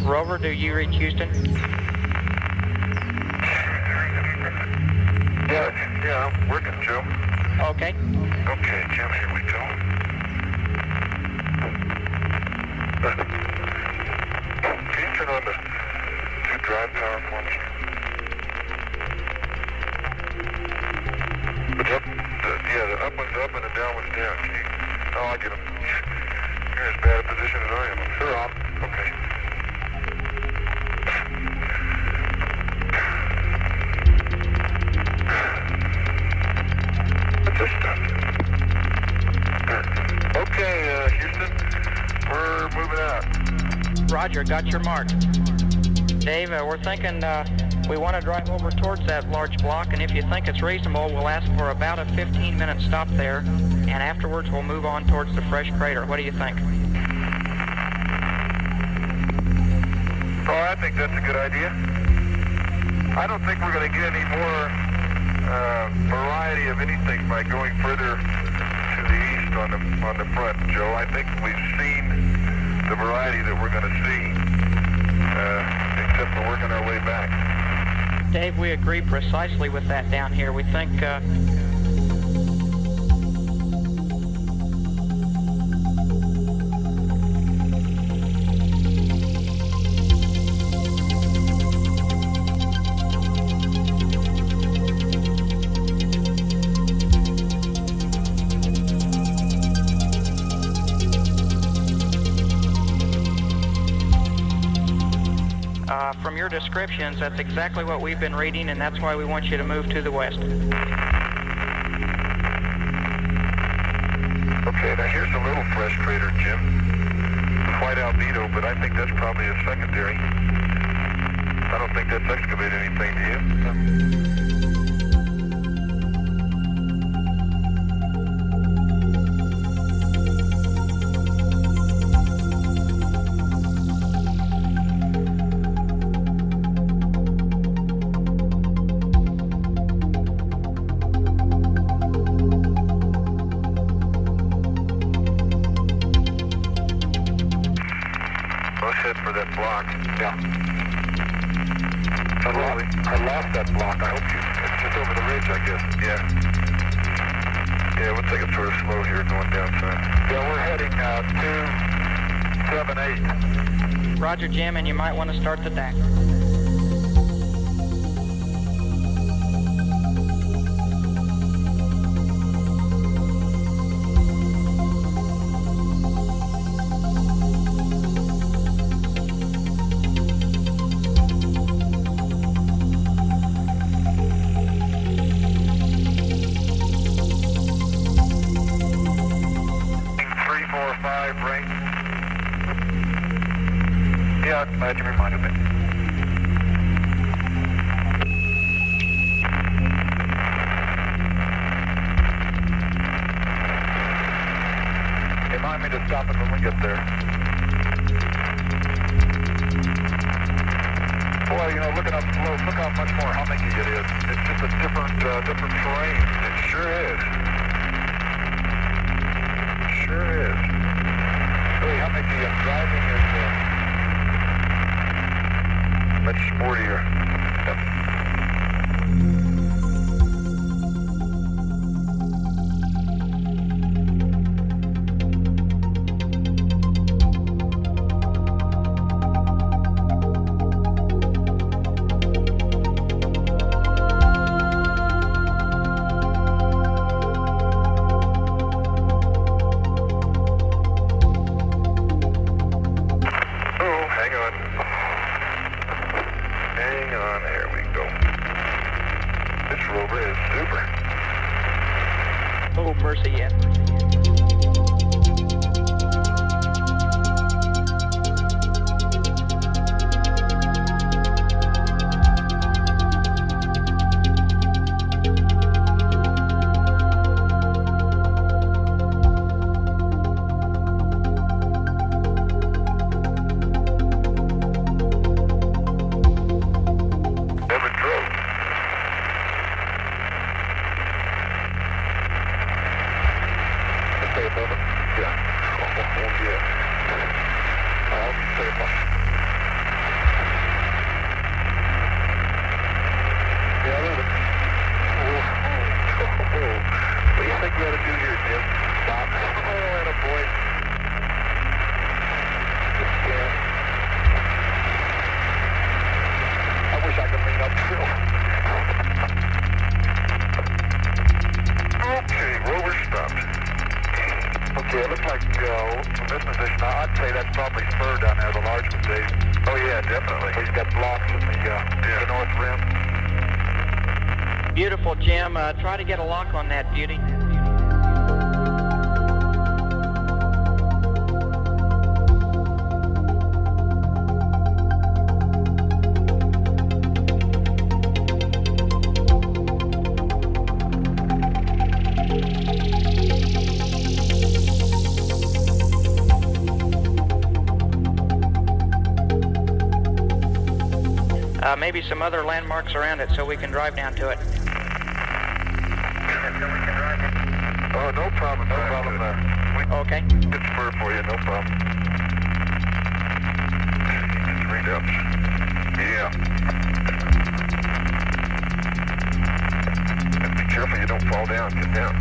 Rover, do you reach Houston? Yeah, I'm working, Joe. Okay. Okay, Jim, here we go. Can you turn on the 2 drive power for me? The up one's up and the down one's down. Can you? Oh, I get them. You're in as bad a position as I am. They're off. Okay. What's this stuff? Okay, Houston, we're moving out. Roger, got your mark. Dave, we're thinking we want to drive over towards that large block, and if you think it's reasonable, we'll ask for about a 15-minute stop there, and afterwards we'll move on towards the fresh crater. What do you think? Oh, I think that's a good idea. I don't think we're going to get any more variety of anything by going further to the east on the front, Joe. I think we've seen the variety that we're going to see, except for working our way back. Dave, we agree precisely with that down here. We think from your descriptions, that's exactly what we've been reading, and that's why we want you to move to the west. Okay, now here's a little fresh crater, Jim. Quite albedo, but I think that's probably a secondary. I don't think that's excavated anything, do you? For that block. Yeah. I lost that block. I hope it's just over the ridge, I guess. Yeah. Yeah, we'll take it sort of slow here going down south. Yeah, we're heading 278. Roger, Jim, and you might want to start the DAC. Yeah, I'm glad you reminded me. Remind me to stop it when we get there. Boy, you know, looking up slope, look how much more hummocky it is. It's just a different terrain. It sure is. Sure is. Really hummocky and driving is much sportier. Yep. Oh, mercy, yeah. Yeah, definitely. He's got blocks in the north rim. Beautiful, Jim. Try to get a lock on that beauty. Maybe some other landmarks around it so we can drive down to it. Oh, no problem there. Okay. Good spur for you, no problem. Just read up. Yeah. And be careful you don't fall down. Get down.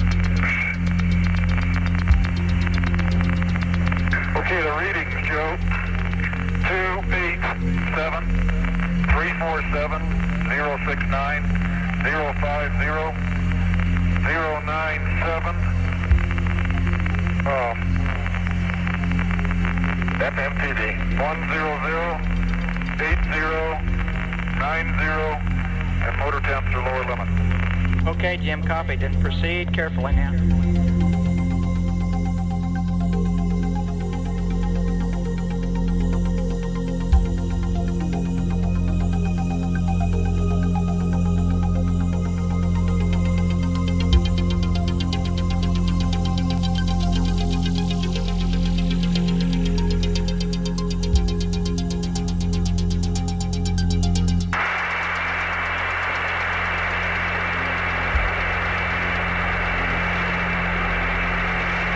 Okay, the readings, Joe. 287. 347 069 050 097 FMTD 100 8090 and motor temps are lower limit. Okay, Jim, copied, and proceed carefully now.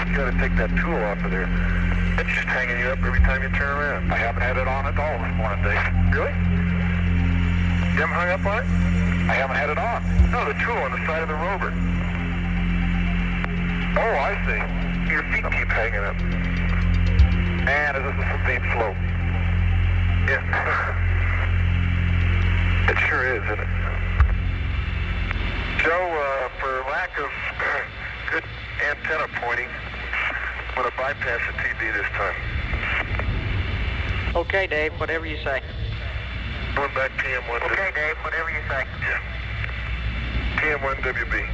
You gotta take that tool off of there. It's just hanging you up every time you turn around. I haven't had it on at all this morning, Dave. Really? You haven't hung up on it? I haven't had it on. No, the tool on the side of the rover. Oh, I see. Your feet keep hanging up. Man, this is a steep slope. Yeah. It sure is, isn't it? Joe, for lack of good antenna pointing, I'm going to bypass the TD this time. Okay, Dave, whatever you say. Going back PM1. Okay, Dave, whatever you say. Yeah. PM1 WB.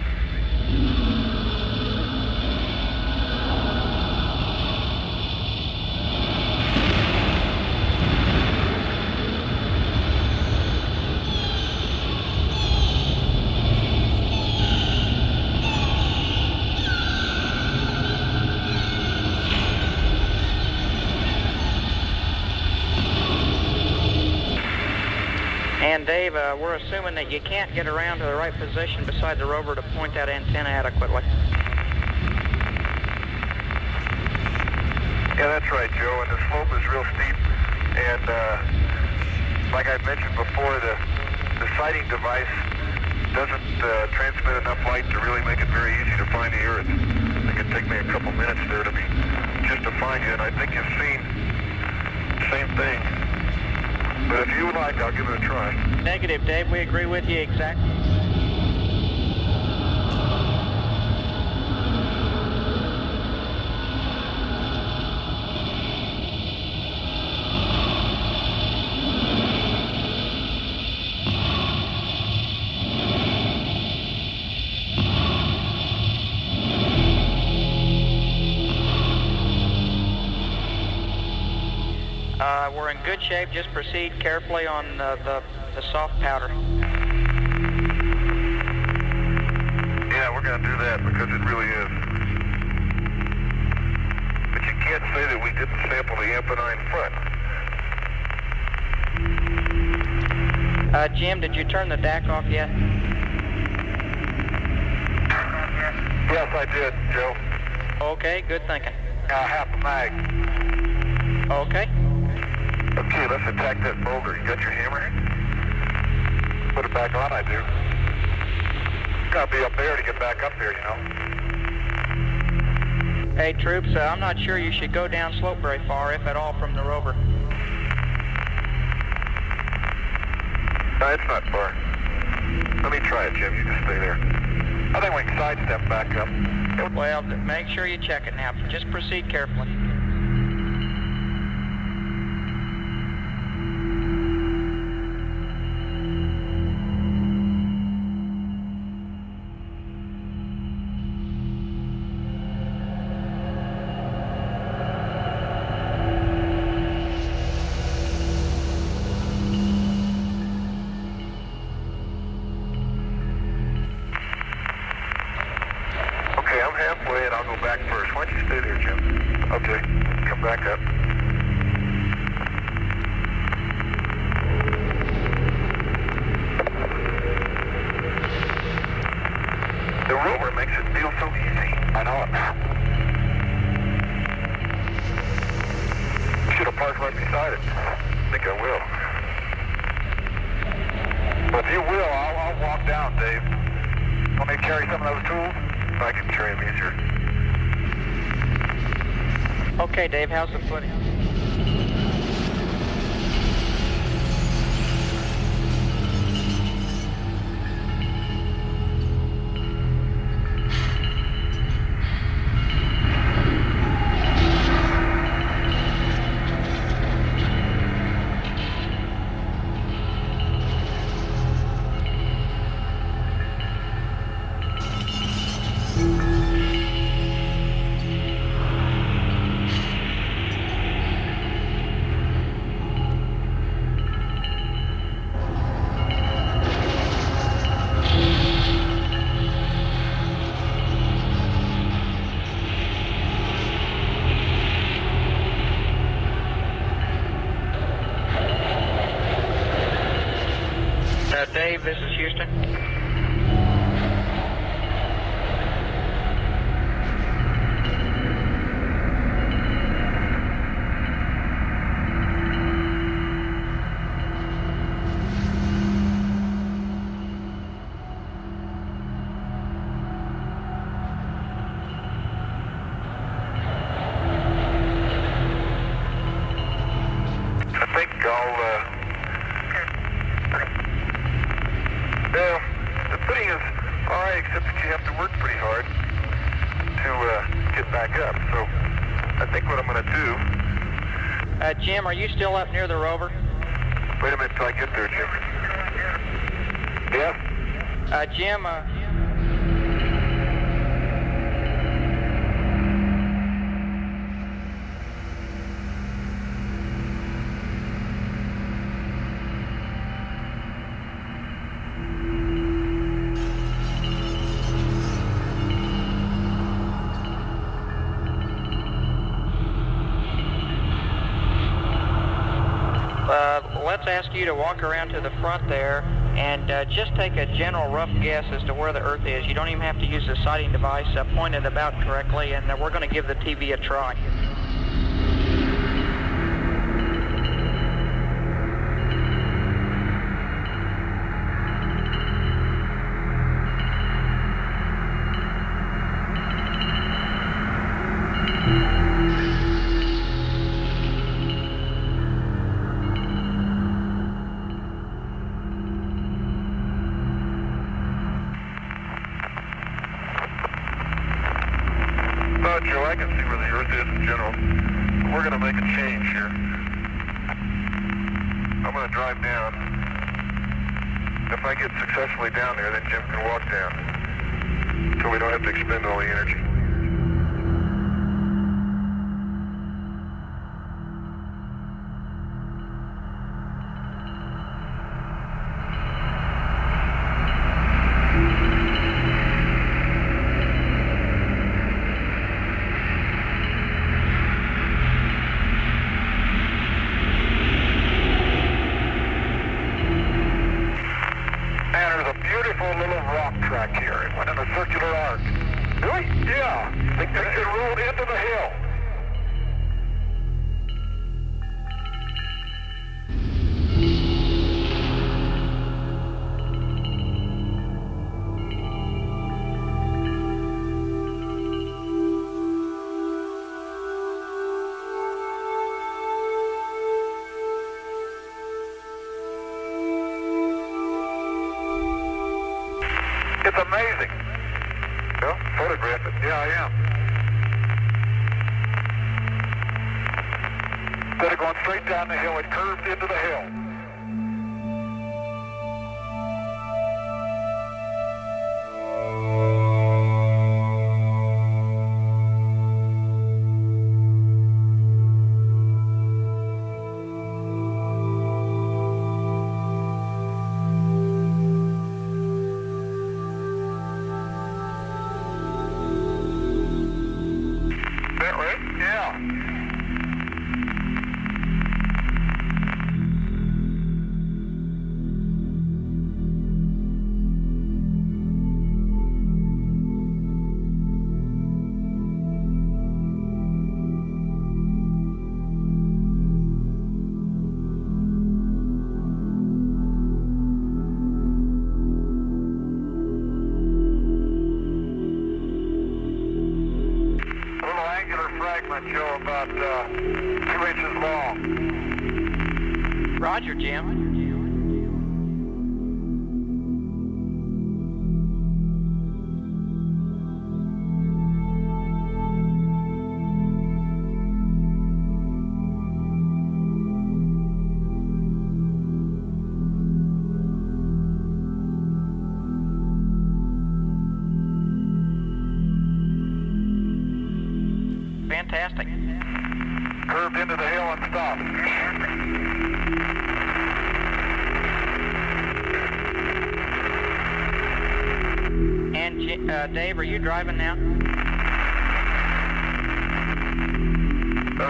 And Dave, we're assuming that you can't get around to the right position beside the rover to point that antenna adequately. Yeah, that's right, Joe, and the slope is real steep, and like I mentioned before, the sighting device doesn't transmit enough light to really make it very easy to find the Earth. It could take me a couple minutes there to just to find you, and I think you've seen the same thing. But if you would like, I'll give it a try. Negative, Dave. We agree with you exactly. We're in good shape. Just proceed carefully on the soft powder. Yeah, we're going to do that because it really is. But you can't say that we didn't sample the Ampenine front. Jim, did you turn the DAC off yet? Yes, I did, Joe. Okay, good thinking. Half a mag. Okay. Okay, let's attack that boulder. You got your hammer? Put it back on, I do. Gotta be up there to get back up there, you know. Hey, troops, I'm not sure you should go down slope very far, if at all, from the rover. No, it's not far. Let me try it, Jim. You just stay there. I think we can sidestep back up. Well, make sure you check it now. Just proceed carefully. think I will. But if you will, I'll walk down, Dave. Want me to carry some of those tools? I can carry them easier. Okay, Dave, how's the footing? Dave, this is Houston. I think well, the footing is all right, except that you have to work pretty hard to get back up. So I think what I'm going to do... Jim, are you still up near the rover? Wait a minute till I get there, Jim. Yeah? Jim, let's ask you to walk around to the front there and just take a general rough guess as to where the Earth is. You don't even have to use the sighting device. Point it about correctly, and we're going to give the TV a try. Joe, I can see where the Earth is in general. We're going to make a change here. I'm going to drive down. If I get successfully down there, then Jim can walk down. So we don't have to expend all the energy. Track here. It went in a circular arc. Really? Yeah. Think it rolled into the hill. It's amazing. Well, photograph it. Yeah, I am. Instead of going straight down the hill, it curved into the hill. Joe, about 2 inches long. Roger, Jim. Fantastic. Curved into the hill and stopped. And Dave, are you driving now?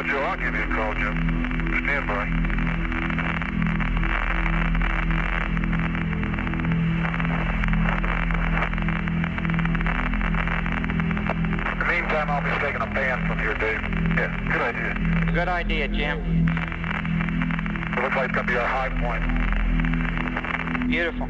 Joe, I'll give you a call, Jim. Stand by. In the meantime, I'll be taking a pan from here, Dave. Yeah, good idea. Good idea, Jim. It looks like it's going to be our high point. Beautiful.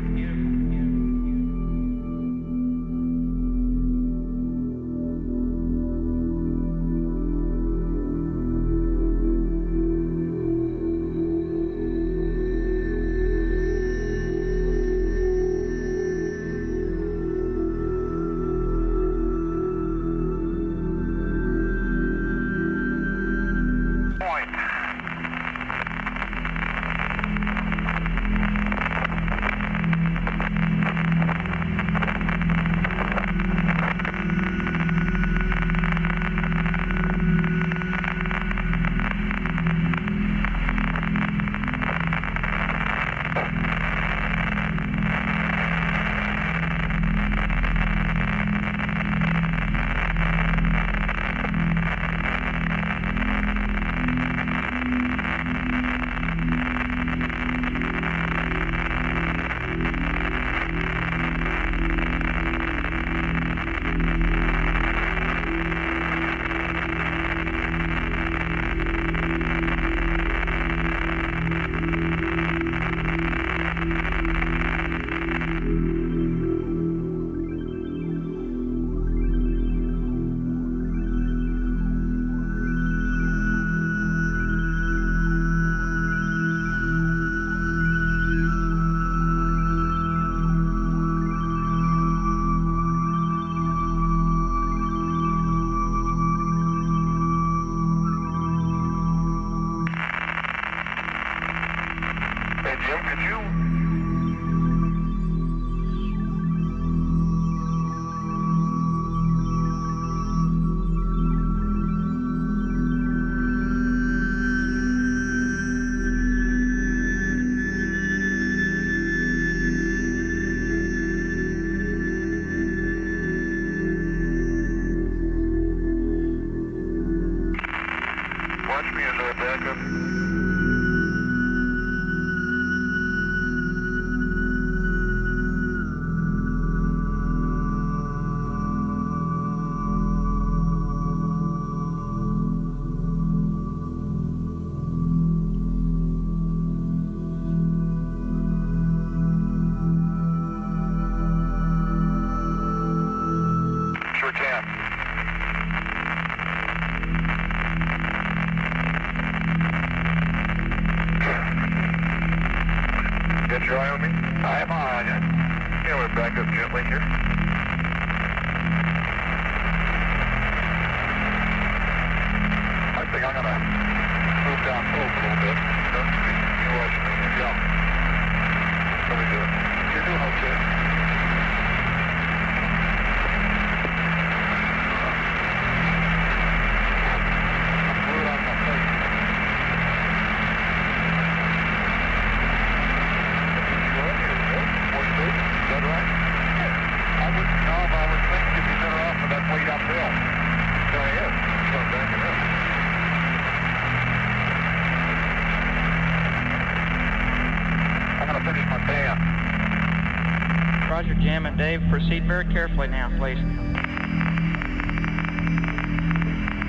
Hey, Jim, could you... watch me as I back up? Sure can. Get your eye on me? I have my eye on you. Yeah, we'll back up gently here. I think I'm gonna move down slope a little bit. Don't speak. You watch me. Yeah. Let me do it. You're doing okay. Roger, Jim, and Dave, proceed very carefully now, please.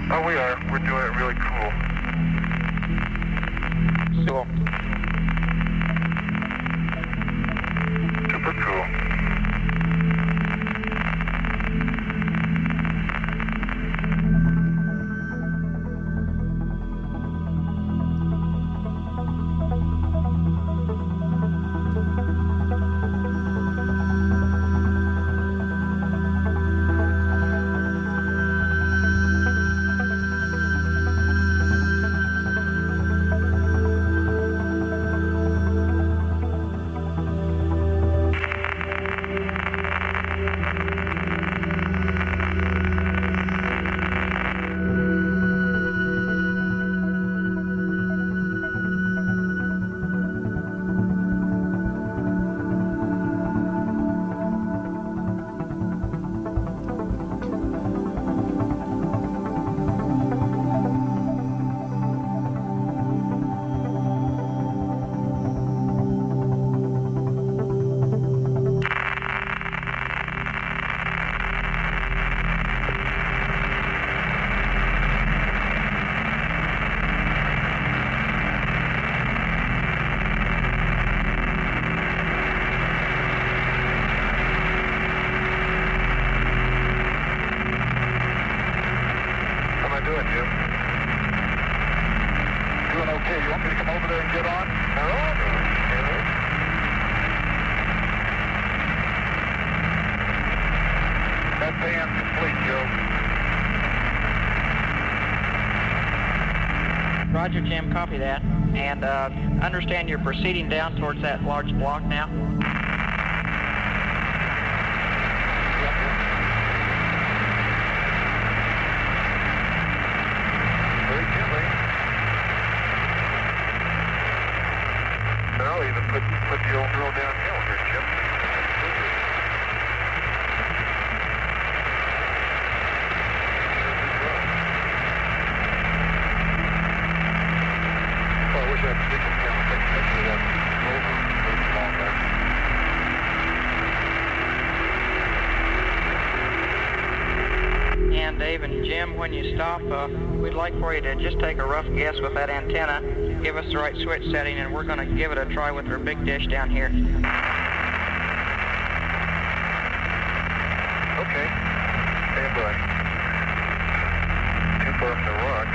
Oh, we are. We're doing it really cool. Cool. Super cool. Roger, Jim, copy that. And understand you're proceeding down towards that large block now? Very gently. I'll even put the old girl downhill here, Jim. I wish I had stick with camera. Take a picture of that rover. Pretty small back. And Dave and Jim, when you stop, we'd like for you to just take a rough guess with that antenna, give us the right switch setting, and we're going to give it a try with our big dish down here. Okay. Stand by. Too far from the rock.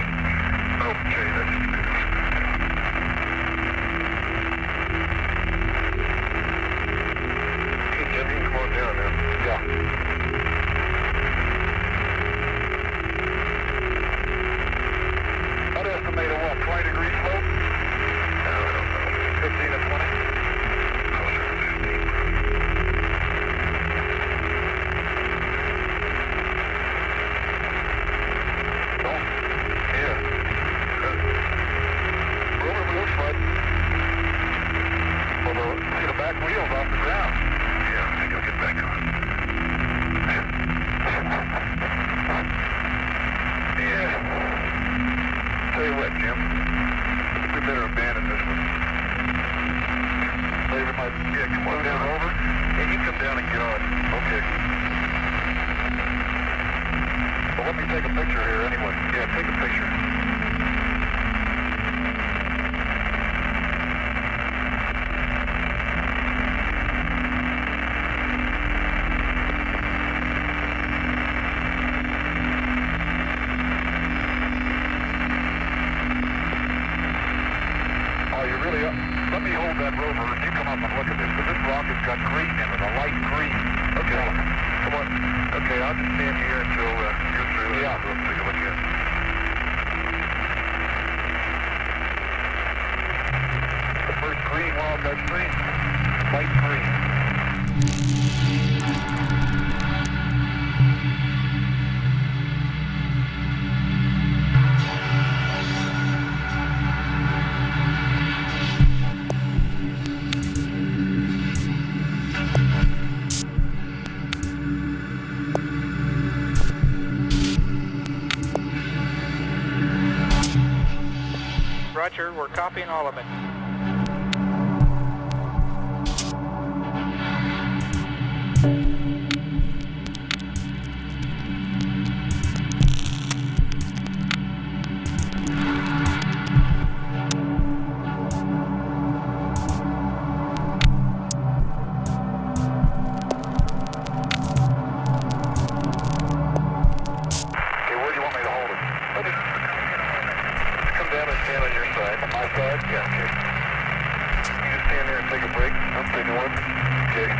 Okay, that's good. Okay, Jim, you can come on down now. Yeah. I'd estimate a what, 20 degree slope? No, I don't know. 15 to 20? Closer to 15. Oh, yeah. Roller wheels, bud. Well, see the back wheels off the ground. Yeah, I think I'll get back on. Yeah. Tell you what, Jim. I think we better abandon this one. Later, yeah, come on down over. Yeah, you come down and get on. Okay. Well, let me take a picture here anyway. Yeah, take a picture. Oh, you really up? Let me hold that rover and you come up and look at this, because this rock has got green in it, a light green. Okay. Come on. Okay, I'll just stand here until you're through. Yeah. We'll take a look at it. The first green log I've seen. Light green. Roger, we're copying all of it. Okay, where do you want me to hold it? Okay. Come down and stand on your side. On my side? Yeah, okay. You just stand there and take a break. I'm taking one. Okay.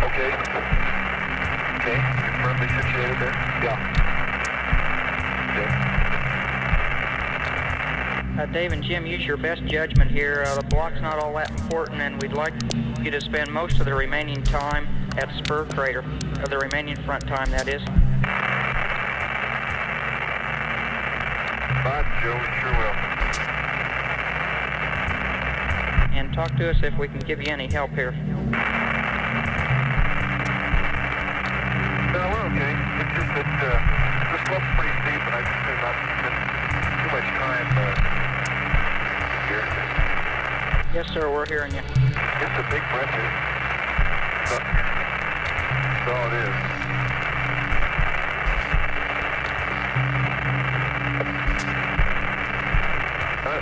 Okay. Okay. You're firmly situated there? Yeah. Okay. Dave and Jim, use your best judgment here. The block's not all that important, and we'd like you to spend most of the remaining time at Spur Crater, or the remaining front time, that is. Bye, Joe. We sure will. And talk to us if we can give you any help here. No, we're okay. It's just that the slope's pretty steep, and I just did not spend too much time here. Yes, sir, we're hearing you. It's a big pressure. That's all it is.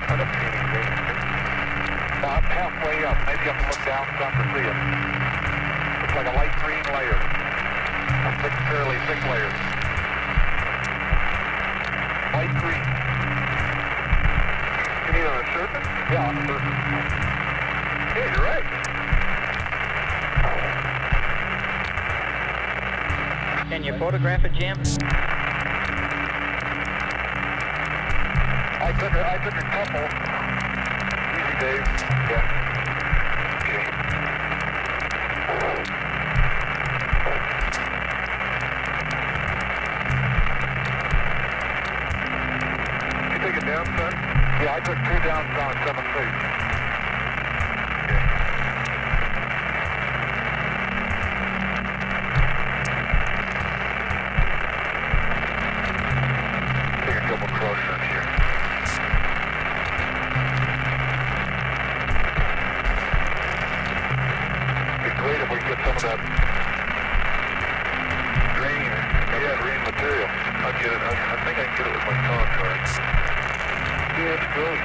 I don't see anything. About halfway up. Maybe I can look down some to see it. Looks like a light green layer. A thick, fairly thick layer. Light green. Give me mean on the surface? Yeah, on the surface. Yeah, you're right. Can you photograph it, Jim? I took a couple. Easy, Dave. Yeah. Okay. You take it down, son? Yeah, I took 2 down on 7 feet. Take a couple cross runs here. It'd be great if we could get some of that green, green material. I'll get it. I think I can get it with my tongue card. Yeah, it's good.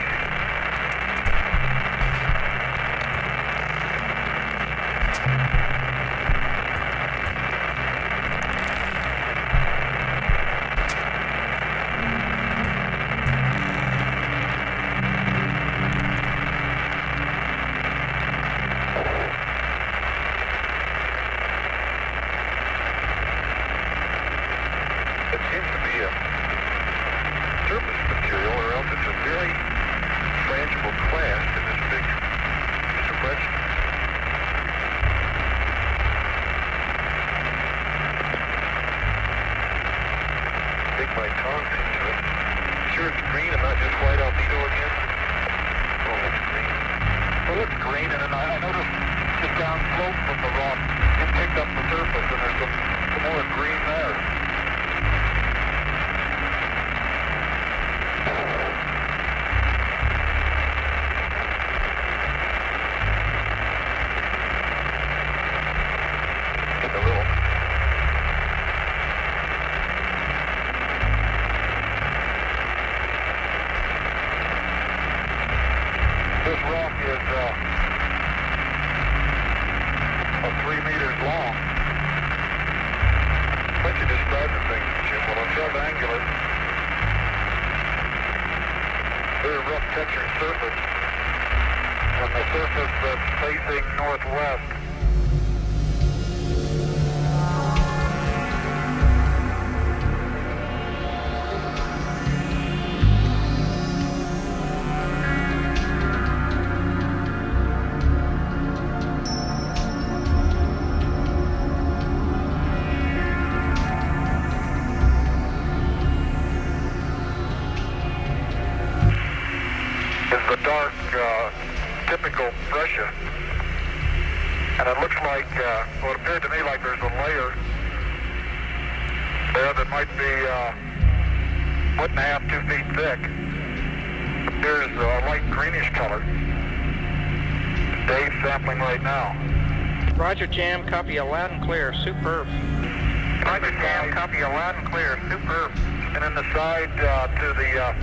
It seems to be a surface material, or else it's a very frangible class in this big suppression. Take my tongs into it. Sure it's green and not just white albedo again? Oh, it's green. Well, it's green, and then I noticed just down slope from the rock, it picked up the surface, and there's some more green there. Take a little. This rock is 3 meters long. Why don't you describe the thing, Jim? Well, it's Triangular. Very rough textured surface. And the surface that's facing northwest. is the dark, typical breccia. And it looks like, well, it appeared to me like there's a layer there that might be 1.5, 2 feet thick. Appears a light greenish color. Dave's sampling right now. Roger, Jam. Copy you loud and clear. Superb. Roger, Jam. Copy you loud and clear. Superb. And then the side to the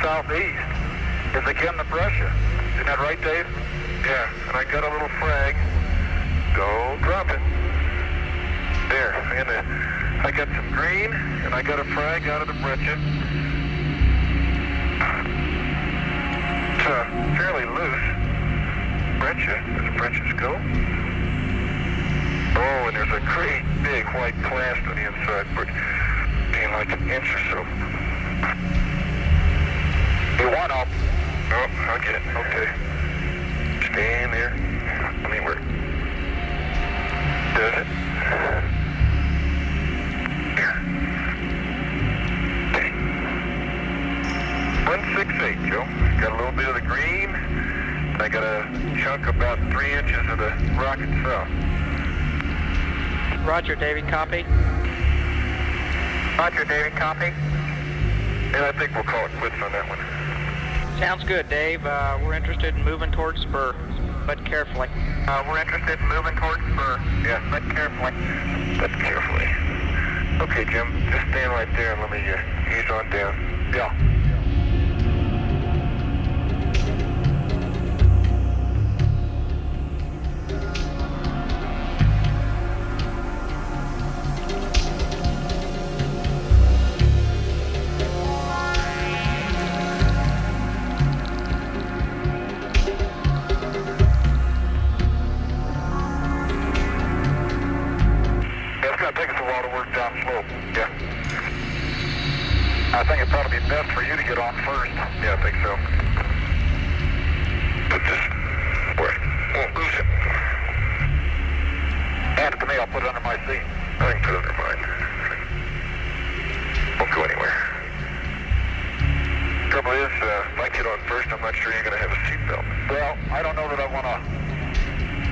southeast is again the breccia. Isn't that right, Dave? Yeah, and I got a little frag. Don't drop it. There, I got some green, and I got a frag out of the breccia. It's fairly loose breccia, as the breccias go. Oh, and there's a great big white clasp on the inside, but being like an inch or so. You want up? Oh, I'll get it. Okay. Stay in there. Let me work. Does it? Here. Okay. 168, Joe. Got a little bit of the green. I got a chunk about 3 inches of the rock itself. Roger, Davey. Copy. Roger, David. Copy. And I think we'll call it quits on that one. Sounds good, Dave. We're interested in moving towards spur, but carefully. We're interested in moving towards spur. Yeah, but carefully. But carefully. Okay, Jim, just stand right there and let me ease on down. Yeah. going to take us a while to work down slope. Yeah. I think it'd probably be best for you to get on first. Yeah, I think so. Put this where? Won't lose it. Hand it to me, I'll put it under my seat. I can put it under mine. Won't go anywhere. Trouble is, if I get on first, I'm not sure you're going to have a seatbelt. Well, I don't know that I want to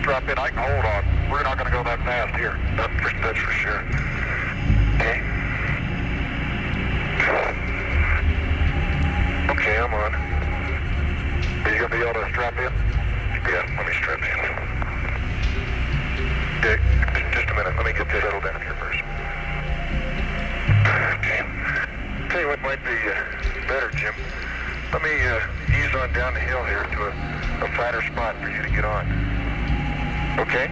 strap in. I can hold on. We're not going to go that fast here. That's for sure. Okay. Okay, I'm on. Are you going to be able to strap in? Yeah, let me strap in. Yeah, just a minute. Let me get this settled down here first. Okay. Tell you what might be better, Jim. Let me ease on down the hill here to a flatter spot for you to get on. Okay?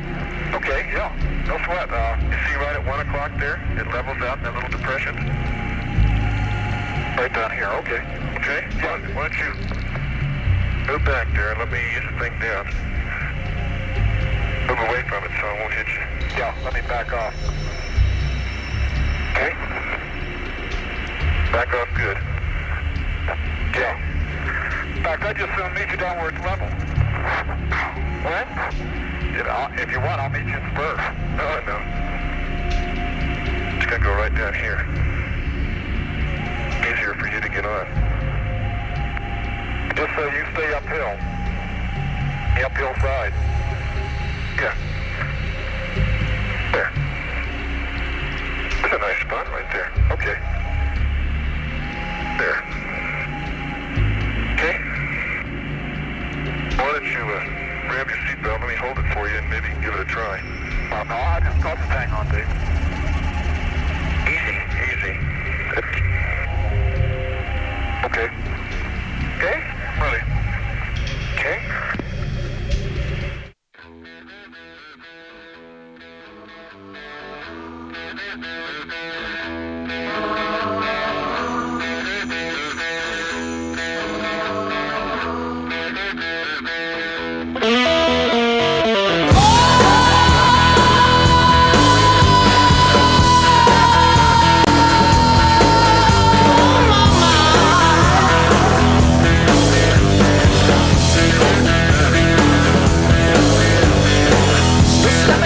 Okay, yeah. No sweat. You see right at 1 o'clock there? It levels out in that little depression. Right down here, okay. Okay? Yeah, why don't you move back there and let me ease the thing down. Move away from it so it won't hit you. Yeah, let me back off. Okay? Back off good. Yeah. In fact, I just meet you down where it's level. What? If you want, I'll meet you at the spur. No. It's gonna go right down here. Easier for you to get on. Just so you stay uphill. The uphill side. Yeah. There. That's a nice spot right there. Okay. There. Okay. Why don't you grab your seatbelt, let me hold it for you, and maybe you can give it a try. No, I just got to hang on, Dave. Easy. Okay. Okay? Ready. Okay?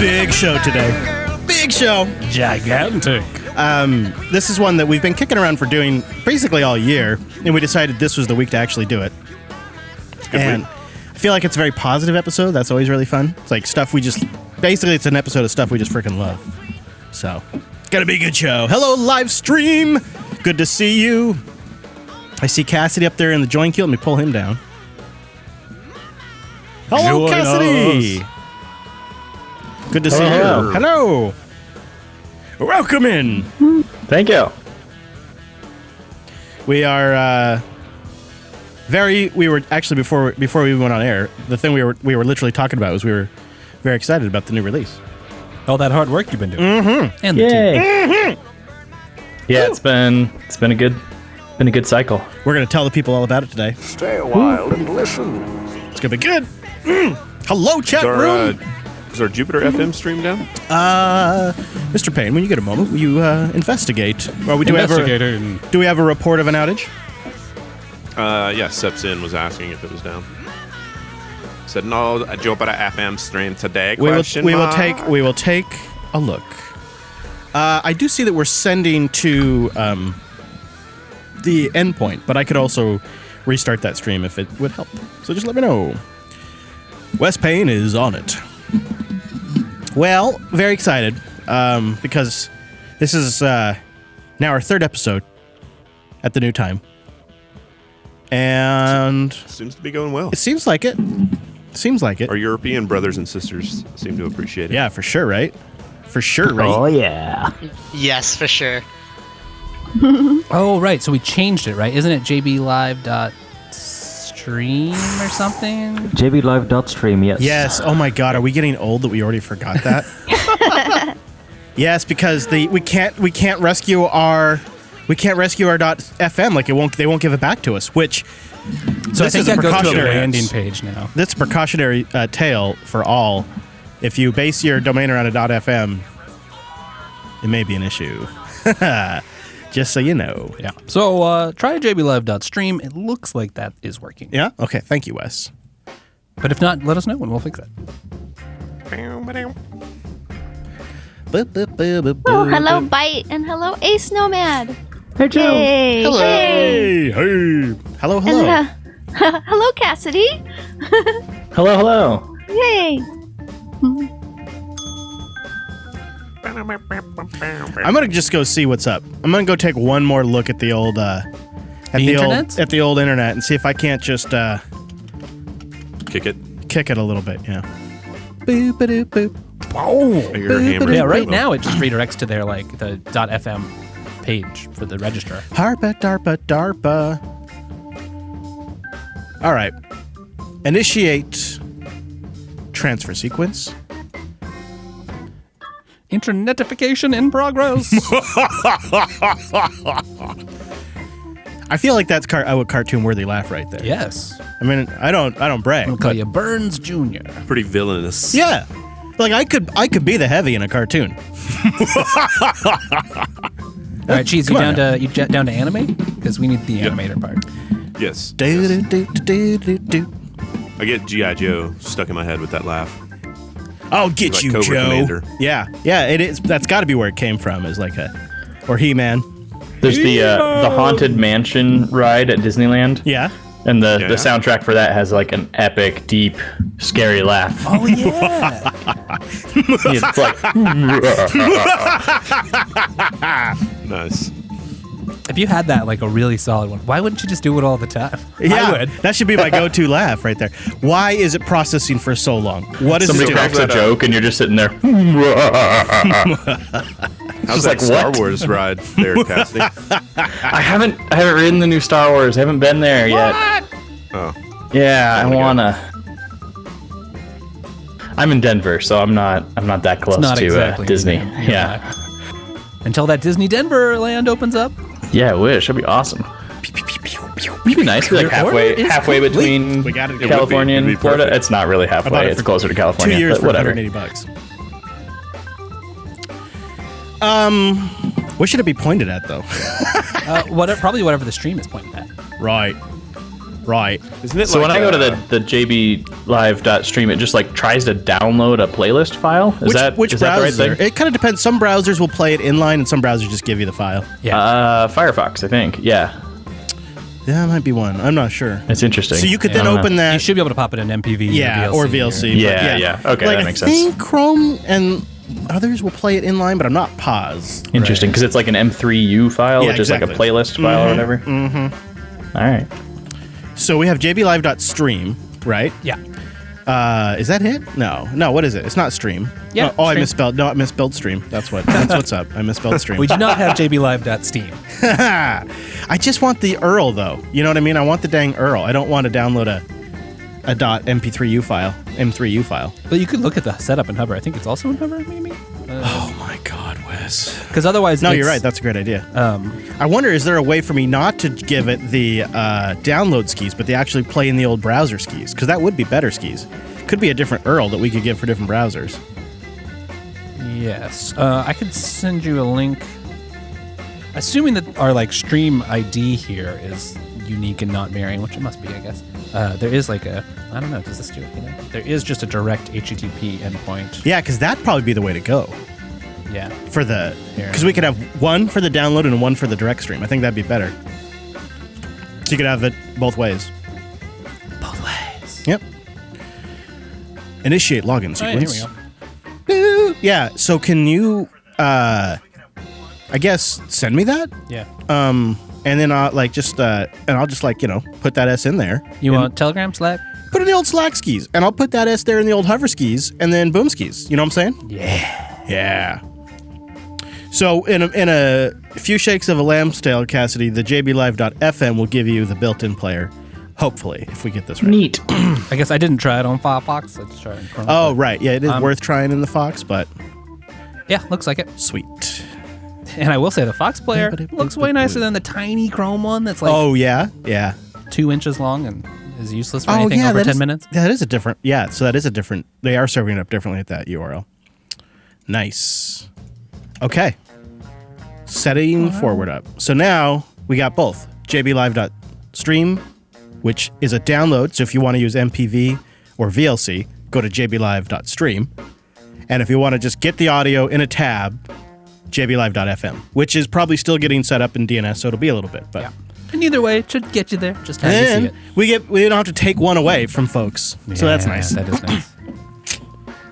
Big show today. Big show. Gigantic. This is one that we've been kicking around for doing basically all year, and we decided this was the week to actually do it. And I feel like it's a very positive episode. That's always really fun. It's like stuff we just... Basically, it's an episode of stuff we just freaking love. So, it's gonna be a good show. Hello, live stream. Good to see you. I see Cassidy up there in the join queue. Let me pull him down. Hello, Join Cassidy. us. Good to see you. Hello. Welcome in. Thank you. We are we were actually before we went on air, the thing we were literally talking about was we were very excited about the new release. All that hard work you've been doing. Mm-hmm. And the team. Yeah, it's been a good cycle. We're going to tell the people all about it today. Stay a while and listen. It's going to be good. Hello, chat room. Is our Jupiter FM stream down? Mr. Payne, when you get a moment, will you investigate? Or do we have a report of an outage? Yeah, Sepsin was asking if it was down. Said no, a Jupiter FM stream today. We will take a look. I do see that we're sending to the endpoint, but I could also restart that stream if it would help. So just let me know. Wes Payne is on it. Well, very excited because this is now our third episode at the new time. And seems to be going well. it seems like it. Our European brothers and sisters seem to appreciate it. Yeah, for sure, right? For sure, right? Oh yeah. Yes, for sure. Oh, right. So we changed it, right? Isn't it jblive.stream or something? jblive.stream, yes. Yes. Oh my God, are we getting old that we already forgot that? Yes, because we can't rescue our .fm. Like they won't give it back to us. Which So I think is a that goes to a precautionary landing page now. That's a precautionary tale for all. If you base your domain around a .fm, it may be an issue. Just so you know. Yeah. So try jblive.stream. It looks like that is working. Yeah? Okay, thank you, Wes. But if not, let us know and we'll fix it. Oh, hello, Bite, and hello, Ace Nomad. Hey, Joe. Hey, Hello. hey. Hey. Hello, And, hello. hello, Cassidy. Hello, hello. Yay. I'm gonna just go see what's up. I'm gonna go take one more look at the old internet? at the old internet and see if I can't just Kick it. kick it a little bit. Yeah. Boop boop boop. I hear a hammer. Yeah, right now it just redirects to their like the .fm page for the register. DARPA, DARPA, DARPA. All right. Initiate transfer sequence. Internetification in progress. I feel like that's a cartoon-worthy laugh right there. Yes. I mean, I don't brag. We'll call but- you Burns Jr. Pretty villainous. Yeah. Like I could be the heavy in a cartoon. All right, Cheese, you Come on down to anime? Because we need the animator part. Yes. Do, do, do, do, do, do. I get G.I. Joe stuck in my head with that laugh. I'll get Like you, Cobra Joe. Commander. Yeah, it is. That's got to be where it came from. Is like or He-Man. There's the Haunted Mansion ride at Disneyland. Yeah. And the Yeah. soundtrack for that has like an epic, deep, scary laugh. Oh, yeah. It's like, Nice. If you had that, like a really solid one, why wouldn't you just do it all the time? Yeah, I would. that should be my go-to laugh right there. Why is it processing for so long? What is somebody it doing? cracks a joke and you're just sitting there. How's Just that like, Star what? Wars ride there, Cassidy? I haven't ridden the new Star Wars. I haven't been there yet. Oh. Yeah, I Gotta go. wanna. I'm in Denver, so I'm not that close Not to exactly Disney. nearby. Yeah. Until that Disney Denver land opens up. Yeah, I wish. That'd be awesome. It'd be nice to be like Your order is halfway complete. between We got it. It would California be and Florida. perfect. It's not really I bought halfway. it It's for closer to 2 California. years but for whatever. $180. What should it be pointed at though? Probably whatever the stream is pointing at. Right. Isn't it So like, when I go to the jblive.stream, it just like tries to download a playlist file. Is that which is that the right browser? thing? It kind of depends. Some browsers will play it inline, and some browsers just give you the file. Yeah. Firefox, I think. Yeah, Yeah, that might be one. I'm not sure. it's interesting. So you could I then don't know. open you that. should be able to pop it in MPV Yeah, or VLC. Yeah, but yeah. Okay, like, that makes I sense. think Chrome and others will play it inline, but I'm not pos. Interesting, because it's like an M3U file, Yeah, which is like a exactly. playlist file or whatever. Mm-hmm. All right. So we have jblive.stream, right? Yeah. Is that it? No. What is it? It's not stream. Yeah, Oh, I stream. misspelled. No, I misspelled stream. That's what's up. I misspelled stream. We do not have jblive.steam. I just want the URL though. You know what I mean? I want the dang URL. I don't want to download a .mp3u file, M3U file. But you could look at the setup in Hover. I think it's also in Hover, maybe? Oh my God, Wes. Because otherwise, No, it's- you're right. That's a great idea. I wonder, is there a way for me not to give it the download skis, but they actually play in the old browser skis? Because that would be better skis. Could be a different URL that we could give for different browsers. Yes. I could send you a link. Assuming that our like stream ID here is unique and not mirroring, which it must be, I guess. There is like I don't know, does this do it? There is just a direct HTTP endpoint. Yeah, because that'd probably be the way to go Yeah. for the. Here. Because we could have one for the download and one for the direct stream. I think that'd be better. So you could have it both ways. Both ways. Yep. Initiate login Oh, yeah, here sequence. we go. Woo! Yeah. So can you, I guess, send me that? Yeah. And then I'll and I'll just put that S in there. You And want Telegram, Slack? put in the old Slack skis, and I'll put that S there in the old hover skis, and then boom skis. You know what I'm saying? Yeah. Yeah. So in a few shakes of a lamb's tail, Cassidy, the jblive.fm will give you the built-in player. Hopefully, if we get this right. Neat. I guess I didn't try it on Firefox. I just tried it on Chrome. Oh, right. Yeah, it is Um, worth trying in the Fox, but Yeah, looks like it. sweet. And I will say the Fox player looks way nicer than the tiny Chrome one that's like Oh, yeah? Yeah. 2 inches long and is useless for anything over that 10 is- minutes. That is a different. Yeah, so that is a different. They are serving it up differently at that URL. Nice. Okay. setting forward up. So now we got both jblive.stream, which is a download. So if you want to use MPV or VLC, go to jblive.stream. And if you want to just get the audio in a tab, jblive.fm, which is probably still getting set up in DNS, so it'll be a little bit. But And either way, it should get you there. Just have to see and it. we don't have to take one away from folks. So that's nice. That is nice.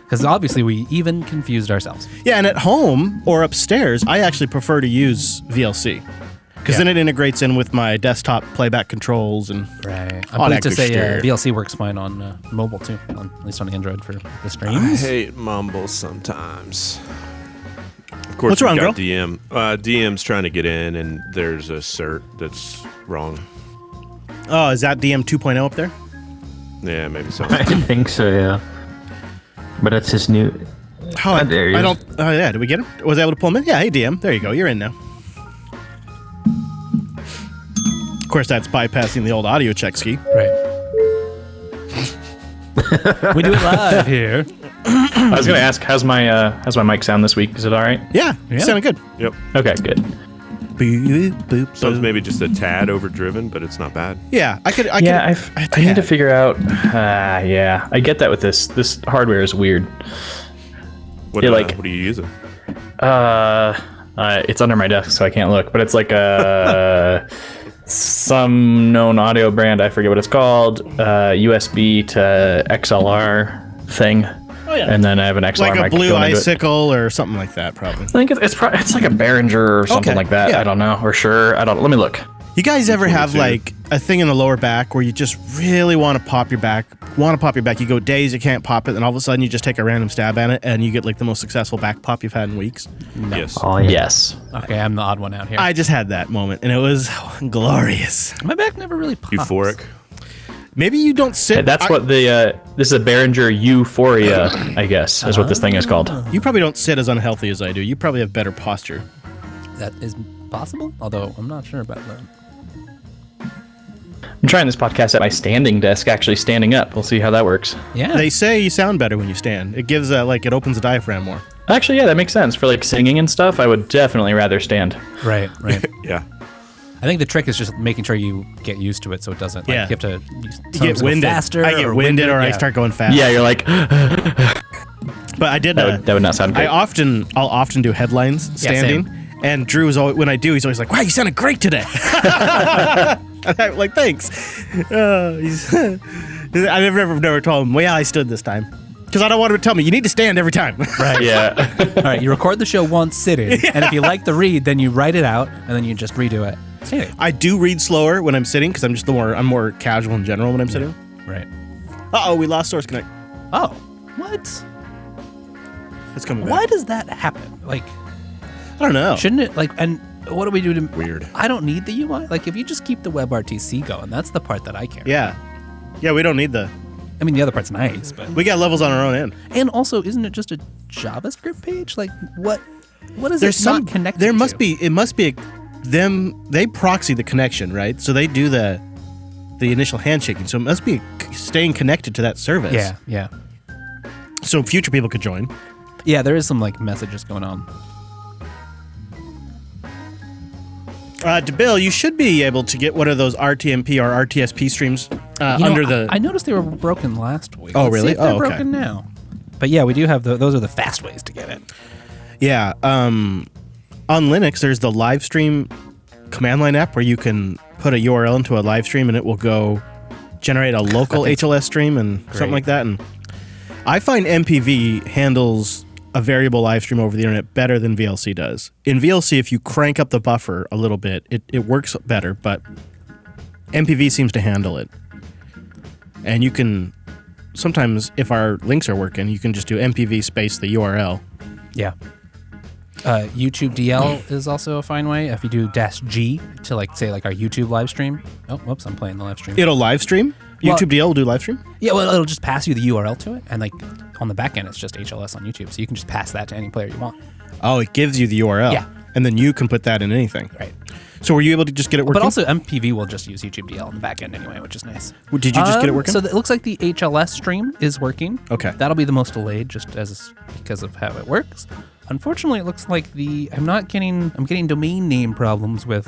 Because obviously we even confused ourselves. Yeah, and at home or upstairs, I actually prefer to use VLC. Because then it integrates in with my desktop playback controls and Right. all I'm that pleased to good say stuff. VLC works fine on mobile too, at least on Android for the I streams. hate mumble sometimes. Of course, What's wrong, we've got girl? DM. DM's trying to get in, and there's a cert that's wrong. Oh, is that DM 2.0 up there? Yeah, maybe so. I think so, yeah. But that's his new. Oh, there he I is. don't. Oh, yeah. Did we get him? Was I able to pull him in? Yeah. Hey, DM. There you go. You're in now. Of course, that's bypassing the old audio check ski. Right. We do it live here. I was gonna ask, how's my mic sound this week? Is it all right? Yeah. Sounded good. Yep. Okay, good. Boop, boop, So it's boop. maybe just a tad overdriven, but it's not bad. Yeah. I could. I need to figure out. Yeah, I get that with this. This hardware is weird. What, Yeah, like- what are you using? It's under my desk, so I can't look. But it's like a some known audio brand. I forget what it's called. USB to XLR thing. Oh, yeah. And then I have an XLR like a mic blue going into it. icicle or something like that, probably. I think it's like a Behringer or something Okay, like that. yeah. I don't know, or sure. I don't. Let me look. You guys ever have 22. like a thing in the lower back where you just really want to pop your back? You go days, you can't pop it, and all of a sudden you just take a random stab at it, and you get like the most successful back pop you've had in weeks. Yes. Oh, yeah. Yes. Okay, I'm the odd one out here. I just had that moment, and it was glorious. My back never really pops. Euphoric. Maybe you don't sit. Hey, that's what the this is a Behringer Euphoria, I guess, is what this thing is called. You probably don't sit as unhealthy as I do. You probably have better posture. That is possible, although I'm not sure about that. I'm trying this podcast at my standing desk, actually standing up. We'll see how that works. Yeah. They say you sound better when you stand. It gives it opens the diaphragm more. Actually, yeah, that makes sense. For like singing and stuff, I would definitely rather stand. Right. Yeah. I think the trick is just making sure you get used to it so it doesn't. Like, Yeah. you have to You get winded. faster. I get or winded, or I yeah. start going fast. Yeah, you're like, that But I did. would not sound great. I'll often do headlines standing, and Drew is always, when I do, he's always like, "Wow, you sounded great today." And I'm like, thanks. I never told him. Well, yeah, I stood this time because I don't want him to tell me you need to stand every time. Right. Yeah. All right. You record the show once sitting, and if you like the read, then you write it out, and then you just redo it. Standing. I do read slower when I'm sitting because I'm more casual in general when I'm sitting. Right. We lost Source Connect. Oh. What? It's coming back. Why does that happen? Like, I don't know. shouldn't it? Like, and what do we do to? Weird. I don't need the UI. Like, if you just keep the WebRTC going, that's the part that I care. Yeah, we don't need the. I mean, the other part's nice, but We got levels on our own end. and also, isn't it just a JavaScript page? Like, what is There's it some not connected? There must to? be. It must be them. They proxy the connection, right? So they do the initial handshaking. So it must be staying connected to that service. Yeah. Yeah. So future people could join. Yeah. There is some like messages going on. Bill, you should be able to get one of those RTMP or RTSP streams You under know, the. I noticed they were broken last week. Oh, Let's see really? if they're Oh, okay. broken now. But yeah, we do have those are the fast ways to get it. Yeah. On Linux, there's the live stream command line app where you can put a URL into a live stream and it will go generate a local HLS stream and something like that. And I find MPV handles a variable live stream over the internet better than VLC does. In VLC, if you crank up the buffer a little bit, it works better, but MPV seems to handle it. And you can sometimes, if our links are working, you can just do MPV space the URL. Yeah. YouTube DL is also a fine way. If you do -G to like say like our YouTube live stream. Oh, whoops! I'm playing the live stream. It'll live stream. Well- YouTube DL will do live stream. Yeah, well, it'll just pass you the URL to it, and like on the back end, it's just HLS on YouTube, so you can just pass that to any player you want. Oh, it gives you the URL. Yeah. And then you can put that in anything. Right. So were you able to just get it working? But also MPV will just use YouTube DL on the back end anyway, which is nice. Did you just get it working? So it looks like the HLS stream is working. Okay. That'll be the most delayed, just because of how it works. Unfortunately, it looks like I'm getting domain name problems with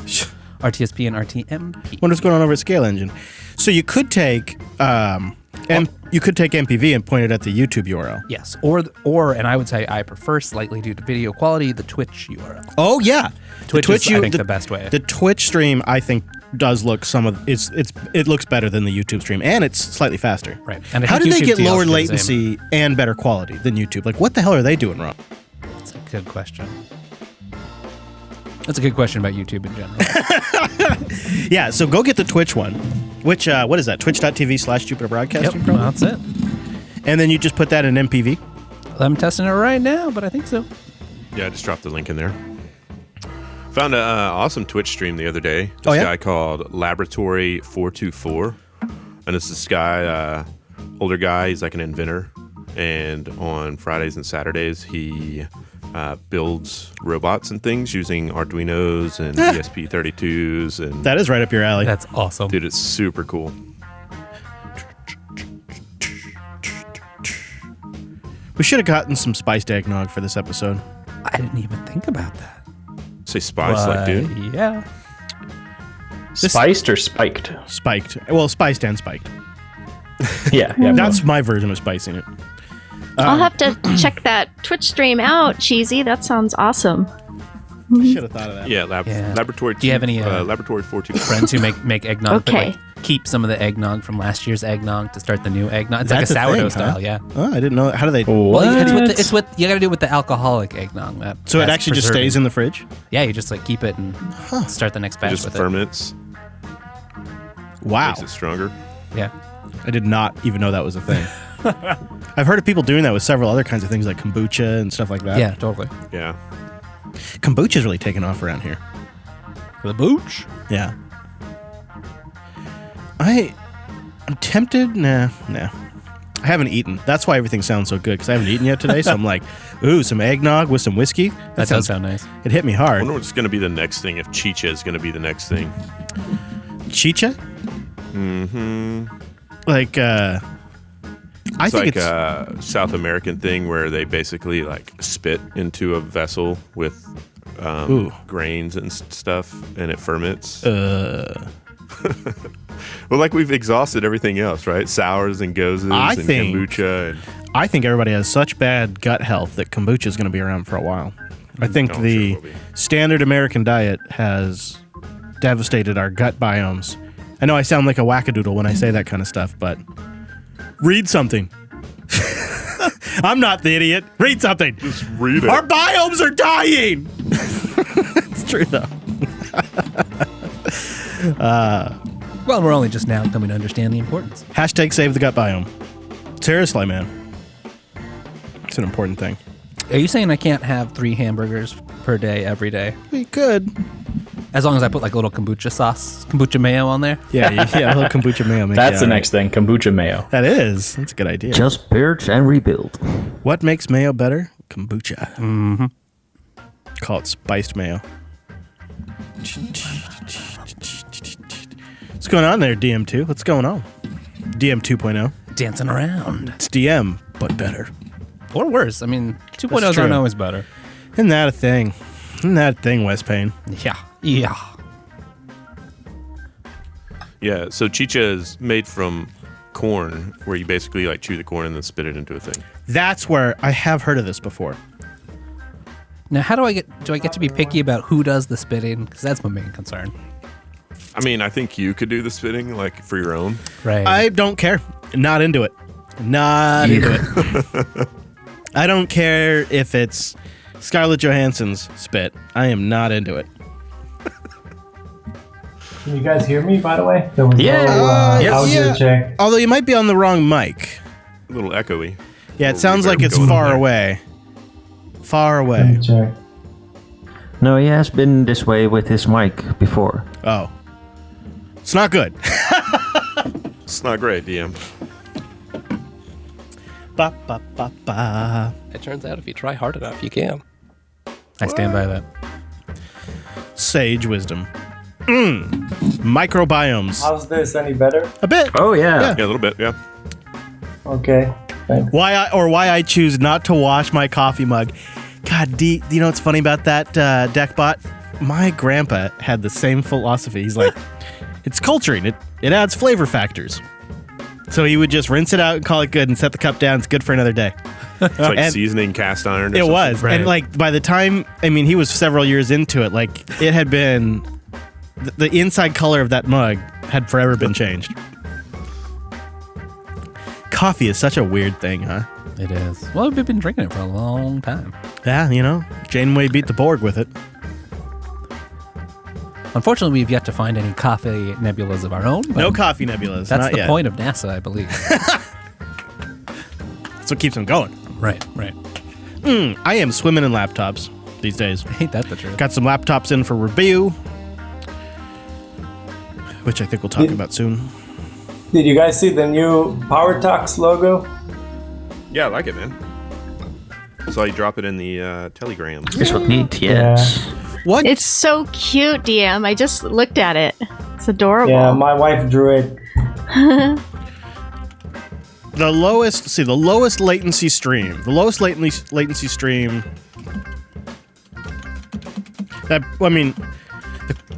RTSP and RTMP. Wonder what's going on over at Scale Engine. So you could take MPV and point it at the YouTube URL. Yes, or and I would say I prefer, slightly due to video quality, the Twitch URL. Oh yeah, Twitch is, I think, the best way. The Twitch stream, I think, does look it looks better than the YouTube stream, and it's slightly faster. Right. And I how think did they YouTube get lower DLs do the latency and better quality than YouTube? Like, what the hell are they doing wrong? That's a good question. That's a good question about YouTube in general. Yeah, so go get the Twitch one. Which, what is that? Twitch.tv/Jupiter Broadcasting? Well, that's it. And then you just put that in MPV? I'm testing it right now, but I think so. Yeah, I just dropped the link in there. Found an awesome Twitch stream the other day. Oh, yeah? Guy called Laboratory 424. And it's this guy, older guy. He's like an inventor. And on Fridays and Saturdays, he builds robots and things using Arduinos and ESP32s. And That is right up your alley. That's awesome. dude, it's super cool. We should have gotten some spiced eggnog for this episode. I didn't even think about that. Say spice, like, dude. Yeah. Spiced or spiked? Spiked. Well, spiced and spiked. Yeah. That's my version of spicing it. I'll have to check that Twitch stream out, Cheesy. That sounds awesome. Should have thought of that. Yeah, Yeah. Laboratory. Do you have any, Laboratory 424? Friends who make eggnog, but Okay. like keep some of the eggnog from last year's eggnog to start the new eggnog. It's That's like a sourdough thing, style, huh? yeah. Oh, I didn't know. How do they? What? Well, it's with you got to do it with the alcoholic eggnog. So it actually just stays in the fridge? Yeah, you just like keep it and start the next It batch just with ferments, Wow. makes it stronger. it. Yeah. I did not even know that was a thing. I've heard of people doing that with several other kinds of things like kombucha and stuff like that. Yeah, totally. Yeah. Kombucha's really taken off around here. The booch. Yeah. I'm tempted. Nah. I haven't eaten. That's why everything sounds so good, because I haven't eaten yet today. So I'm like, ooh, some eggnog with some whiskey. That does sound nice. It hit me I hard. wonder what's going to be the next thing, if chicha is going to be the next thing. Chicha? Mm-hmm. Like, I It's think like it's... a South American thing where they basically like spit into a vessel with Ooh. grains and stuff, and it ferments. uh, Well, like we've exhausted everything else, right? Sours and gozes I and think- kombucha. And, I think everybody has such bad gut health that kombucha is going to be around for a while. I think Oh, the sure will be. standard American diet has devastated our gut biomes. I know I sound like a wackadoodle when I say that kind of stuff, but read something. I'm not the idiot. Read something. Just read it. Our biomes are dying. It's true, though. Well, we're only just now coming to understand the importance. Hashtag save the gut biome. Seriously, man. It's an important thing. Are you saying I can't have 3 hamburgers per day every day? We could. As long as I put like a little kombucha mayo on there? Yeah, a little kombucha mayo. That's the next thing. Kombucha mayo. That is. That's a good idea. Just purge and rebuild. What makes mayo better? Kombucha. Mm-hmm. Call it spiced mayo. What's going on there, DM2? What's going on? DM 2.0. Dancing around. It's DM, but better. Or worse. I mean, 2.0s true. aren't always better. Isn't that a thing? Isn't that a thing, Wes Payne? Yeah. Yeah. Yeah, so chicha is made from corn, where you basically like chew the corn and then spit it into a thing. That's where I have heard of this before. Now, how do I get to be picky about who does the spitting? Because that's my main concern. I mean, I think you could do the spitting like for your own. Right. I don't care. Not into it. Not into it. I don't care if it's Scarlett Johansson's spit. I am not into it. Can you guys hear me, by the way? There was Yeah. no audio yeah. check. Although you might be on the wrong mic. A little echoey. Yeah, it Little sounds like reverb it's going on far there. away. Far Let away. me check. No, he has been this way with his mic before. Oh. It's not good. It's not great, DM. Ba, ba, ba, ba. It turns out if you try hard enough, you can. I stand by that. Sage wisdom. Microbiomes. How's this? Any better? A bit. Oh, yeah. Yeah, a little bit, yeah. Okay. Thanks. Why I choose not to wash my coffee mug God, you know what's funny about that deck-bot? My grandpa had the same philosophy. He's like, it's culturing. It adds flavor factors. So he would just rinse it out and call it good and set the cup down. It's good for another day. It's like seasoning cast iron. Or it something. was. Right. And like by the time, I mean, he was several years into it. Like it had been, the inside color of that mug had forever been changed. Coffee is such a weird thing, huh? It is. Well, we've been drinking it for a long time. Yeah, you know, Janeway beat the Borg with it. Unfortunately, we've yet to find any coffee nebulas of our own. But No coffee nebulas. That's not the yet. point of NASA, I believe. That's what keeps them going. Right. I am swimming in laptops these days. Ain't that the truth? Got some laptops in for review, which I think we'll talk about soon. Did you guys see the new Power Talks logo? Yeah, I like it, man. Saw you drop it in the Telegram. This would neat, yes. What? It's so cute, DM. I just looked at it. It's adorable. Yeah, my wife drew it. The lowest latency stream. The lowest latency stream. The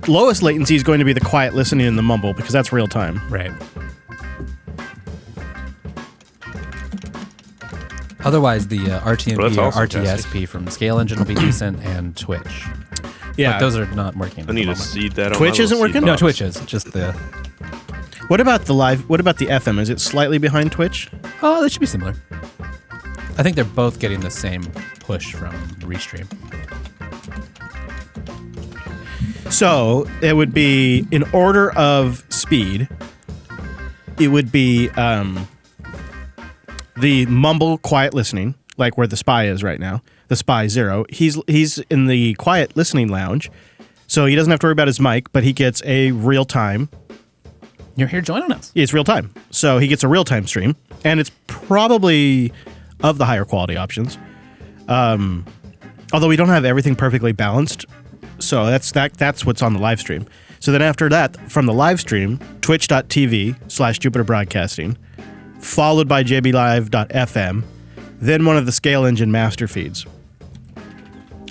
lowest latency is going to be the quiet listening and the mumble because that's real time. Right. Otherwise, the RTMP Well, that's or also RTSP fantastic. from Scale Engine will be decent, and Twitch. Yeah, But those are not working. I at need the to moment. seed that. On Twitch my isn't little working? seed No, box. Twitch is just the. What about the live? What about the FM? Is it slightly behind Twitch? Oh, they should be similar. I think they're both getting the same push from Restream. So it would be in order of speed. It would be the mumble quiet listening, like where the spy is right now. The spy 0. He's in the quiet listening lounge, so he doesn't have to worry about his mic, but he gets a real time. You're here joining us. It's real time, so he gets a real time stream, and it's probably of the higher quality options. Although we don't have everything perfectly balanced, so that's what's on the live stream. So then after that, from the live stream, twitch.tv/Jupiter Broadcasting, followed by jblive.fm, then one of the Scale Engine master feeds,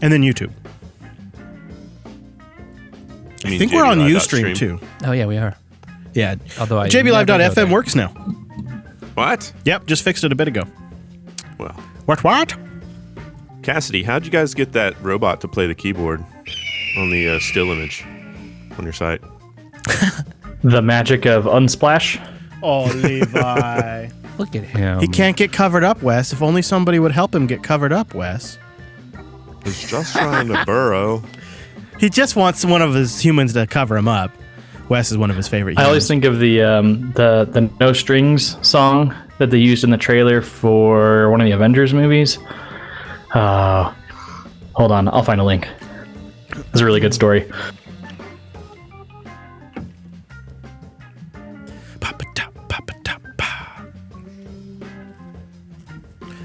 and then YouTube. You I mean think we're on JBLive.stream? Ustream too. Oh yeah, we are. Yeah, Although I never go jblive.fm there. works now. What? Yep, just fixed it a bit ago. Well, What? Cassidy, how'd you guys get that robot to play the keyboard on the still image on your site? The magic of Unsplash. Oh, Levi. Look at him. He can't get covered up, Wes. If only somebody would help him get covered up, Wes. He's just trying to burrow. He just wants one of his humans to cover him up. Wes is one of his favorite I humans. always think of the No Strings song that they used in the trailer for one of the Avengers movies. Hold on, I'll find a link. It's a really good story.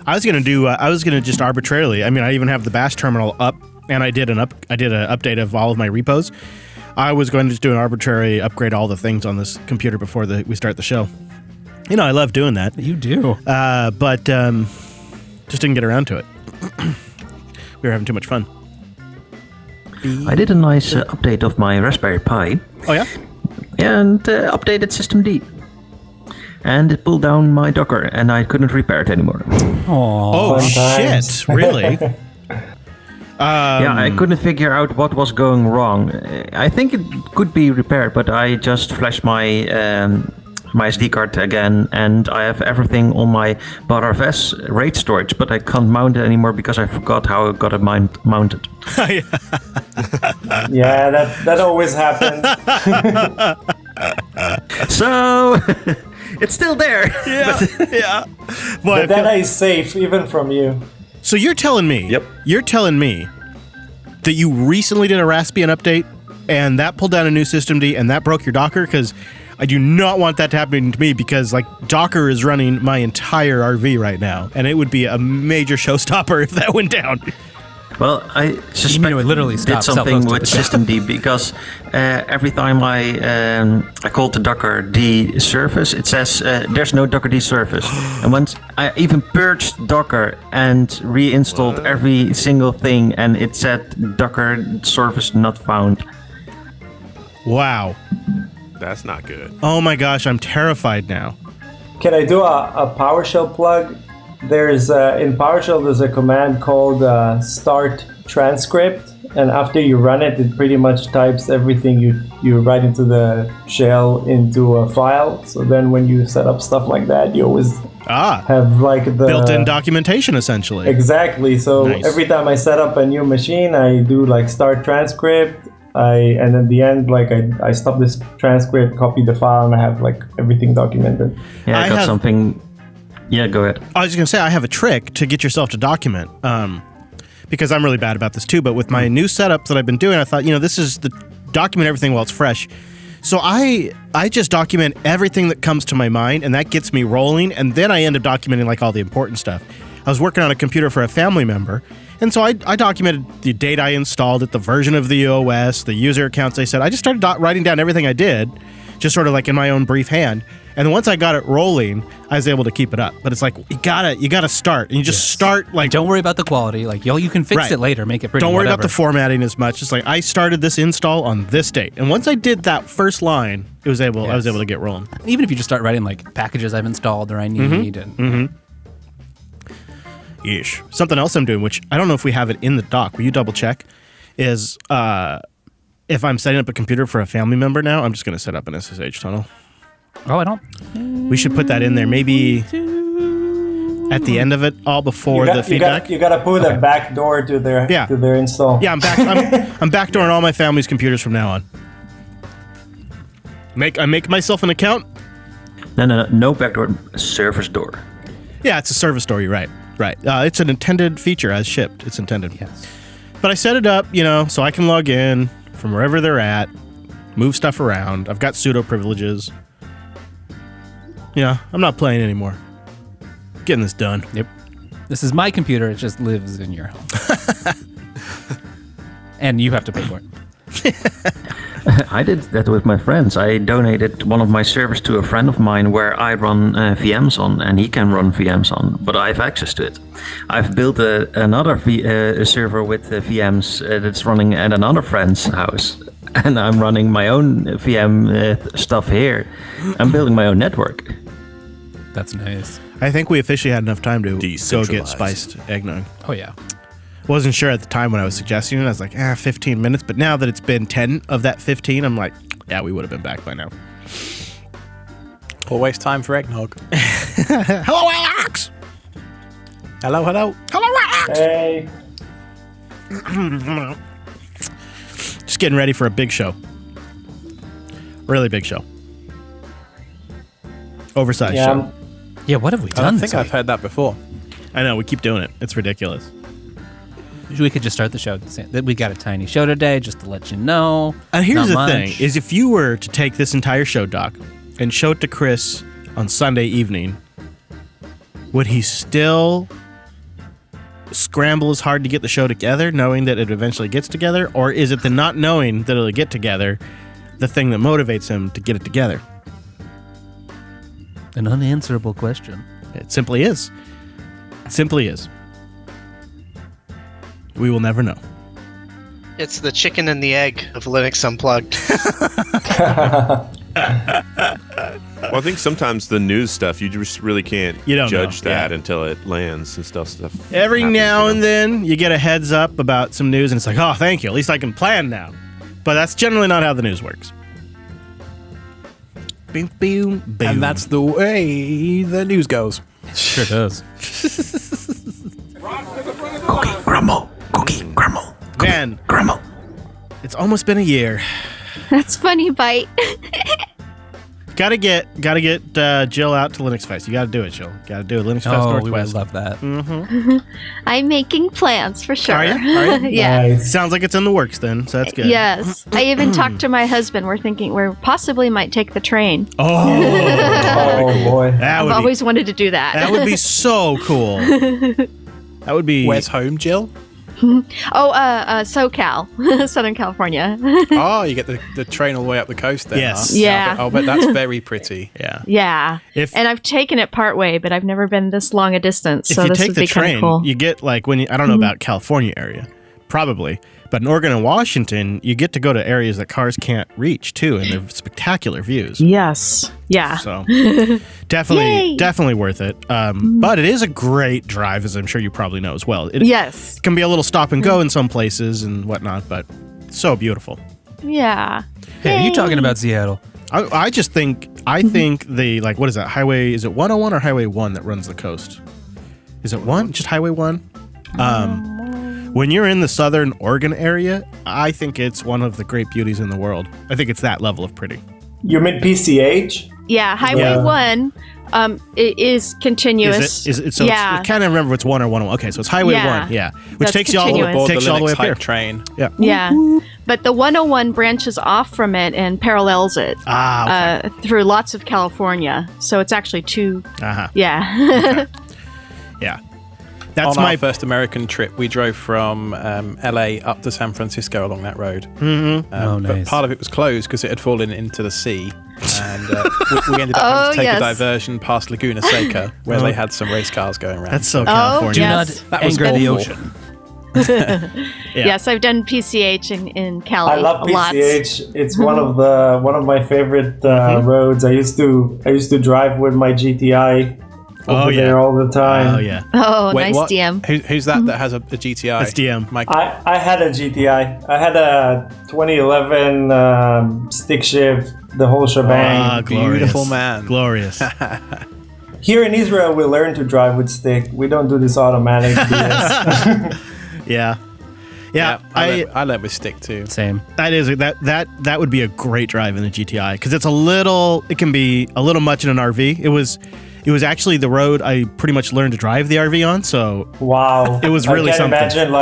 I was gonna just arbitrarily. I mean, I even have the Bash terminal up, and I did an update of all of my repos. I was going to just do an arbitrary upgrade all the things on this computer before we start the show. You know, I love doing that. You do. But just didn't get around to it. We were having too much fun. I did a nice update of my Raspberry Pi Oh yeah. and updated systemd. And it pulled down my Docker, and I couldn't repair it anymore. Oh Fun times. shit! Really? Yeah, I couldn't figure out what was going wrong. I think it could be repaired, but I just flashed my my SD card again, and I have everything on my ButterFS RAID storage, but I can't mount it anymore because I forgot how I got it mounted. Yeah, that always happens. So it's still there. Yeah. The data is safe, even from you. So you're telling me? Yep. You're telling me that you recently did a Raspbian update, and that pulled down a new systemd, and that broke your Docker? Because I do not want that to happen to me, because like Docker is running my entire RV right now, and it would be a major showstopper if that went down. Well, I suspect it would literally did stop something self-hosted. with systemd because every time I called the Docker-D service, it says there's no Docker-D service. And once I even purged Docker and reinstalled every single thing, and it said Docker service not found. Wow. That's not good. Oh my gosh, I'm terrified now. Can I do a PowerShell plug? There's in PowerShell there's a command called start transcript, and after you run it, it pretty much types everything you write into the shell into a file. So then when you set up stuff like that, you always have like the built-in documentation essentially. Exactly. So Nice. every time I set up a new machine, I do like start transcript. And at the end, like I stop this transcript, copy the file, and I have like everything documented. Yeah, I got something. Yeah, go ahead. I was going to say, I have a trick to get yourself to document, because I'm really bad about this too, but with my new setup that I've been doing, I thought, this is the document everything while it's fresh. So I just document everything that comes to my mind, and that gets me rolling, and then I end up documenting like all the important stuff. I was working on a computer for a family member, and so I documented the date I installed it, the version of the OS, the user accounts I set. I just started writing down everything I did, just sort of like in my own brief hand. And then once I got it rolling, I was able to keep it up. But it's like you gotta start, and you just start like. Don't worry about the quality. Like you can fix Right. it later, make it pretty. Don't worry about whatever. the formatting as much. It's like I started this install on this date, and once I did that first line, I was able to get rolling. Even if you just start writing like packages I've installed or I need, and Yeesh. Something else I'm doing, which I don't know if we have it in the doc. Will you double check? Is if I'm setting up a computer for a family member now, I'm just going to set up an SSH tunnel. I don't. We should put that in there. Maybe at the end of it, all before the feedback. You gotta put a back door to their install. Yeah, I'm backdooring all my family's computers from now on. I make myself an account. No backdoor, service door. Yeah, it's a service door. You're right. Right. It's an intended feature as shipped. It's intended. Yes. But I set it up, so I can log in from wherever they're at, move stuff around. I've got sudo privileges. I'm not playing anymore. Getting this done. Yep. This is my computer. It just lives in your home. And you have to pay for it. I did that with my friends. I donated one of my servers to a friend of mine where I run VMs on, and he can run VMs on, but I have access to it. I've built another server with VMs that's running at another friend's house, and I'm running my own VM stuff here. I'm building my own network. That's nice. I think we officially had enough time to go get Decentralized. spiced eggnog. Oh, yeah. Wasn't sure at the time when I was suggesting it. I was like, 15 minutes. But now that it's been 10 of that 15, I'm like, yeah, we would have been back by now. Always time for eggnog. Hello, Alex! Hello. Hello, Alex! Hey. Just getting ready for a big show. Really big show. Oversized show. Yeah, what have we done? I don't think I've heard that before. I know, we keep doing it. It's ridiculous. We could just start the show saying that we got a tiny show today, just to let you know. And here's Not the thing, much. is if you were to take this entire show, Doc, and show it to Chris on Sunday evening, would he still scramble as hard to get the show together, knowing that it eventually gets together? Or is it the not knowing that it'll get together the thing that motivates him to get it together? An unanswerable question. It simply is. It simply is. We will never know. It's the chicken and the egg of Linux Unplugged. Well, I think sometimes the news stuff, you just really can't judge that until it lands and stuff. Every now and then you get a heads up about some news and it's like, oh, thank you. At least I can plan now. But that's generally not how the news works. Boom, boom, boom. And that's the way the news goes. Sure does. Cookie crumble. Cookie crumble. Man, Crumble. it's almost been a year. That's funny, Bite. Gotta get Jill out to Linux Fest. You gotta do it, Jill. Gotta do it. Linux Fest Oh, we would Northwest. love that. I'm making plans for sure. Are you? Yeah. Nice. Sounds like it's in the works then, so that's good. Yes. I even talked to my husband. We're thinking we possibly might take the train. Oh, Oh boy. that I've would always wanted to do that. be so cool. That would be. Where's home, Jill? SoCal, Southern California. Oh, you get the train all the way up the coast then. Yes. Huh? Yeah. I'll bet that's very pretty. Yeah. Yeah. And I've taken it part way, but I've never been this long a distance. If So you this take would the be kind train, of cool. you get like when I don't know about California area, probably, but in Oregon and Washington, you get to go to areas that cars can't reach too, and they're spectacular views. Yes. Yeah. So definitely worth it. But it is a great drive, as I'm sure you probably know as well. It Yes. can be a little stop and go in some places and whatnot, but so beautiful. Yeah. Hey, are you talking about Seattle? I just think the like what is that highway? Is it 101 or Highway 1 that runs the coast? Is it 1? Just Highway 1? When you're in the southern Oregon area, I think it's one of the great beauties in the world. I think it's that level of pretty. You mean PCH? Yeah. Highway Yeah. 1 it is continuous. Is it? So yeah. I can't remember if it's 1 or 101. Okay, so it's Highway 1, yeah. Which That's takes you all the way, continuous. takes you all the way up here. Train. Yeah. Yeah. But the 101 branches off from it and parallels it through lots of California. So it's actually two. Uh-huh. Yeah. Yeah. That's On my our first American trip, we drove from LA up to San Francisco along that road. Mm-hmm. Oh, But nice. part of it was closed because it had fallen into the sea. And we ended up having to take a diversion past Laguna Seca, where they had some race cars going around. That's so California. Do yes. not That was anger the awful. ocean. Yes, I've done PCH in Cali. I love lots. PCH. It's one of my favorite roads. I used to drive with my GTI over there all the time. Oh yeah. Oh, Wait, nice what? DM. Who's that has a GTI? That's DM. Mike. I had a GTI. I had a 2011 stick shift, the whole shebang. Ah, glorious. Beautiful man. Glorious. Here in Israel, we learn to drive with stick. We don't do this automatic BS. Yeah. Yeah, I learned with stick too. Same. that would be a great drive in the GTI because it can be a little much in an RV. It was actually the road I pretty much learned to drive the RV on, so Wow. it was really I can't something. imagine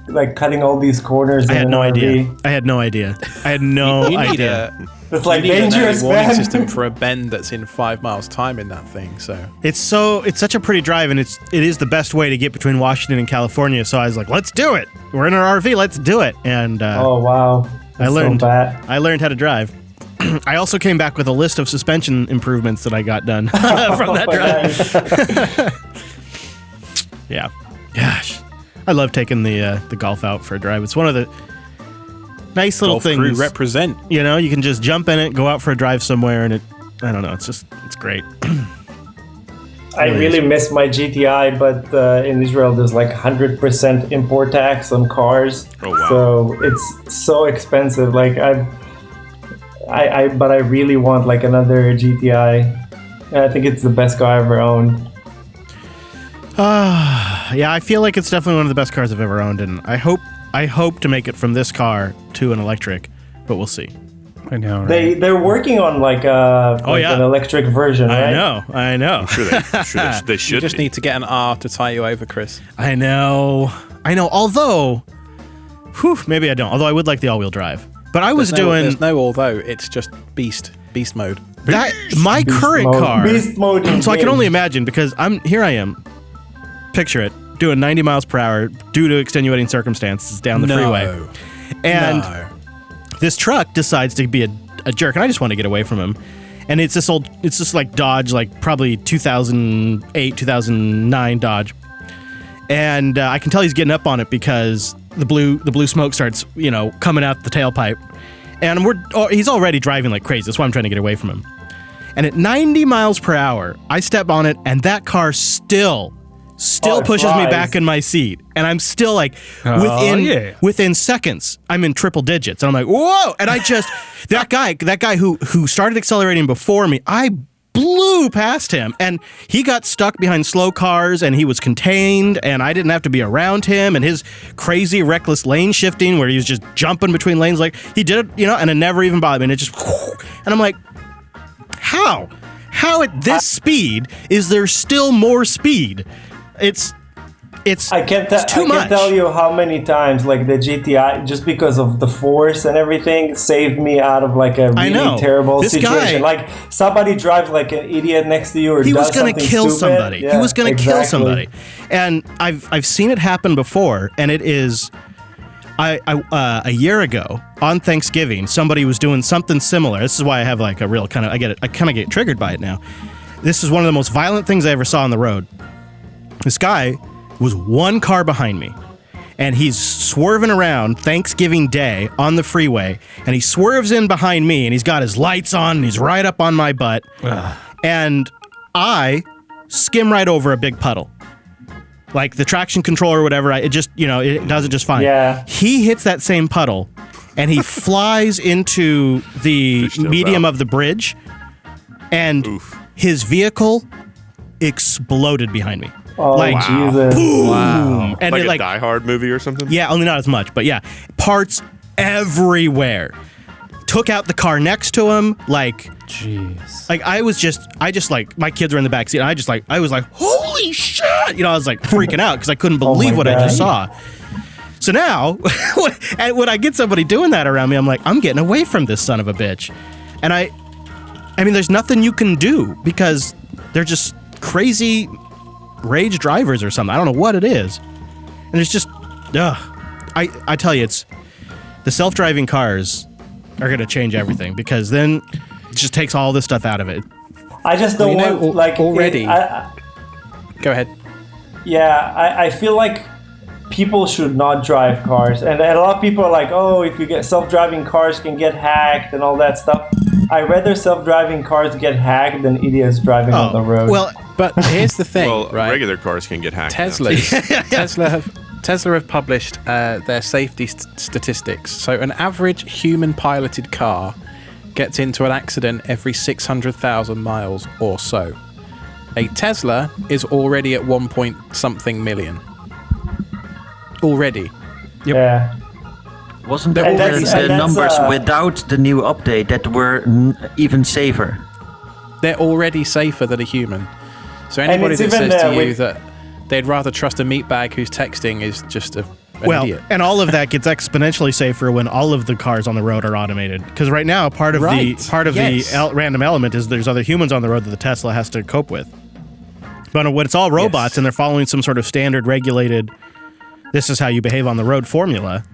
like cutting all these corners I in had an no RV. idea. I had no idea. You need idea. It's like you need dangerous, an early warning man. system for a bend that's in 5 miles time in that thing. So It's such a pretty drive, and it is the best way to get between Washington and California. So I was like, let's do it. We're in our RV. Let's do it. And Oh wow. That's so bad. I learned how to drive. I also came back with a list of suspension improvements that I got done from that drive. Yeah. Gosh. I love taking the Golf out for a drive. It's one of the nice little Golf things. crew represent. You know, you can just jump in it, go out for a drive somewhere, and I don't know, it's great. I really miss my GTI, but in Israel there's like 100% import tax on cars. Oh, wow. So it's so expensive. Like but I really want like another GTI. And I think it's the best car I ever owned. Yeah, I feel like it's definitely one of the best cars I've ever owned, and I hope to make it from this car to an electric, but we'll see. I know, right? They're working on like an electric version, right? I know. I'm sure they should. You just be. need to get an R to tie you over, Chris. I know. Although, maybe I don't. Although I would like the all-wheel drive. But I was There's no although. It's just beast mode. that. My current mode. car. Beast mode. So I can in-game. only imagine because I am. Picture it, doing 90 miles per hour due to extenuating circumstances down the freeway, and this truck decides to be a jerk, and I just want to get away from him. And it's this like Dodge, like probably 2008, 2009 Dodge, and I can tell he's getting up on it because the blue smoke starts coming out the tailpipe, and he's already driving like crazy. That's why I'm trying to get away from him. And at 90 miles per hour, I step on it, and that car still pushes me back in my seat, and I'm still like within seconds I'm in triple digits, and I'm like, whoa. And I just that guy who started accelerating before me, I blew past him, and he got stuck behind slow cars, and he was contained, and I didn't have to be around him, and his crazy reckless lane shifting where he was just jumping between lanes, like he did it, and it never even bothered me, and it just and I'm like, how at this speed is there still more speed? I can't tell you how many times like the GTI, just because of the force and everything, saved me out of like a really terrible situation. Like somebody drives like an idiot next to you, or he was going to kill stupid. somebody. Yeah, he was going to kill somebody, exactly. and I've seen it happen before, and it is. A year ago on Thanksgiving, somebody was doing something similar. This is why I have like a real kind of I kind of get triggered by it now. This is one of the most violent things I ever saw on the road. This guy was one car behind me, and he's swerving around Thanksgiving Day on the freeway, and he swerves in behind me, and he's got his lights on, and he's right up on my butt, and I skim right over a big puddle. Like the traction control or whatever, it just, it does it just fine. Yeah. He hits that same puddle, and he flies into the medium of the bridge, and his vehicle exploded behind me. Oh, Jesus. Boom! Wow. And like a Die Hard movie or something? Yeah, only not as much, but yeah. Parts everywhere. Took out the car next to him, like... Jeez. Like, I just like, my kids were in the back seat, and I was like, holy shit! I was like freaking out, because I couldn't believe what I just saw. So now, when I get somebody doing that around me, I'm like, I'm getting away from this son of a bitch. And I mean, there's nothing you can do, because they're just crazy rage drivers or something. I don't know what it is. And it's just, I tell you, it's the self-driving cars are going to change everything, because then it just takes all this stuff out of it. I just don't want, like... Already... Go ahead. Yeah, I feel like people should not drive cars. And a lot of people are like, oh, if you get self-driving cars can get hacked and all that stuff. I'd rather self-driving cars get hacked than idiots driving on the road. Well, but here's the thing, right? Regular cars can get hacked. Tesla have published their safety statistics. So an average human-piloted car gets into an accident every 600,000 miles or so. A Tesla is already at 1 point something million. Already. Yep. Yeah. Wasn't there already the numbers without the new update that were even safer? They're already safer than a human. So anybody that says to you that they'd rather trust a meatbag who's texting is just an idiot. And all of that gets exponentially safer when all of the cars on the road are automated. Because right now, part of the random element is there's other humans on the road that the Tesla has to cope with. But when it's all robots and they're following some sort of standard regulated, this is how you behave on the road formula,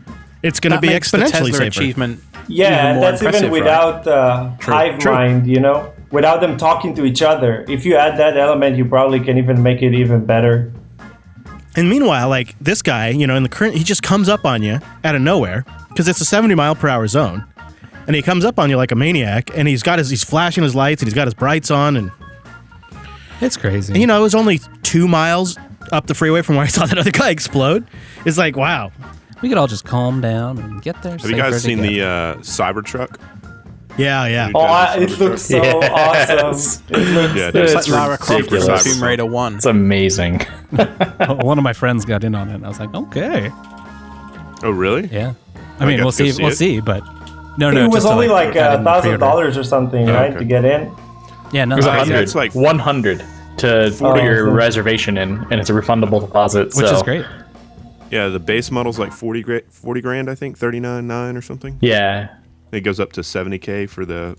it's going to be exponentially safer. Achievement that's even without hive mind, without them talking to each other. If you add that element, you probably can even make it even better. And meanwhile, like this guy, in the current, he just comes up on you out of nowhere, because it's a 70 mile per hour zone, and he comes up on you like a maniac, and he's flashing his lights, and he's got his brights on, and it's crazy. And, it was only 2 miles up the freeway from where I saw that other guy explode. It's like, wow. We could all just calm down and get there. Have you guys seen the Cybertruck? Yeah. Oh, it looks so awesome. It's like Lara Croft from Tomb Raider 1. It's amazing. One of my friends got in on it, and I was like, okay. Oh, really? Yeah. I mean, we'll see, but no. It was only like $1,000 or something, right, to get in? Yeah, no. It was 100. It's like 100 to put your reservation in, and it's a refundable deposit. Which is great. Yeah, the base model's like 40 grand, I think, 39.9 or something. Yeah. It goes up to 70K for the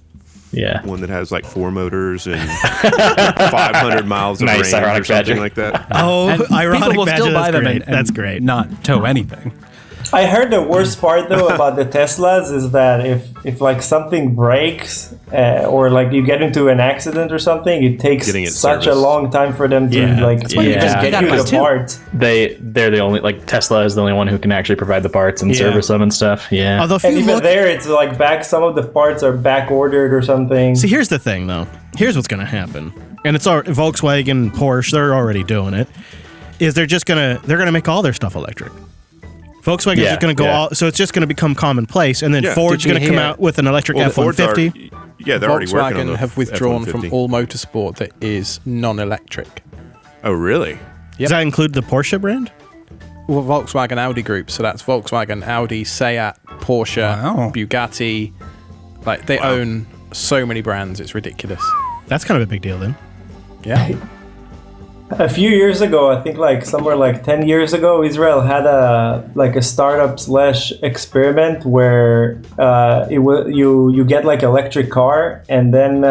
one that has like 4 motors and 500 miles of range or something like that. Oh, ironic people will badger, still buy them and that's great. Not tow anything. I heard the worst part though about the Teslas is that if like something breaks or like you get into an accident or something, it takes such a long time for them to get you the parts. They're the only, like Tesla is the only one who can actually provide the parts and service them and stuff. Yeah. Although and even there, it's like some of the parts are back ordered or something. See, here's the thing though. Here's what's going to happen, and it's Volkswagen, Porsche. They're already doing it. Is they're going to make all their stuff electric. Volkswagen is going to go so it's just going to become commonplace, and then Ford's going to come out with an electric F-150. They're already working on Volkswagen have withdrawn F-150. from all motorsport that is non-electric. Oh, really? Does that include the Porsche brand? Well, Volkswagen Audi group, so that's Volkswagen, Audi, Seat, Porsche, Bugatti. Like, they own so many brands, it's ridiculous. That's kind of a big deal then. Yeah. A few years ago, I think like somewhere like 10 years ago, Israel had a startup / experiment where you get like electric car, and then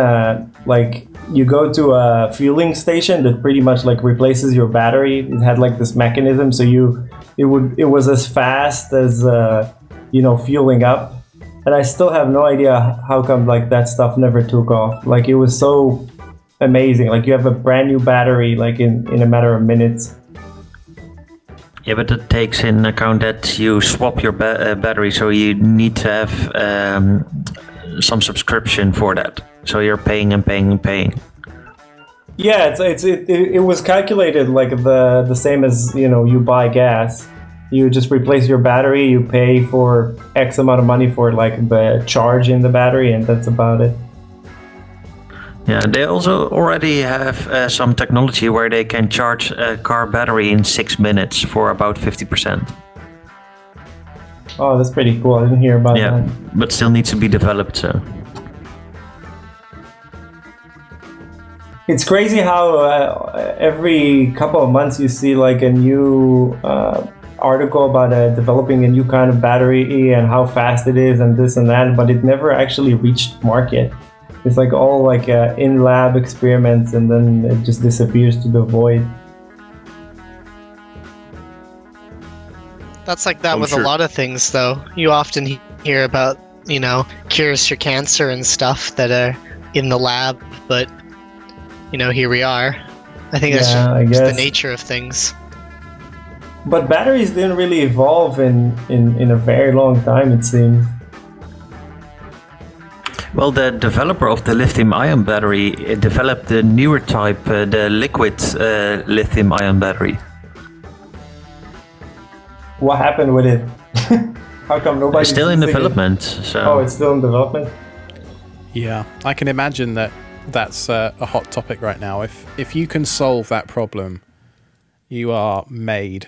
like you go to a fueling station that pretty much like replaces your battery. It had like this mechanism, so it was as fast as fueling up. And I still have no idea how come like that stuff never took off. Like it was so amazing. Like you have a brand new battery like in a matter of minutes. Yeah, but it takes in account that you swap your battery, so you need to have some subscription for that. So you're paying and paying and paying. Yeah, it was calculated like the same as you buy gas. You just replace your battery. You pay for X amount of money for like the charge in the battery, and that's about it. Yeah, they also already have some technology where they can charge a car battery in 6 minutes for about 50%. Oh, that's pretty cool. I didn't hear about that. But still needs to be developed. So it's crazy how every couple of months you see like a new article about developing a new kind of battery and how fast it is and this and that, but it never actually reached market. It's like all like in-lab experiments, and then it just disappears to the void. That's like that I'm with sure. a lot of things, though. You often hear about, cures for cancer and stuff that are in the lab, but, here we are. I think that's just the nature of things. But batteries didn't really evolve in a very long time, it seems. well, the developer of the lithium-ion battery developed the newer type, the liquid lithium-ion battery. What happened with it? How come nobody's It's still in using development. it? So Oh, it's still in development? Yeah, I can imagine that's a hot topic right now. If you can solve that problem, you are made.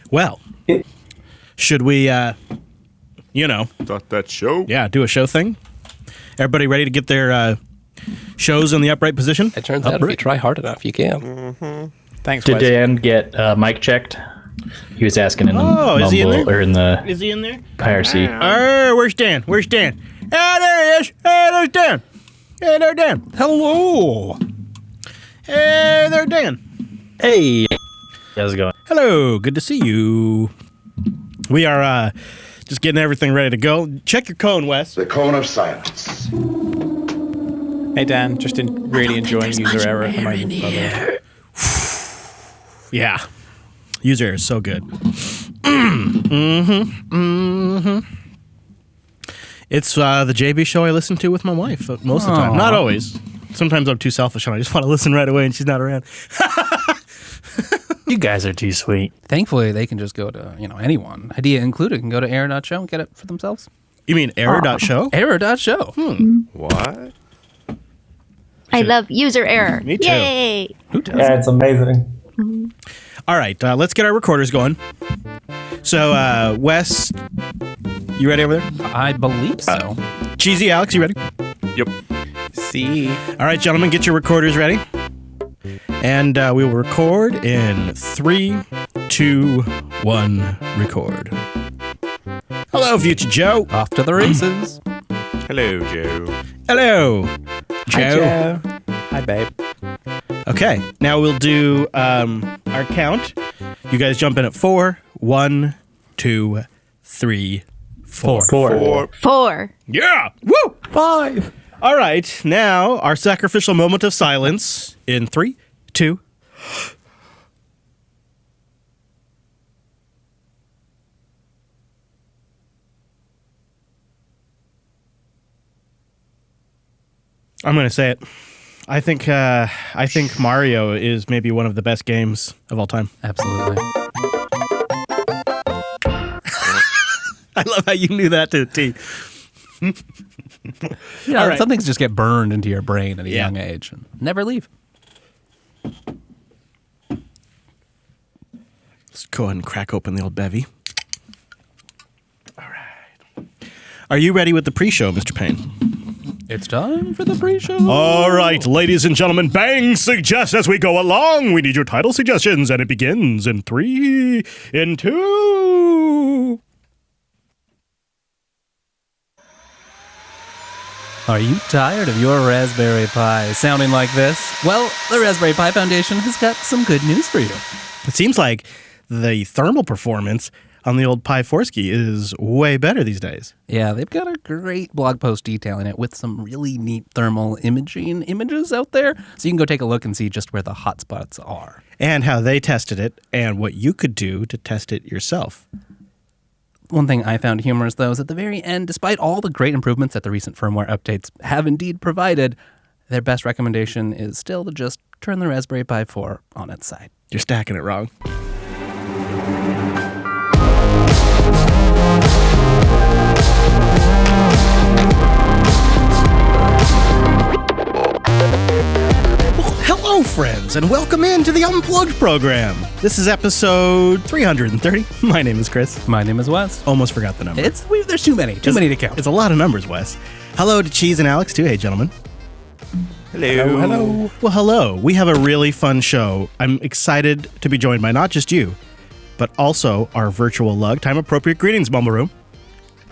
Well, should we, Thought that show. yeah, do a show thing? Everybody ready to get their shows in the upright position? It turns out if you try hard enough, you can. Thanks, Did Wes. Dan get mic checked? He was asking in the is he in Mumble there? or in the Is he in there? IRC. Where's Dan? Where's Dan? Ah, there he is. Hey, there's Dan. Hey, there, Dan. Hello. Hey, there, Dan. Hey, how's it going? Hello. Good to see you. We are just getting everything ready to go. Check your cone, Wes. The cone of silence. Hey, Dan. Just really enjoying user error at the moment, by the way. Yeah. User error is so good. It's the JB show I listen to with my wife most of the time. Not always. Sometimes I'm too selfish and I just want to listen right away and she's not around. You guys are too sweet. Thankfully, they can just go to, anyone, idea included, can go to error.show and get it for themselves. You mean error.show? Error.show. What? I love user error. Me too. Yay! Who doesn't? Yeah, it's amazing. All right, let's get our recorders going. So, Wes, you ready over there? I believe so. Cheesy Alex, you ready? Yep. See? All right, gentlemen, get your recorders ready. And we will record in 3, 2, 1, record. Hello, future Joe. Off to the races. Hello, Joe. Hello, Joe. Hi, Joe. Hi, babe. Okay, now we'll do our count. You guys jump in at 4. 1, 2, 3, 4. 4. Yeah! Woo! 5. All right, now our sacrificial moment of silence in 3, 2. I'm gonna say it. I think Mario is maybe one of the best games of all time. Absolutely. I love how you knew that to a T. Yeah, All right. some things just get burned into your brain at a young age and never leave. Let's go ahead and crack open the old bevy. All right. Are you ready with the pre-show, Mr. Payne? It's time for the pre-show. All right, ladies and gentlemen, bang suggest as we go along. We need your title suggestions, and it begins in 3, in 2. Are you tired of your Raspberry Pi sounding like this? Well, the Raspberry Pi Foundation has got some good news for you. It seems like the thermal performance on the old Pi 4ski is way better these days. Yeah, they've got a great blog post detailing it with some really neat thermal imaging images out there. So you can go take a look and see just where the hotspots are. And how they tested it and what you could do to test it yourself. One thing I found humorous, though, is at the very end, despite all the great improvements that the recent firmware updates have indeed provided, their best recommendation is still to just turn the Raspberry Pi 4 on its side. You're stacking it wrong. Hello, friends, and welcome into the Unplugged program. This is episode 330. My name is Chris. My name is Wes. Almost forgot the number. There's too many to count. It's a lot of numbers, Wes. Hello to Cheese and Alex, too. Hey, gentlemen. Hello. Well, hello. We have a really fun show. I'm excited to be joined by not just you, but also our virtual lug. Time-appropriate greetings, Mumble Room.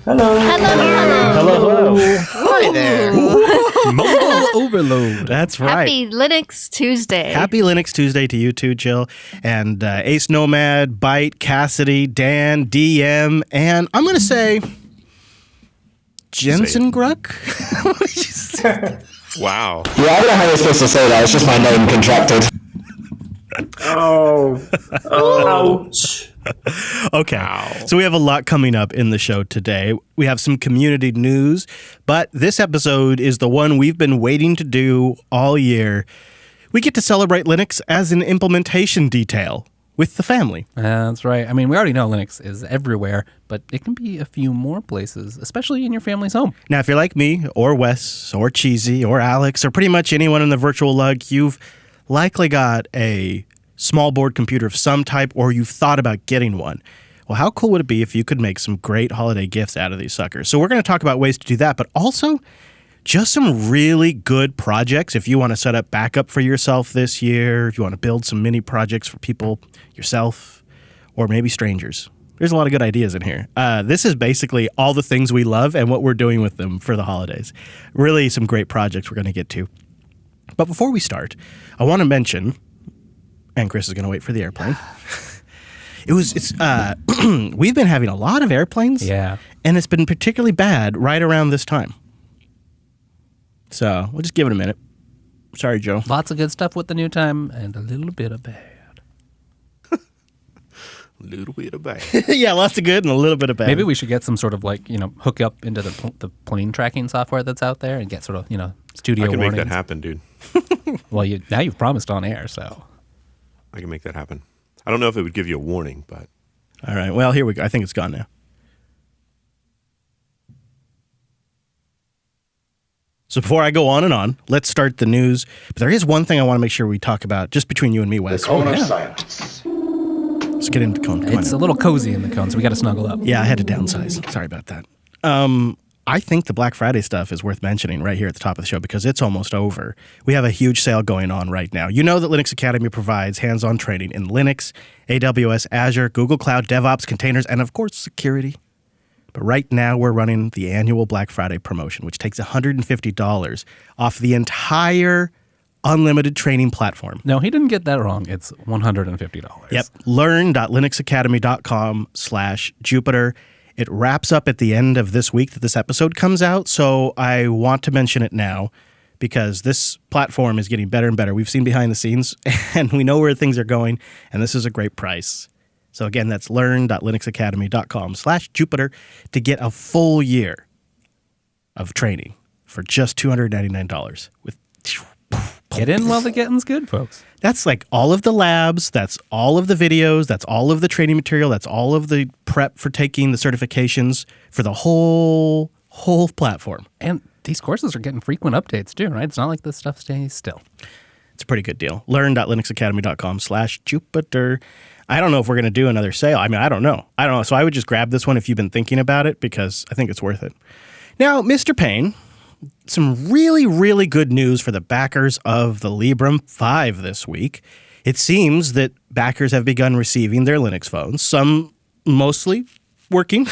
Hello. Hello. Hi there. Mobile overload. That's right. Happy Linux Tuesday. Happy Linux Tuesday to you too, Jill. And Ace Nomad, Byte, Cassidy, Dan, DM, and I'm going to say Jensen Gruck? Wow. Yeah, I don't know how you're supposed to say that. It's just my name contracted. Oh. Ouch. Okay, so we have a lot coming up in the show today. We have some community news, but this episode is the one we've been waiting to do all year. We get to celebrate Linux as an implementation detail with the family. That's right. I mean, we already know Linux is everywhere, but it can be a few more places, especially in your family's home. Now, if you're like me, or Wes, or Cheesy, or Alex, or pretty much anyone in the virtual lug, you've likely got a small board computer of some type, or you've thought about getting one. Well, how cool would it be if you could make some great holiday gifts out of these suckers? So we're going to talk about ways to do that, but also just some really good projects if you want to set up backup for yourself this year, if you want to build some mini projects for people, yourself, or maybe strangers. There's a lot of good ideas in here. This is basically all the things we love and what we're doing with them for the holidays. Really some great projects we're going to get to. But before we start, I want to mention, and Chris is going to wait for the airplane. We've been having a lot of airplanes. Yeah. And it's been particularly bad right around this time. So we'll just give it a minute. Sorry, Joe. Lots of good stuff with the new time and a little bit of bad. A little bit of bad. Yeah, lots of good and a little bit of bad. Maybe we should get some sort of hook up into the plane tracking software that's out there and get sort of, studio I can warnings. make that happen, dude. Well, now you've promised on air, so. I can make that happen. I don't know if it would give you a warning, but. All right. Well, here we go. I think it's gone now. So before I go on and on, let's start the news. But there is one thing I want to make sure we talk about just between you and me, Wes. Science. Let's get into the cone. It's a little cozy in the cone, so we got to snuggle up. Yeah, I had to downsize. Sorry about that. I think the Black Friday stuff is worth mentioning right here at the top of the show because it's almost over. We have a huge sale going on right now. You know that Linux Academy provides hands-on training in Linux, AWS, Azure, Google Cloud, DevOps, containers, and of course, security. But right now we're running the annual Black Friday promotion, which takes $150 off the entire unlimited training platform. No, he didn't get that wrong. It's $150. Yep. Learn.linuxacademy.com/Jupiter. It wraps up at the end of this week that this episode comes out, so I want to mention it now because this platform is getting better and better. We've seen behind the scenes, and we know where things are going, and this is a great price. So again, that's learn.linuxacademy.com/Jupiter to get a full year of training for just $299 with. Get in while the getting's good, folks. That's like all of the labs, that's all of the videos, that's all of the training material, that's all of the prep for taking the certifications for the whole platform. And these courses are getting frequent updates too, right? It's not like this stuff stays still. It's a pretty good deal. Learn.linuxacademy.com/Jupiter. I don't know if we're going to do another sale. I mean, I don't know. So I would just grab this one if you've been thinking about it because I think it's worth it. Now, Mr. Payne, some really, really good news for the backers of the Librem 5 this week. It seems that backers have begun receiving their Linux phones, some mostly working,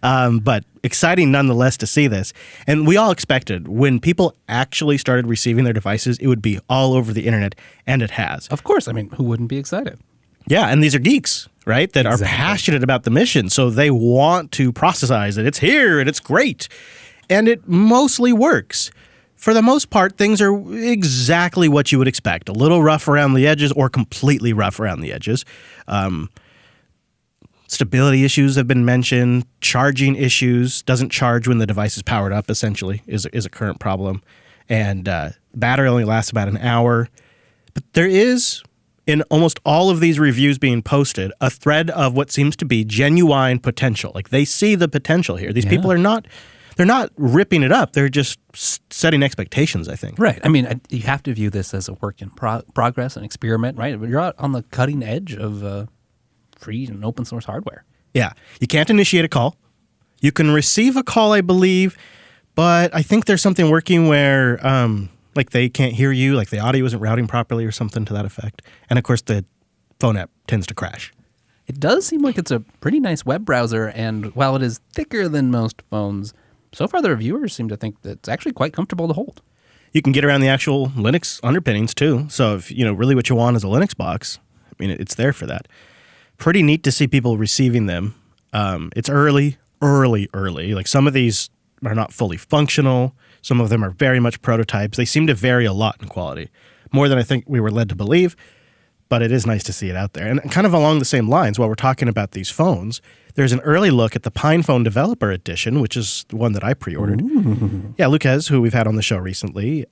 but exciting nonetheless to see this. And we all expected when people actually started receiving their devices, it would be all over the internet, and it has. Of course. I mean, who wouldn't be excited? Yeah, and these are geeks, right, that are passionate about the mission, so they want to processize it. It's here, and it's great. And it mostly works. For the most part, things are exactly what you would expect. A little rough around the edges or completely rough around the edges. Stability issues have been mentioned. Charging issues. Doesn't charge when the device is powered up, essentially, is a current problem. And battery only lasts about an hour. But there is, in almost all of these reviews being posted, a thread of what seems to be genuine potential. Like, they see the potential here. These people are not... They're not ripping it up. They're just setting expectations, I think. Right. I mean, you have to view this as a work in progress, an experiment, right? You're out on the cutting edge of free and open source hardware. Yeah. You can't initiate a call. You can receive a call, I believe, but I think there's something working where like they can't hear you, like the audio isn't routing properly or something to that effect. And, of course, the phone app tends to crash. It does seem like it's a pretty nice web browser, and while it is thicker than most phones, so far, the reviewers seem to think that it's actually quite comfortable to hold. You can get around the actual Linux underpinnings, too. So if, really what you want is a Linux box, I mean, it's there for that. Pretty neat to see people receiving them. It's early. Like, some of these are not fully functional. Some of them are very much prototypes. They seem to vary a lot in quality, more than I think we were led to believe. But it is nice to see it out there. And kind of along the same lines, while we're talking about these phones, there's an early look at the PinePhone Developer Edition, which is the one that I pre-ordered. Ooh. Yeah, Lucas, who we've had on the show recently,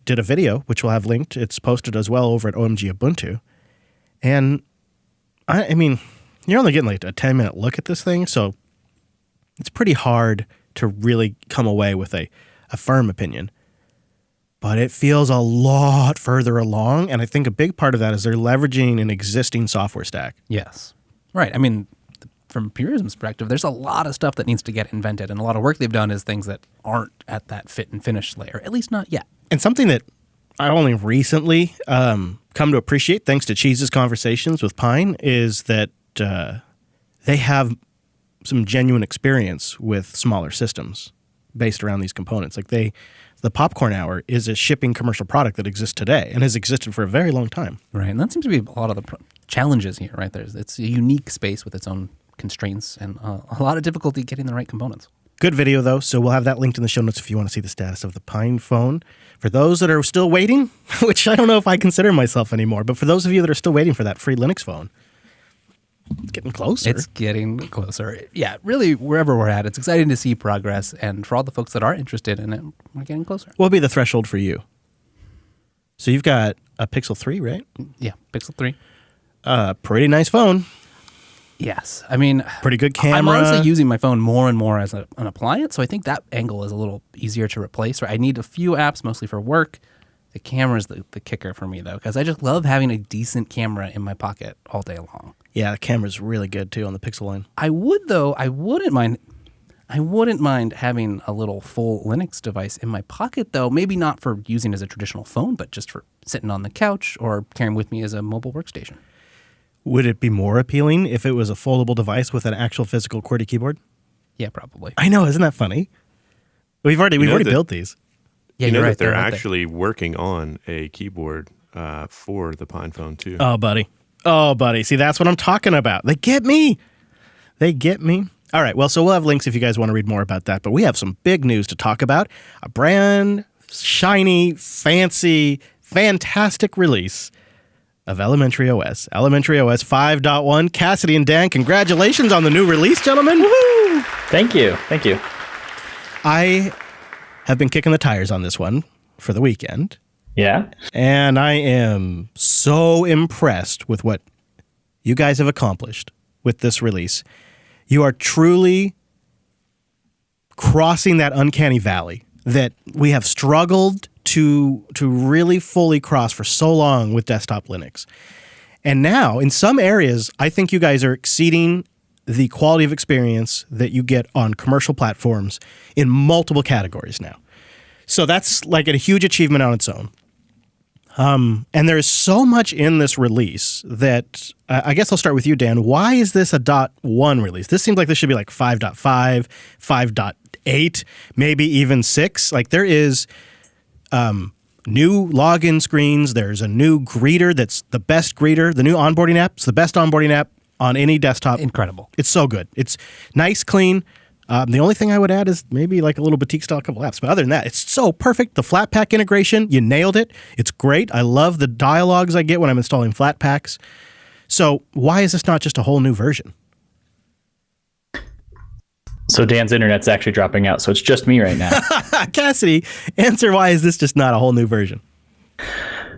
did a video, which we'll have linked. It's posted as well over at OMG Ubuntu. And, I mean, you're only getting like a 10-minute look at this thing, so it's pretty hard to really come away with a firm opinion. But it feels a lot further along, and I think a big part of that is they're leveraging an existing software stack. Yes. Right. I mean, from Purism's perspective, there's a lot of stuff that needs to get invented, and a lot of work they've done is things that aren't at that fit and finish layer, at least not yet. And something that I only recently come to appreciate, thanks to Cheese's conversations with Pine, is that they have some genuine experience with smaller systems based around these components. Like the Popcorn Hour is a shipping commercial product that exists today and has existed for a very long time. Right, and that seems to be a lot of the challenges here, right? It's a unique space with its own constraints and a lot of difficulty getting the right components. Good video, though, so we'll have that linked in the show notes if you want to see the status of the Pine phone. For those that are still waiting, which I don't know if I consider myself anymore, but for those of you that are still waiting for that free Linux phone, it's getting closer. It's getting closer. Yeah, really, wherever we're at, it's exciting to see progress, and for all the folks that are interested in it, we're getting closer. What will be the threshold for you? So you've got a Pixel 3, right? Yeah, Pixel 3. Pretty nice phone. Yes. I mean, pretty good camera. I'm honestly using my phone more and more as an appliance, so I think that angle is a little easier to replace. Right? I need a few apps, mostly for work. The camera is the kicker for me, though, because I just love having a decent camera in my pocket all day long. Yeah, the camera's really good, too, on the Pixel line. I wouldn't mind having a little full Linux device in my pocket, though. Maybe not for using as a traditional phone, but just for sitting on the couch or carrying with me as a mobile workstation. Would it be more appealing if it was a foldable device with an actual physical QWERTY keyboard? Yeah, probably. I know, isn't that funny? We've already built these. Yeah, you know you're right. That they're actually working on a keyboard for the PinePhone 2. Oh, buddy. See, that's what I'm talking about. They get me. All right, well, so we'll have links if you guys want to read more about that, but we have some big news to talk about. A brand shiny, fancy, fantastic release of Elementary OS. Elementary OS 5.1. Cassidy and Dan, congratulations on the new release, gentlemen. Woohoo! Thank you. I have been kicking the tires on this one for the weekend. Yeah. And I am so impressed with what you guys have accomplished with this release. You are truly crossing that uncanny valley that we have struggled to really fully cross for so long with desktop Linux. And now, in some areas, I think you guys are exceeding the quality of experience that you get on commercial platforms in multiple categories now. So that's like a huge achievement on its own. And there's so much in this release that I guess I'll start with you, Dan. Why is this a .1 release? This seems like this should be like 5.5, 5.8, maybe even 6. Like there is new login screens. There's a new greeter that's the best greeter. The new onboarding app is the best onboarding app on any desktop. Incredible. It's so good. It's nice, clean. The only thing I would add is maybe like a little boutique style couple apps. But other than that, it's so perfect. The Flatpak integration, you nailed it. It's great. I love the dialogues I get when I'm installing Flatpaks. So why is this not just a whole new version? So Dan's internet's actually dropping out, so it's just me right now. Cassidy, answer why is this just not a whole new version?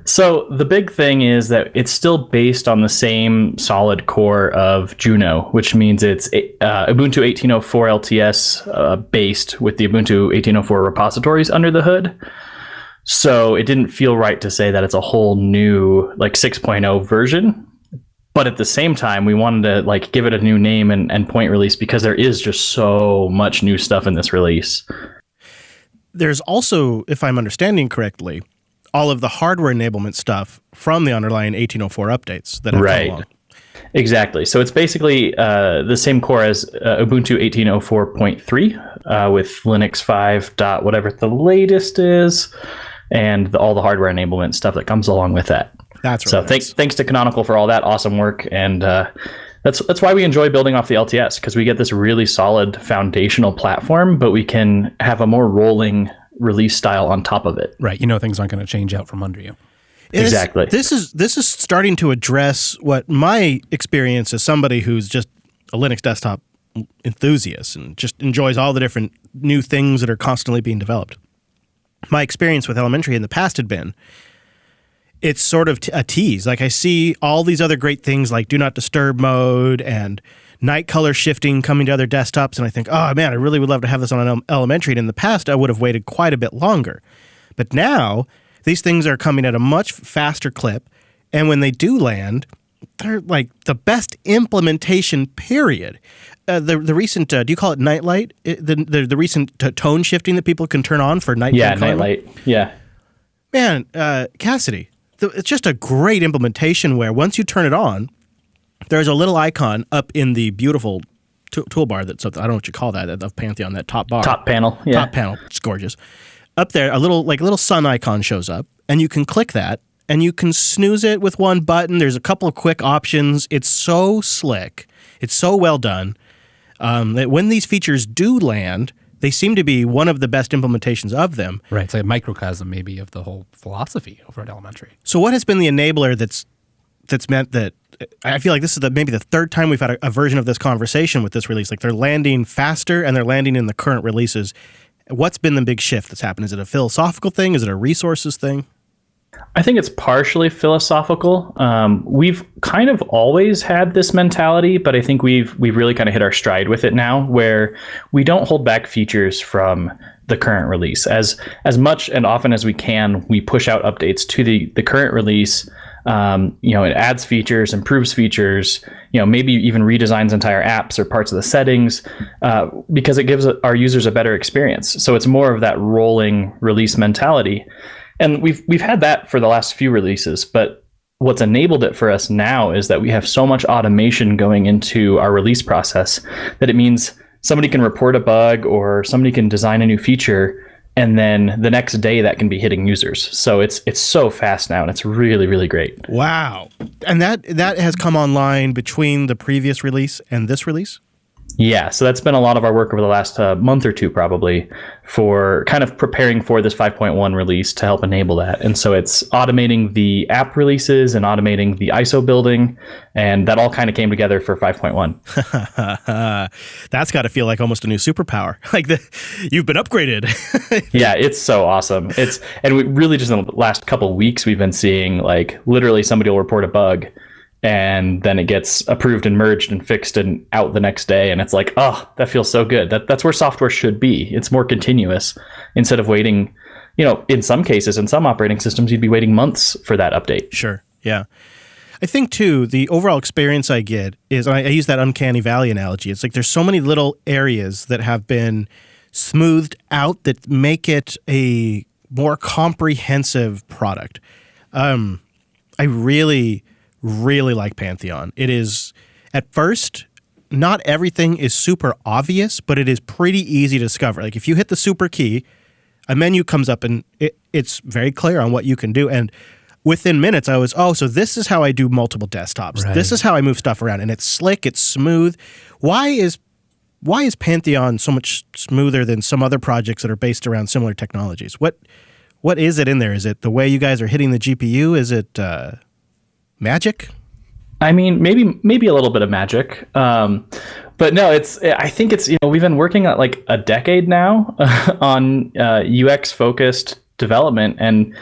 So the big thing is that it's still based on the same solid core of Juno, which means it's Ubuntu 18.04 LTS based with the Ubuntu 18.04 repositories under the hood. So it didn't feel right to say that it's a whole new like 6.0 version. But at the same time, we wanted to like give it a new name and endpoint release because there is just so much new stuff in this release. There's also, if I'm understanding correctly, all of the hardware enablement stuff from the underlying 18.04 updates that have come along. Exactly. So it's basically the same core as Ubuntu 18.04.3 with Linux 5. Whatever the latest is, and all the hardware enablement stuff that comes along with that. That's right. So thanks to Canonical for all that awesome work, and that's why we enjoy building off the LTS, because we get this really solid foundational platform, but we can have a more rolling release style on top of it. Right. Things aren't going to change out from under you. Exactly. This is starting to address what my experience as somebody who's just a Linux desktop enthusiast and just enjoys all the different new things that are constantly being developed. My experience with Elementary in the past had been, it's sort of a tease. Like I see all these other great things like do not disturb mode and night color shifting coming to other desktops, and I think, oh man, I really would love to have this on an Elementary. And in the past, I would have waited quite a bit longer. But now, these things are coming at a much faster clip, and when they do land, they're like the best implementation, period. The recent, do you call it nightlight? The recent tone shifting that people can turn on for nighttime. Yeah, nightlight. Yeah. Man, Cassidy, it's just a great implementation where once you turn it on, there's a little icon up in the beautiful toolbar that's up, I don't know what you call that, of Pantheon, that top bar. Top panel, yeah. Top panel, it's gorgeous. Up there, a little sun icon shows up, and you can click that, and you can snooze it with one button. There's a couple of quick options. It's so slick. It's so well done that when these features do land, they seem to be one of the best implementations of them. Right, it's like a microcosm maybe of the whole philosophy over at Elementary. So what has been the enabler that's meant that, I feel like this is maybe the third time we've had a version of this conversation with this release. Like they're landing faster and they're landing in the current releases. What's been the big shift that's happened? Is it a philosophical thing? Is it a resources thing? I think it's partially philosophical. We've kind of always had this mentality, but I think we've really kind of hit our stride with it now, where we don't hold back features from the current release. As much and often as we can, we push out updates to the current release. It adds features, improves features, maybe even redesigns entire apps or parts of the settings, because it gives our users a better experience. So it's more of that rolling release mentality. And we've had that for the last few releases, but what's enabled it for us now is that we have so much automation going into our release process that it means somebody can report a bug or somebody can design a new feature, and then the next day that can be hitting users. So it's so fast now, and it's really, really great. Wow. And that has come online between the previous release and this release? Yeah, so that's been a lot of our work over the last month or two, probably, for kind of preparing for this 5.1 release to help enable that. And so it's automating the app releases and automating the ISO building, and that all kind of came together for 5.1. That's got to feel like almost a new superpower. Like you've been upgraded. Yeah, it's so awesome. And we really just in the last couple of weeks we've been seeing like literally somebody will report a bug, and then it gets approved and merged and fixed and out the next day. And it's like, oh, that feels so good. That's where software should be. It's more continuous instead of waiting, in some cases, in some operating systems, you'd be waiting months for that update. Sure. Yeah. I think, too, the overall experience I get is, and I use that uncanny valley analogy, it's like there's so many little areas that have been smoothed out that make it a more comprehensive product. I really, really like Pantheon. It is, at first, not everything is super obvious, but it is pretty easy to discover. Like if you hit the super key, a menu comes up and it's very clear on what you can do. And within minutes, I was, so this is how I do multiple desktops. Right. This is how I move stuff around. And it's slick, it's smooth. Why is Pantheon so much smoother than some other projects that are based around similar technologies? What is it in there? Is it the way you guys are hitting the GPU? Is it magic? I mean, maybe a little bit of magic, but no. I think it's we've been working at like a decade now on UX focused development, and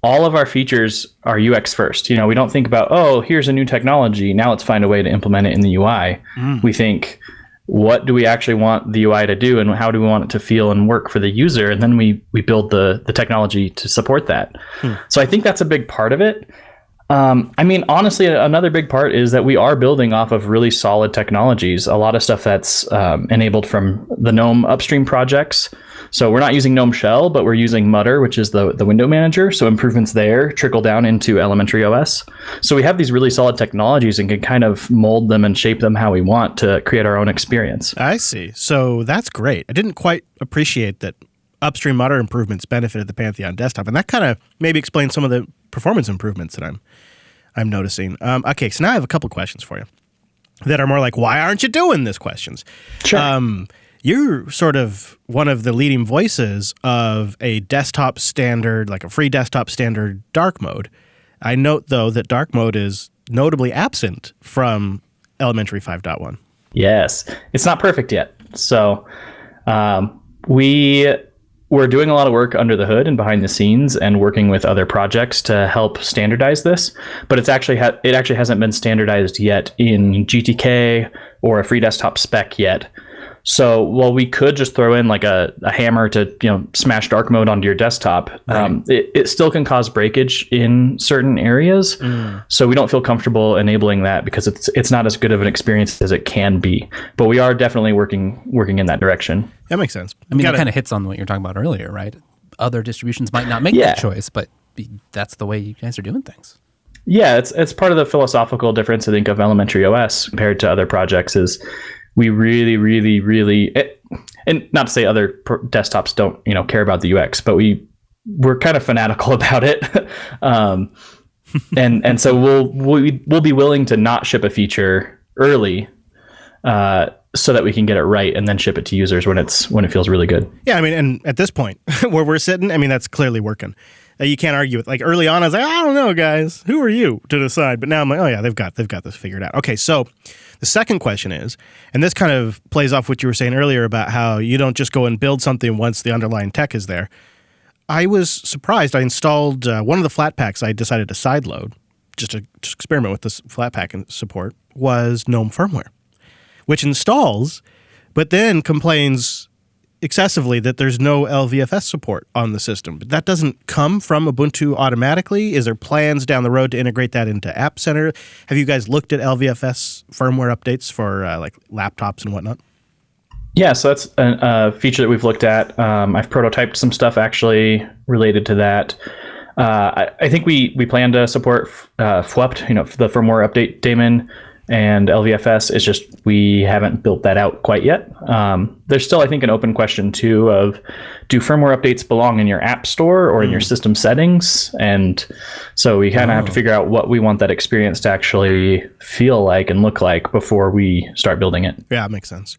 all of our features are UX first. We don't think about here's a new technology, now let's find a way to implement it in the UI. We think, what do we actually want the UI to do, and how do we want it to feel and work for the user, and then we build the technology to support that. So I think that's a big part of it. I mean, honestly, another big part is that we are building off of really solid technologies. A lot of stuff that's enabled from the GNOME upstream projects. So we're not using GNOME Shell, but we're using Mutter, which is the window manager. So improvements there trickle down into elementary OS. So we have these really solid technologies and can kind of mold them and shape them how we want to create our own experience. I see. So that's great. I didn't quite appreciate that upstream Mutter improvements benefited the Pantheon desktop, and that kind of maybe explains some of the performance improvements that I'm noticing. Okay, so now I have a couple questions for you that are more like, why aren't you doing this questions? Sure. You're sort of one of the leading voices of a desktop standard, like a free desktop standard dark mode. I note, though, that dark mode is notably absent from Elementary 5.1. Yes, it's not perfect yet. So we're doing a lot of work under the hood and behind the scenes and working with other projects to help standardize this, but it actually hasn't been standardized yet in GTK or a free desktop spec yet. So while we could just throw in like a hammer to smash dark mode onto your desktop, right, it still can cause breakage in certain areas. So we don't feel comfortable enabling that because it's not as good of an experience as it can be. But we are definitely working in that direction. That makes sense. I mean, that kind of hits on what you were talking about earlier, right? Other distributions might not make that choice, but that's the way you guys are doing things. Yeah, it's part of the philosophical difference, I think, of elementary OS compared to other projects is we really, really, really, and not to say other desktops don't, care about the UX, but we're kind of fanatical about it, and so we'll be willing to not ship a feature early, so that we can get it right and then ship it to users when it feels really good. Yeah, I mean, and at this point where we're sitting, I mean, that's clearly working. You can't argue with, like, early on I was like, I don't know, guys, who are you to decide? But now I'm like, oh yeah, they've got this figured out. Okay, so the second question is, and this kind of plays off what you were saying earlier about how you don't just go and build something once the underlying tech is there. I was surprised. I installed one of the Flatpaks I decided to sideload, just to experiment with this Flatpak support, was GNOME firmware, which installs, but then complains excessively that there's no LVFS support on the system. But that doesn't come from Ubuntu automatically. Is there plans down the road to integrate that into App Center? Have you guys looked at LVFS firmware updates for like laptops and whatnot? Yeah, so that's a feature that we've looked at. I've prototyped some stuff actually related to that. I think we plan to support FWUPT, the firmware update daemon, and LVFS. It's just we haven't built that out quite yet. There's still, I think, an open question too of, do firmware updates belong in your app store or in your system settings? And so we kind of have to figure out what we want that experience to actually feel like and look like before we start building it. Yeah, it makes sense.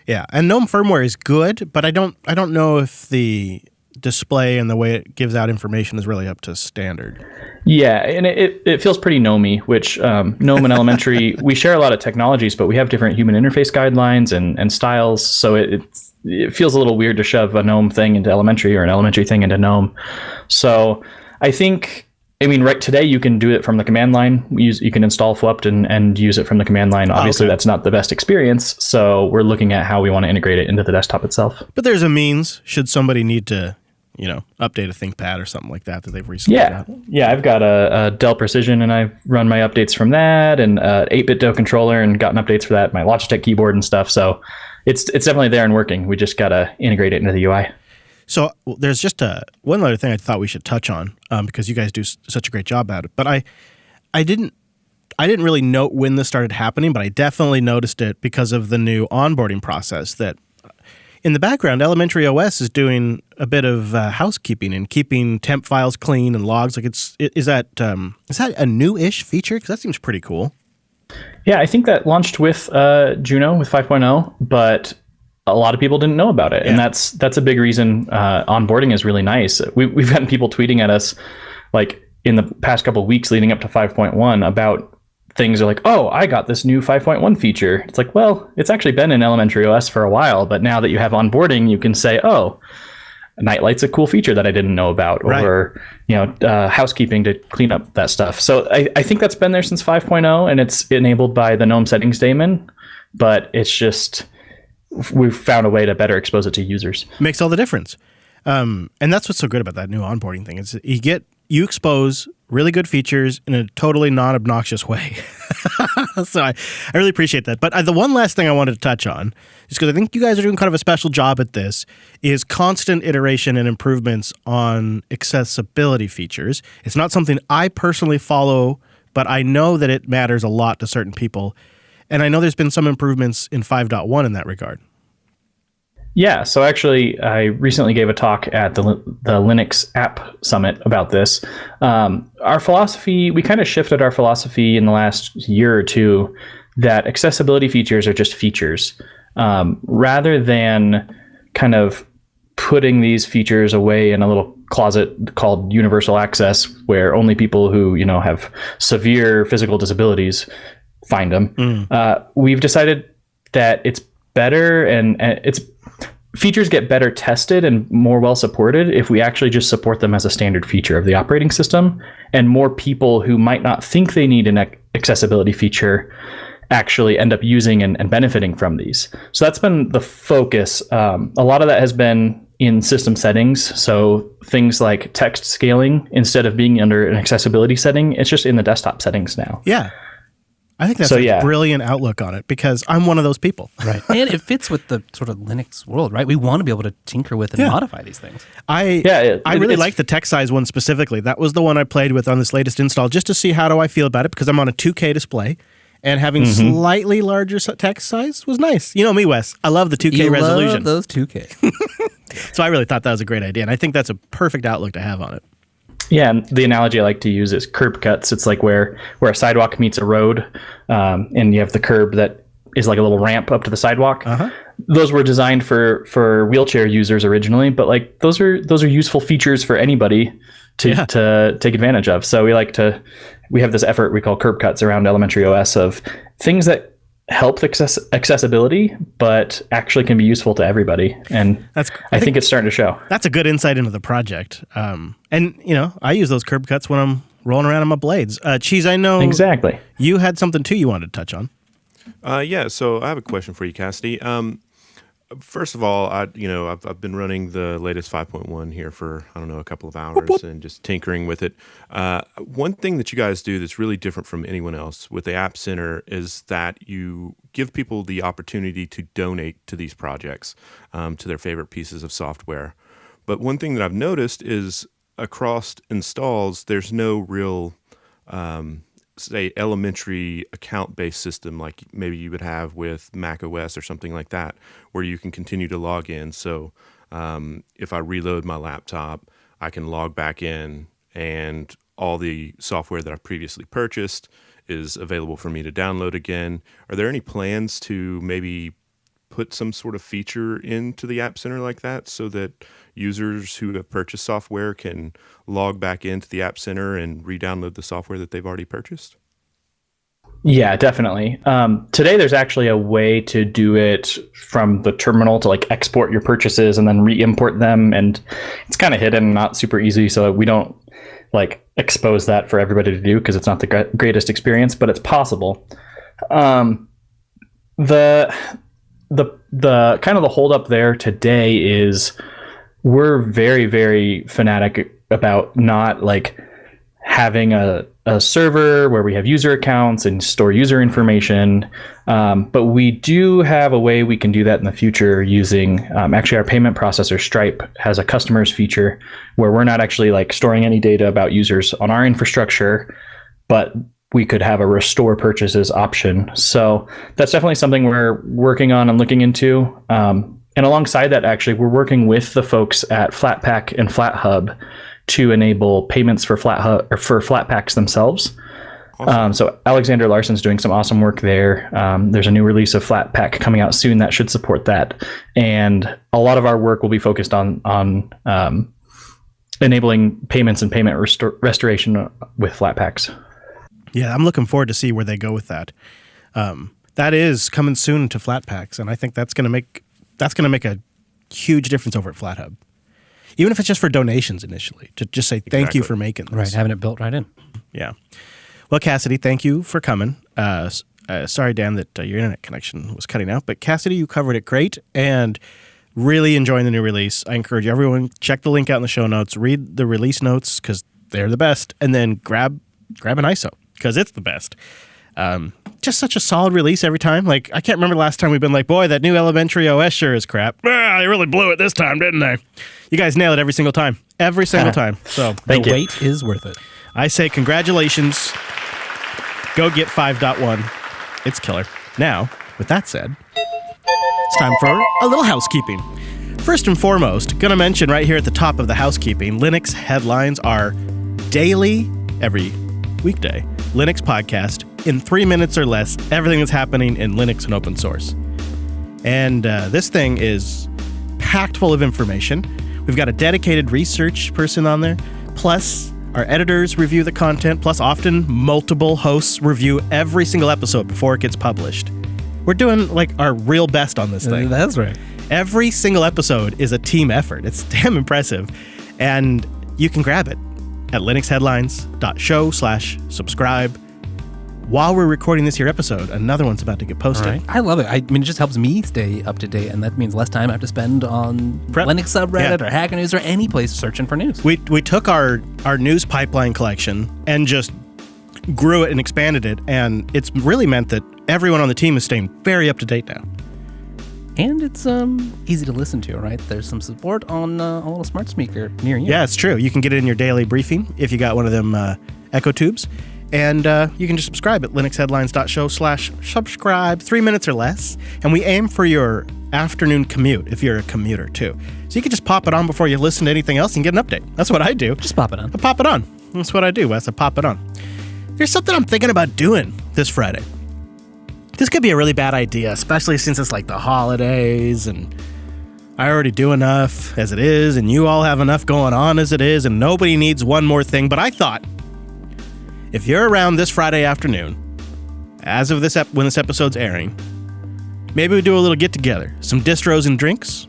Yeah, and GNOME firmware is good, but I don't know if the display and the way it gives out information is really up to standard. Yeah, and it feels pretty GNOME-y, which GNOME and Elementary, we share a lot of technologies, but we have different human interface guidelines and styles, so it feels a little weird to shove a GNOME thing into Elementary or an Elementary thing into GNOME. So I think, right today you can do it from the command line. You can install FWUPT and use it from the command line. Obviously, That's not the best experience, so we're looking at how we want to integrate it into the desktop itself. But there's a means, should somebody need to update a ThinkPad or something like that they've recently got. Yeah, I've got a Dell Precision, and I run my updates from that, and 8-bit DO controller, and gotten updates for that, my Logitech keyboard and stuff. So it's definitely there and working. We just got to integrate it into the UI. So there's just one other thing I thought we should touch on because you guys do such a great job at it. But I didn't really note when this started happening, but I definitely noticed it because of the new onboarding process that in the background, Elementary OS is doing a bit of housekeeping and keeping temp files clean and logs. Like, is that a new-ish feature? Because that seems pretty cool. Yeah, I think that launched with Juno with 5.0, but a lot of people didn't know about it, and that's a big reason onboarding is really nice. We've gotten people tweeting at us like in the past couple of weeks leading up to 5.1 about things are like, oh, I got this new 5.1 feature. It's like, well, it's actually been in Elementary OS for a while, but now that you have onboarding, you can say, oh, Nightlight's a cool feature that I didn't know about, or housekeeping to clean up that stuff. So I think that's been there since 5.0, and it's enabled by the GNOME settings daemon, but it's just we've found a way to better expose it to users. Makes all the difference. And that's what's so good about that new onboarding thing. Is you expose really good features in a totally non-obnoxious way. So I really appreciate that. But the one last thing I wanted to touch on, is because I think you guys are doing kind of a special job at this, is constant iteration and improvements on accessibility features. It's not something I personally follow, but I know that it matters a lot to certain people. And I know there's been some improvements in 5.1 in that regard. Yeah, so actually, I recently gave a talk at the Linux App Summit about this. Our philosophy, we kind of shifted our philosophy in the last year or two that accessibility features are just features. Rather than kind of putting these features away in a little closet called universal access, where only people who have severe physical disabilities find them, we've decided that it's better and it's features get better tested and more well supported if we actually just support them as a standard feature of the operating system, and more people who might not think they need an accessibility feature actually end up using and benefiting from these. So that's been the focus. A lot of that has been in system settings. So things like text scaling, instead of being under an accessibility setting, it's just in the desktop settings now. Yeah. I think that's a brilliant outlook on it, because I'm one of those people. Right. And it fits with the sort of Linux world, right? We want to be able to tinker with and modify these things. I really like the text size one specifically. That was the one I played with on this latest install, just to see how do I feel about it, because I'm on a 2K display, and having slightly larger text size was nice. You know me, Wes. I love the 2K resolution. Love those 2K. So I really thought that was a great idea, and I think that's a perfect outlook to have on it. Yeah, and the analogy I like to use is curb cuts. It's like where a sidewalk meets a road, and you have the curb that is like a little ramp up to the sidewalk. Those were designed for wheelchair users originally, but like those are useful features for anybody to take advantage of. So we have this effort we call curb cuts around Elementary OS of things that help accessibility, but actually can be useful to everybody. And I think it's starting to show. That's a good insight into the project. And I use those curb cuts when I'm rolling around on my blades. Cheese, I know exactly. You had something too you wanted to touch on. Yeah. So I have a question for you, Cassidy. First of all, I've been running the latest 5.1 here for a couple of hours and just tinkering with it. One thing that you guys do that's really different from anyone else with the App Center is that you give people the opportunity to donate to these projects, to their favorite pieces of software. But one thing that I've noticed is across installs, there's no real say elementary account-based system like maybe you would have with Mac OS or something like that, where you can continue to log in. So if I reload my laptop, I can log back in, and all the software that I previously purchased is available for me to download again. Are there any plans to maybe put some sort of feature into the App Center like that, so that users who have purchased software can log back into the App Center and re-download the software that they've already purchased? Yeah, definitely. Today, there's actually a way to do it from the terminal to like export your purchases and then re-import them. And it's kind of hidden, not super easy. So we don't like expose that for everybody to do because it's not the greatest experience, but it's possible. The kind of the holdup there today is we're very, very fanatic about not like having a server where we have user accounts and store user information. But we do have a way we can do that in the future using, actually our payment processor Stripe has a customers feature where we're not actually like storing any data about users on our infrastructure, but we could have a restore purchases option. So that's definitely something we're working on and looking into. And alongside that, actually, we're working with the folks at Flatpak and FlatHub to enable payments for Flatpaks themselves. Awesome. So Alexander Larson's doing some awesome work there. There's a new release of Flatpak coming out soon that should support that. And a lot of our work will be focused on enabling payments and payment restoration with Flatpaks. Yeah, I'm looking forward to see where they go with that. That is coming soon to Flatpaks, and I think that's going to make a huge difference over at FlatHub. Even if it's just for donations initially, to just say thank you for making this. Right, having it built right in. Yeah. Well, Cassidy, thank you for coming. Sorry, Dan, that your internet connection was cutting out, but Cassidy, you covered it great and really enjoying the new release. I encourage everyone, check the link out in the show notes, read the release notes because they're the best, and then grab an ISO because it's the best. Just such a solid release every time. Like, I can't remember the last time we've been like, boy, that new elementary OS sure is crap. I really blew it this time, didn't I? You guys nail it every single time. Every single time. So the wait is worth it. I say congratulations. Go get 5.1. It's killer. Now, with that said, it's time for a little housekeeping. First and foremost, gonna mention right here at the top of the housekeeping, Linux headlines are daily, every weekday, Linux podcast in 3 minutes or less, everything that's happening in Linux and open source. And this thing is packed full of information. We've got a dedicated research person on there, plus our editors review the content, plus often multiple hosts review every single episode before it gets published. We're doing like our real best on this thing. That's right. Every single episode is a team effort. It's damn impressive. And you can grab it at linuxheadlines.show/subscribe. While we're recording this here episode, another one's about to get posted. Right. I love it. I mean, it just helps me stay up to date, and that means less time I have to spend on Linux subreddit or Hacker News or any place searching for news. We took our news pipeline collection and just grew it and expanded it, and it's really meant that everyone on the team is staying very up to date now. And it's easy to listen to, right? There's some support on a little smart speaker near you. Yeah, it's true. You can get it in your daily briefing if you got one of them Echo Tubes. And you can just subscribe at linuxheadlines.show/subscribe, 3 minutes or less. And we aim for your afternoon commute if you're a commuter too. So you can just pop it on before you listen to anything else and get an update. That's what I do. Just pop it on. I pop it on. That's what I do, Wes. I pop it on. There's something I'm thinking about doing this Friday. This could be a really bad idea, especially since it's like the holidays and I already do enough as it is and you all have enough going on as it is and nobody needs one more thing. But I thought, if you're around this Friday afternoon, as of when this episode's airing, maybe we do a little get-together. Some distros and drinks.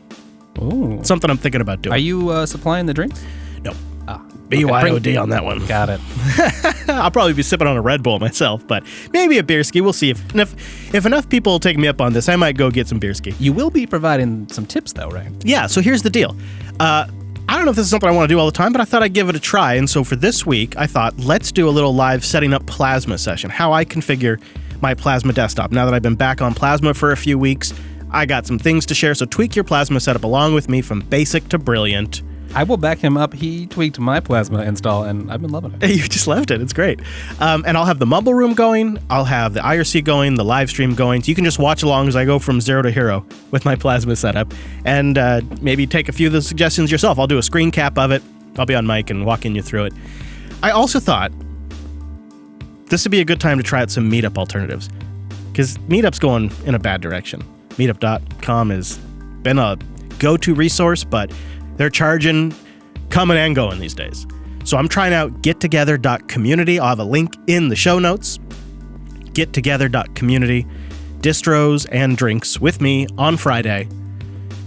Ooh. Something I'm thinking about doing. Are you supplying the drinks? No. BYOD on that one. Got it. I'll probably be sipping on a Red Bull myself, but maybe a beer ski. We'll see. If enough people take me up on this, I might go get some beer ski. You will be providing some tips, though, right? Yeah, so here's the deal. I don't know if this is something I want to do all the time, but I thought I'd give it a try. And so for this week, I thought, let's do a little live setting up Plasma session, how I configure my Plasma desktop. Now that I've been back on Plasma for a few weeks, I got some things to share. So tweak your Plasma setup along with me from basic to brilliant. I will back him up. He tweaked my Plasma install, and I've been loving it. You just loved it. It's great. And I'll have the Mumble Room going. I'll have the IRC going, the live stream going. So you can just watch along as I go from zero to hero with my Plasma setup. And maybe take a few of the suggestions yourself. I'll do a screen cap of it. I'll be on mic and walking you through it. I also thought this would be a good time to try out some Meetup alternatives. Because Meetup's going in a bad direction. Meetup.com has been a go-to resource, but they're charging, coming and going these days. So I'm trying out gettogether.community. I'll have a link in the show notes. Gettogether.community. Distros and drinks with me on Friday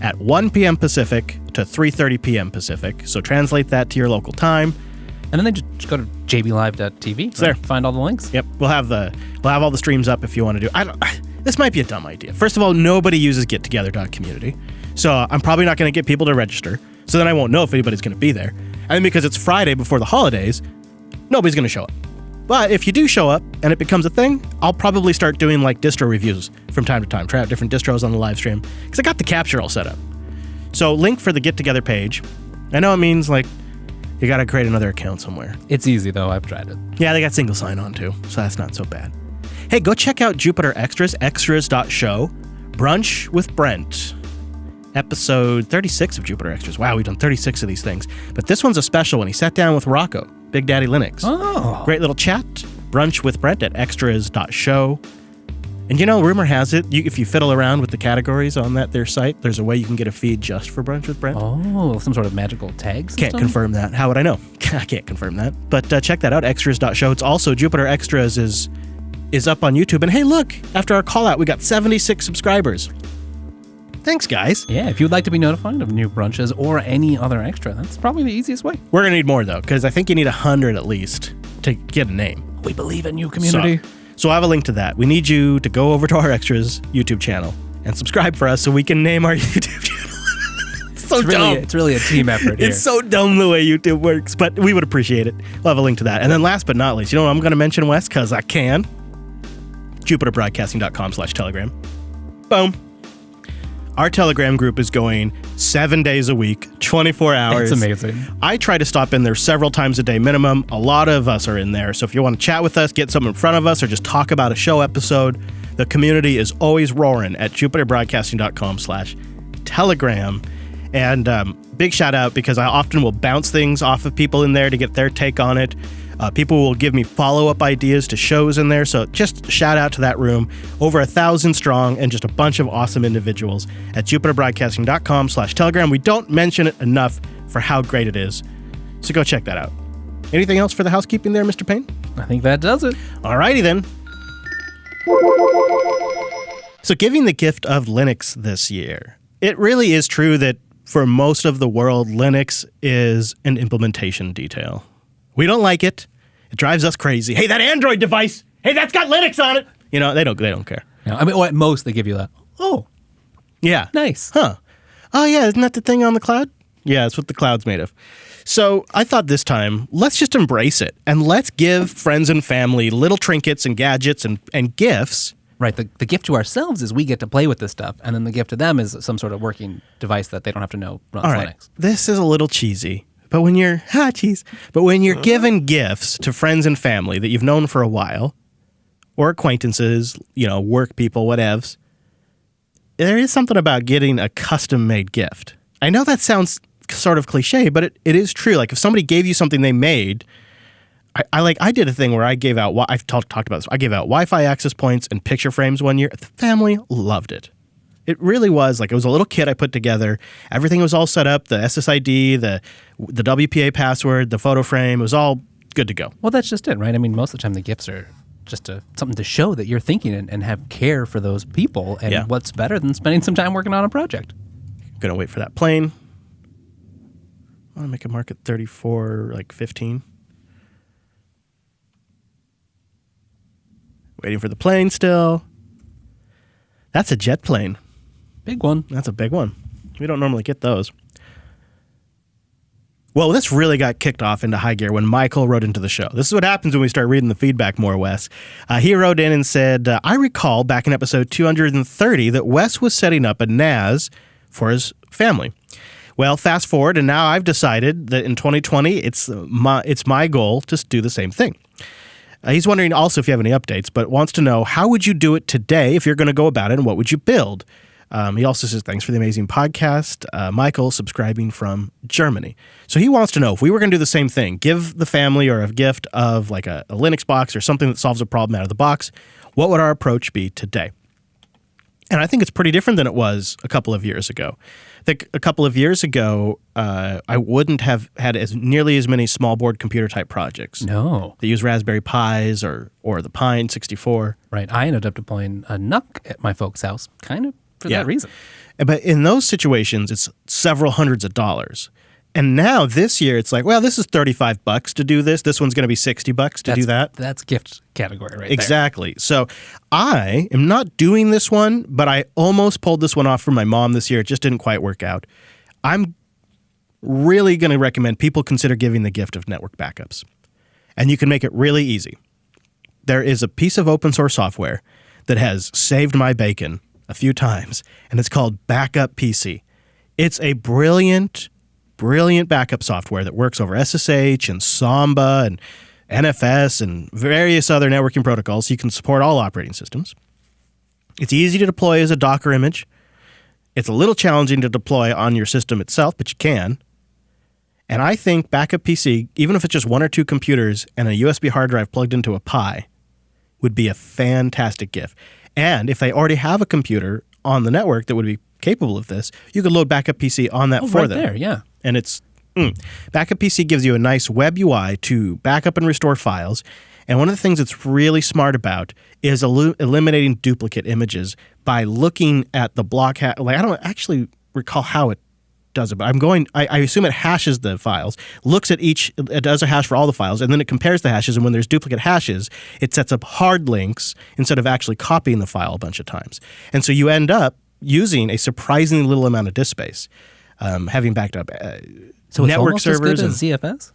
at 1 p.m. Pacific to 3:30 p.m. Pacific. So translate that to your local time. And then they just go to jblive.tv. It's there. Find all the links. Yep. We'll have all the streams up if you want to do. This might be a dumb idea. First of all, nobody uses gettogether.community. So I'm probably not going to get people to register. So then I won't know if anybody's going to be there. And because it's Friday before the holidays, nobody's going to show up. But if you do show up and it becomes a thing, I'll probably start doing like distro reviews from time to time, try out different distros on the live stream, because I got the capture all set up. So link for the get together page. I know it means like you got to create another account somewhere. It's easy though. I've tried it. Yeah, they got single sign on too, so that's not so bad. Hey, go check out Jupiter Extras, extras.show, Brunch with Brent. Episode 36 of Jupiter Extras. Wow, we've done 36 of these things. But this one's a special one. He sat down with Rocco, Big Daddy Linux. Oh. Great little chat. Brunch with Brent at extras.show. And you know, rumor has it, if you fiddle around with the categories on their site, there's a way you can get a feed just for Brunch with Brent. Oh, some sort of magical tag system? Can't confirm that. How would I know? I can't confirm that. But check that out, extras.show. It's also Jupiter Extras is up on YouTube. And hey, look, after our call out, we got 76 subscribers. Thanks, guys. Yeah, if you'd like to be notified of new brunches or any other extra, that's probably the easiest way. We're going to need more, though, because I think you need 100 at least to get a name. We believe in you, community. So I have a link to that. We need you to go over to our Extras YouTube channel and subscribe for us so we can name our YouTube channel. It's dumb. It's really a team effort here. It's so dumb the way YouTube works, but we would appreciate it. We'll have a link to that. And then last but not least, you know what I'm going to mention, Wes, because I can? JupiterBroadcasting.com/Telegram. Boom. Our Telegram group is going 7 days a week, 24 hours. It's amazing. I try to stop in there several times a day minimum. A lot of us are in there. So if you want to chat with us, get something in front of us, or just talk about a show episode, the community is always roaring at JupiterBroadcasting.com/Telegram. And big shout out, because I often will bounce things off of people in there to get their take on it. People will give me follow-up ideas to shows in there, so just shout out to that room. Over 1,000 strong and just a bunch of awesome individuals at JupiterBroadcasting.com/Telegram. We don't mention it enough for how great it is, so go check that out. Anything else for the housekeeping there, Mr. Payne? I think that does it. Alrighty then. So giving the gift of Linux this year, it really is true that for most of the world, Linux is an implementation detail. We don't like it. It drives us crazy. Hey, that Android device. Hey, that's got Linux on it. You know, they don't care. No, I mean, or at most they give you that. Oh, yeah, nice. Huh? Oh yeah, isn't that the thing on the cloud? Yeah, that's what the cloud's made of. So I thought this time, let's just embrace it and let's give friends and family little trinkets and gadgets and gifts. Right. The gift to ourselves is we get to play with this stuff, and then the gift to them is some sort of working device that they don't have to know runs All right. Linux. This is a little cheesy. But when you're giving gifts to friends and family that you've known for a while, or acquaintances, you know, work people, whatevs, there is something about getting a custom-made gift. I know that sounds sort of cliche, but it is true. Like if somebody gave you something they made, I did a thing where I gave out, I've talked about this, I gave out Wi-Fi access points and picture frames one year. The family loved it. It really was like, it was a little kit I put together. Everything was all set up, the SSID, the WPA password, the photo frame, it was all good to go. Well, that's just it, right? I mean, most of the time the gifts are just something to show that you're thinking and have care for those people. And what's better than spending some time working on a project? Gonna wait for that plane. I want to make a mark at 34, like 15. Waiting for the plane still. That's a jet plane. Big one. That's a big one. We don't normally get those. Well, this really got kicked off into high gear when Michael wrote into the show. This is what happens when we start reading the feedback more, Wes. He wrote in and said, I recall back in episode 230 that Wes was setting up a NAS for his family. Well, fast forward, and now I've decided that in 2020, it's my goal to do the same thing. He's wondering also if you have any updates, but wants to know, how would you do it today if you're going to go about it, and what would you build? He also says, thanks for the amazing podcast. Michael, subscribing from Germany. So he wants to know, if we were going to do the same thing, give the family or a gift of like a Linux box or something that solves a problem out of the box, what would our approach be today? And I think it's pretty different than it was a couple of years ago. I think a couple of years ago, I wouldn't have had nearly as many small board computer type projects. No. They use Raspberry Pis or the Pine 64. Right. I ended up deploying a NUC at my folks' house, kind of for that reason. But in those situations, it's several hundreds of dollars. And now this year, it's like, well, this is $35 to do this. This one's going to be $60 to do that. That's gift category right Exactly. So I am not doing this one, but I almost pulled this one off for my mom this year. It just didn't quite work out. I'm really going to recommend people consider giving the gift of network backups. And you can make it really easy. There is a piece of open source software that has saved my bacon a few times, and it's called Backup PC. It's a brilliant backup software that works over SSH and Samba and NFS and various other networking protocols. So you can support all operating systems. It's easy to deploy as a Docker image. It's a little challenging to deploy on your system itself, but you can. And I think Backup PC, even if it's just one or two computers and a USB hard drive plugged into a Pi, would be a fantastic gift. And if they already have a computer on the network that would be capable of this, you could load Backup PC on that for right them. there, yeah. And it's Backup PC gives you a nice web UI to back up and restore files. And one of the things it's really smart about is eliminating duplicate images by looking at the block. I don't actually recall how it does it, but I assume it hashes the files, looks at each, it does a hash for all the files, and then it compares the hashes. And when there's duplicate hashes, it sets up hard links instead of actually copying the file a bunch of times. And so you end up using a surprisingly little amount of disk space, having backed up so it's network almost servers as good as ZFS?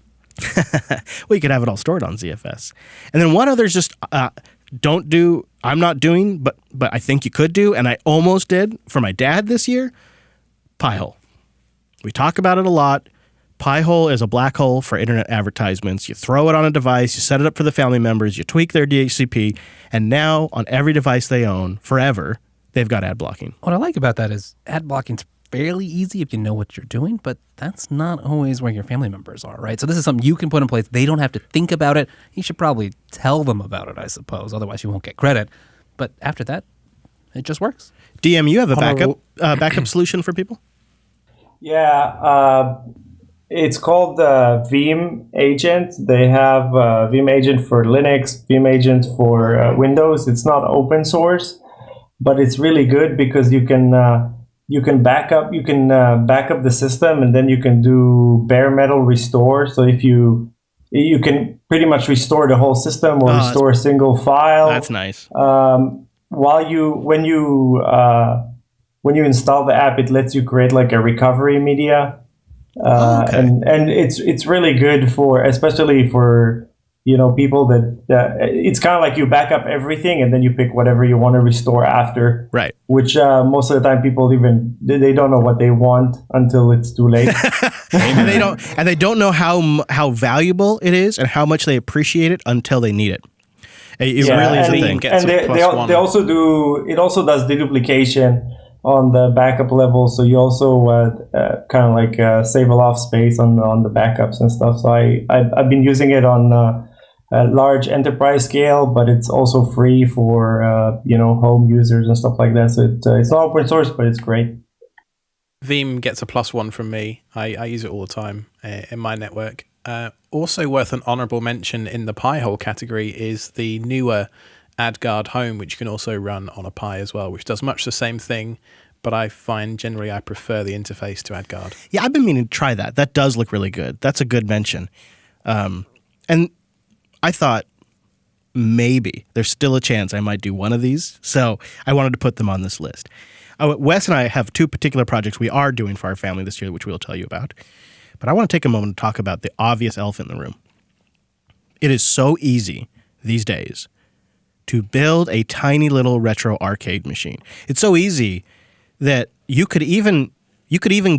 Well, you could have it all stored on ZFS. And then one other's just I'm not doing, but I think you could do, and I almost did for my dad this year, Pi-hole. We talk about it a lot. Pi-hole is a black hole for internet advertisements. You throw it on a device, you set it up for the family members, you tweak their DHCP, and now on every device they own forever, they've got ad blocking. What I like about that is ad blocking's fairly easy if you know what you're doing, but that's not always where your family members are, right? So this is something you can put in place. They don't have to think about it. You should probably tell them about it, I suppose. Otherwise, you won't get credit. But after that, it just works. DM, you have a backup solution for people? Yeah, it's called Veeam Agent. They have Veeam Agent for Linux, Veeam Agent for Windows. It's not open source, but it's really good because you can back up the system, and then you can do bare metal restore. So if you can pretty much restore the whole system or restore a single file. That's nice. When you install the app, it lets you create like a recovery media, and it's really good for, especially for people that it's kind of like you back up everything and then you pick whatever you want to restore after. Right. Which most of the time people they don't know what they want until it's too late. and they don't know how valuable it is and how much they appreciate it until they need it. It really is a thing. And they also do. It also does deduplication on the backup level, so you also kind of like save a lot of space on the backups and stuff. So I've been using it on a large enterprise scale, but it's also free for home users and stuff like that. So it's not open source, but it's great. Veeam gets a +1 from me. I use it all the time in my network. Also worth an honorable mention in the Pi-hole category is the newer AdGuard Home, which you can also run on a Pi as well, which does much the same thing, but I find generally I prefer the interface to AdGuard. Yeah, I've been meaning to try that. That does look really good. That's a good mention. And I thought maybe there's still a chance I might do one of these, so I wanted to put them on this list. Wes and I have two particular projects we are doing for our family this year, which we'll tell you about. But I want to take a moment to talk about the obvious elephant in the room. It is so easy these days to build a tiny little retro arcade machine. It's so easy that you could even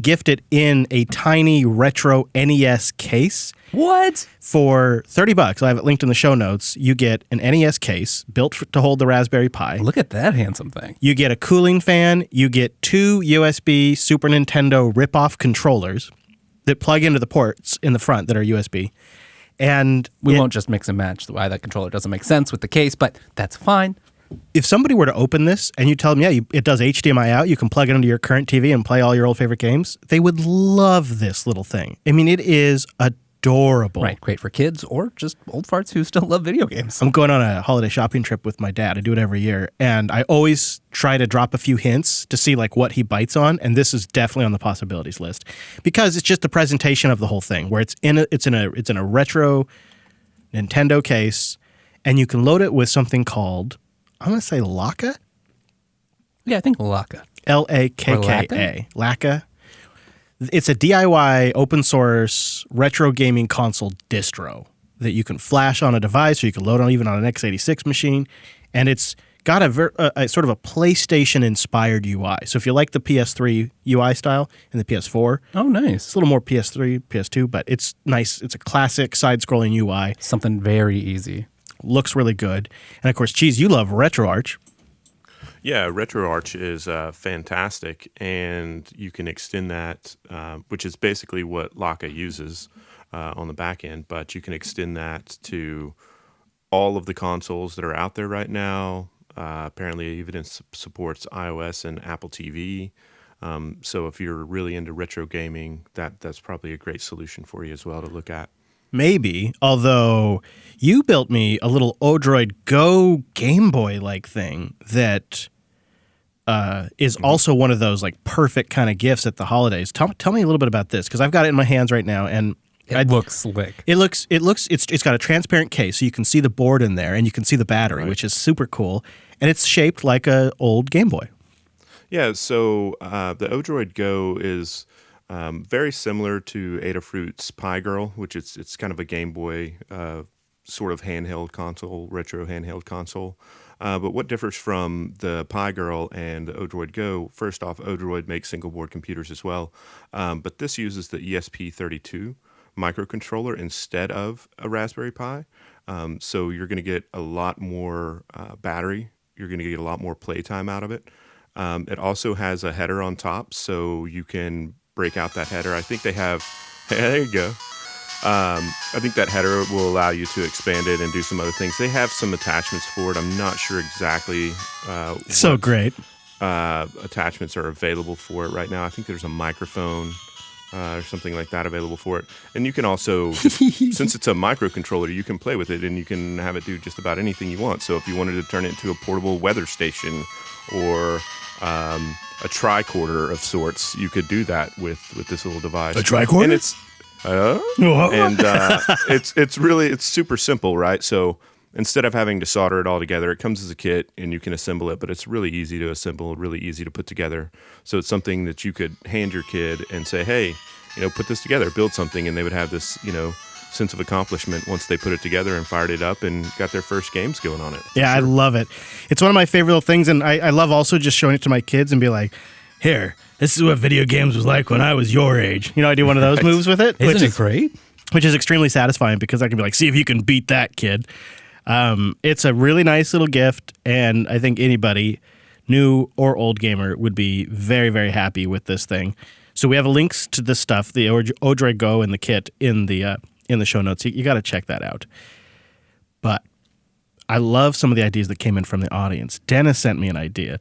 gift it in a tiny retro NES case. What? For $30, I have it linked in the show notes. You get an NES case built to hold the Raspberry Pi. Look at that handsome thing. You get a cooling fan. You get two USB Super Nintendo rip-off controllers that plug into the ports in the front that are USB. And we won't just mix and match why that controller doesn't make sense with the case, but that's fine. If somebody were to open this and you tell them, it does HDMI out, you can plug it into your current TV and play all your old favorite games, they would love this little thing. I mean, it is adorable. Right, great for kids or just old farts who still love video games. I'm going on a holiday shopping trip with my dad. I do it every year, and I always try to drop a few hints to see like what he bites on, and this is definitely on the possibilities list because it's just the presentation of the whole thing, where it's in a retro Nintendo case, and you can load it with something called, I'm going to say Laka? Yeah, I think Laka. L-A-K-K-A. Laka. It's a DIY open source retro gaming console distro that you can flash on a device, or you can load on even on an x86 machine, and it's got a sort of a PlayStation inspired UI. So if you like the PS3 UI style and the PS4, oh nice, it's a little more PS3, PS2, but it's nice. It's a classic side scrolling UI. Something very easy. Looks really good, and of course, Cheese, you love RetroArch. Yeah, RetroArch is fantastic, and you can extend that, which is basically what Laka uses on the back end, but you can extend that to all of the consoles that are out there right now. Apparently, even supports iOS and Apple TV. So if you're really into retro gaming, that's probably a great solution for you as well to look at. Maybe, although you built me a little Odroid Go Game Boy-like thing that is also one of those like perfect kind of gifts at the holidays. Tell me a little bit about this, because I've got it in my hands right now, and it looks slick. It's got a transparent case, so you can see the board in there, and you can see the battery, which is super cool, and it's shaped like a old Game Boy. Yeah, so the Odroid Go is very similar to Adafruit's Pi Girl, which it's kind of a Game Boy sort of handheld console, retro handheld console. But what differs from the Pi Girl and the Odroid Go, first off, Odroid makes single board computers as well, but this uses the ESP32 microcontroller instead of a Raspberry Pi. So you're going to get a lot more battery. You're going to get a lot more playtime out of it. It also has a header on top, so you can break out that header. I think they have, there you go. I think that header will allow you to expand it and do some other things. They have some attachments for it. I'm not sure exactly what great attachments are available for it right now. I think there's a microphone or something like that available for it. And you can also, since it's a microcontroller, you can play with it and you can have it do just about anything you want. So if you wanted to turn it into a portable weather station or a tricorder of sorts, you could do that with this little device. A tricorder? And it's it's super simple, right? So instead of having to solder it all together, it comes as a kit and you can assemble it, but it's really easy to assemble, really easy to put together. So it's something that you could hand your kid and say, hey, put this together, build something, and they would have this, sense of accomplishment once they put it together and fired it up and got their first games going on it. Yeah, sure. I love it. It's one of my favorite little things, and I love also just showing it to my kids and be like, here, this is what video games was like when I was your age. I do one of those moves with it. Isn't it great? Which is extremely satisfying because I can be like, see if you can beat that, kid. It's a really nice little gift, and I think anybody, new or old gamer, would be very, very happy with this thing. So we have links to this stuff, the Odroid Go and the kit in the show notes. You got to check that out. But I love some of the ideas that came in from the audience. Dennis sent me an idea.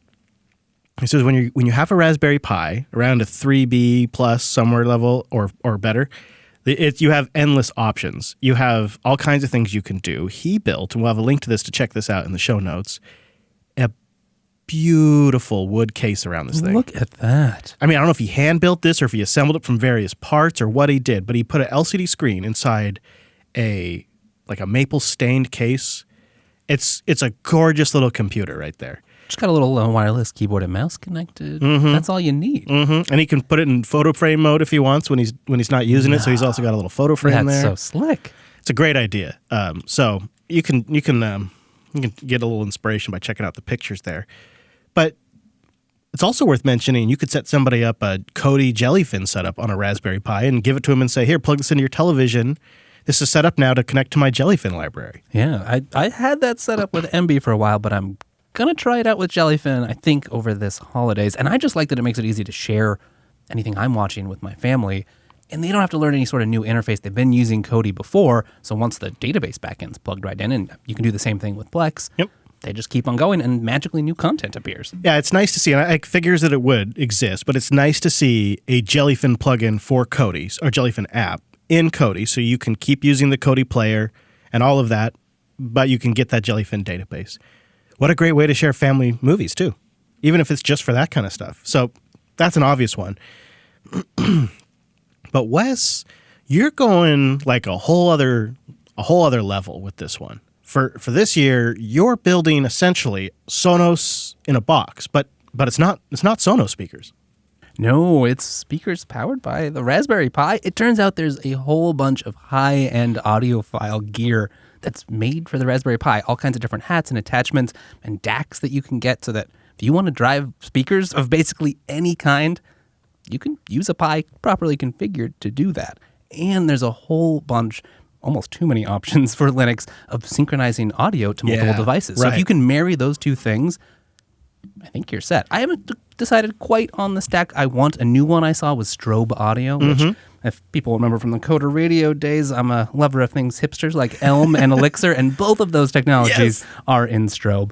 He says when you have a Raspberry Pi around a 3B plus somewhere level or better, you have endless options. You have all kinds of things you can do. He built, and we'll have a link to this to check this out in the show notes, a beautiful wood case around this thing. Look at that. I mean, I don't know if he hand built this or if he assembled it from various parts or what he did, but he put an LCD screen inside a maple stained case. It's a gorgeous little computer right there. Just got a little wireless keyboard and mouse connected. Mm-hmm. That's all you need. Mm-hmm. And he can put it in photo frame mode if he wants when he's not using it. So he's also got a little photo frame there. That's so slick. It's a great idea. So you can get a little inspiration by checking out the pictures there. But it's also worth mentioning you could set somebody up a Kodi Jellyfin setup on a Raspberry Pi and give it to him and say, here, plug this into your television. This is set up now to connect to my Jellyfin library. Yeah, I had that set up with MB for a while, but I'm going to try it out with Jellyfin, I think, over this holidays. And I just like that it makes it easy to share anything I'm watching with my family. And they don't have to learn any sort of new interface. They've been using Kodi before. So once the database backend's plugged right in, and you can do the same thing with Plex, yep, they just keep on going and magically new content appears. Yeah, it's nice to see. And I figures that it would exist, but it's nice to see a Jellyfin plugin for Kodi, or Jellyfin app in Kodi. So you can keep using the Kodi player and all of that, but you can get that Jellyfin database. What a great way to share family movies, too, even if it's just for that kind of stuff. So that's an obvious one. But Wes, you're going like a whole other level with this one. For this year, you're building essentially Sonos in a box, but it's not Sonos speakers. No, it's speakers powered by the Raspberry Pi. It turns out there's a whole bunch of high-end audiophile gear that's made for the Raspberry Pi. All kinds of different hats and attachments and DACs that you can get so that if you want to drive speakers of basically any kind, you can use a Pi properly configured to do that. And there's a whole bunch, almost too many options for Linux of synchronizing audio to multiple devices. So if you can marry those two things, I think you're set. I haven't decided quite on the stack. I want a new one I saw was strobe audio, which if people remember from the Coder Radio days, I'm a lover of things hipsters like Elm and Elixir, and both of those technologies are in strobe.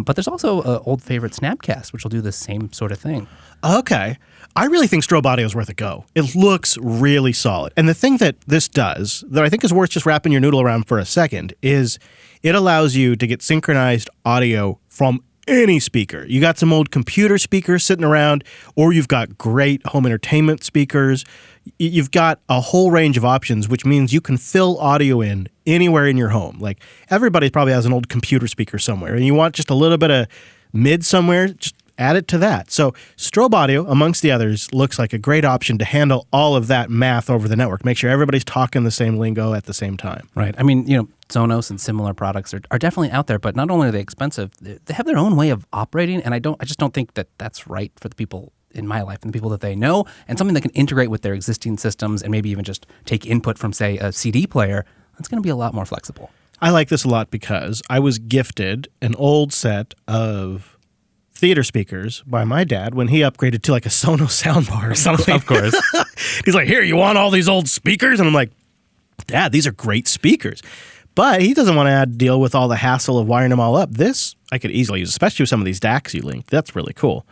But there's also an old favorite Snapcast, which will do the same sort of thing. Okay. I really think strobe audio is worth a go. It looks really solid. And the thing that this does, that I think is worth just wrapping your noodle around for a second, is it allows you to get synchronized audio from any speaker. You got some old computer speakers sitting around, or you've got great home entertainment speakers. You've got a whole range of options, which means you can fill audio in anywhere in your home. Like everybody probably has an old computer speaker somewhere, and you want just a little bit of mid somewhere, just add it to that. So strobe audio, amongst the others, looks like a great option to handle all of that math over the network. Make sure everybody's talking the same lingo at the same time. Right. I mean, Sonos and similar products are definitely out there, but not only are they expensive, they have their own way of operating, and I just don't think that that's right for the people in my life and the people that they know, and something that can integrate with their existing systems and maybe even just take input from, say, a CD player. That's going to be a lot more flexible. I like this a lot because I was gifted an old set of theater speakers by my dad when he upgraded to like a Sonos soundbar or something. Of course. He's like, here, you want all these old speakers? And I'm like, Dad, these are great speakers. But he doesn't want to deal with all the hassle of wiring them all up. This I could easily use, especially with some of these DACs you linked. That's really cool.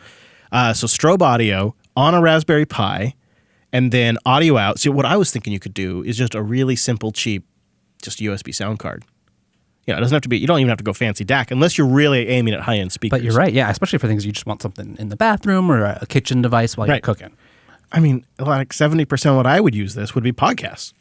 So strobe audio on a Raspberry Pi and then audio out. See, what I was thinking you could do is just a really simple, cheap, just USB sound card. It doesn't have to be, you don't even have to go fancy DAC unless you're really aiming at high-end speakers. But you're right, yeah, especially for things you just want something in the bathroom or a kitchen device while you're cooking. I mean, like 70% of what I would use this would be podcasts.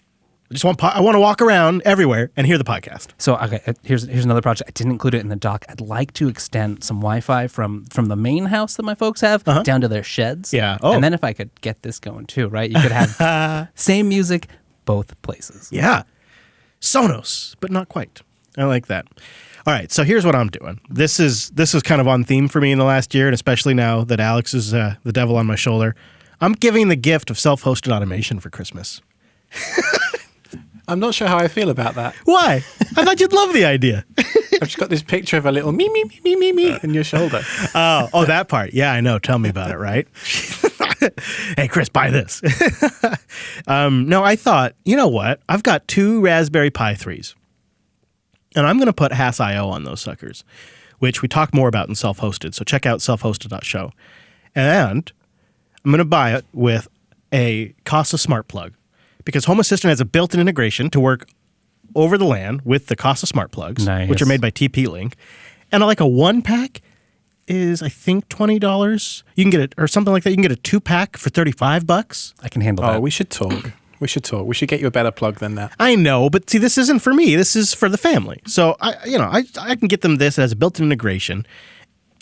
I want to walk around everywhere and hear the podcast. So, okay, here's another project. I didn't include it in the doc. I'd like to extend some Wi-Fi from the main house that my folks have down to their sheds. Yeah. And then if I could get this going too, right? You could have same music, both places. Yeah. Sonos, but not quite. I like that. All right, so here's what I'm doing. This is kind of on theme for me in the last year, and especially now that Alex is the devil on my shoulder. I'm giving the gift of self-hosted automation for Christmas. I'm not sure how I feel about that. Why? I thought you'd love the idea. I've just got this picture of a little me in your shoulder. Oh, that part. Yeah, I know. Tell me about it, right? Hey, Chris, buy this. No, I thought, you know what? I've got 2 Raspberry Pi 3s. And I'm going to put Hass.io on those suckers, which we talk more about in self-hosted. So check out selfhosted.show. And I'm going to buy it with a Casa Smart Plug because Home Assistant has a built-in integration to work over the LAN with the Casa Smart Plugs, which are made by TP-Link. And like a 1-pack is, I think, $20. You can get it, or something like that. You can get a 2-pack for $35. I can handle that. Oh, we should talk. We should talk. We should get you a better plug than that. I know, but see, this isn't for me. This is for the family. So I can get them this as a built-in integration,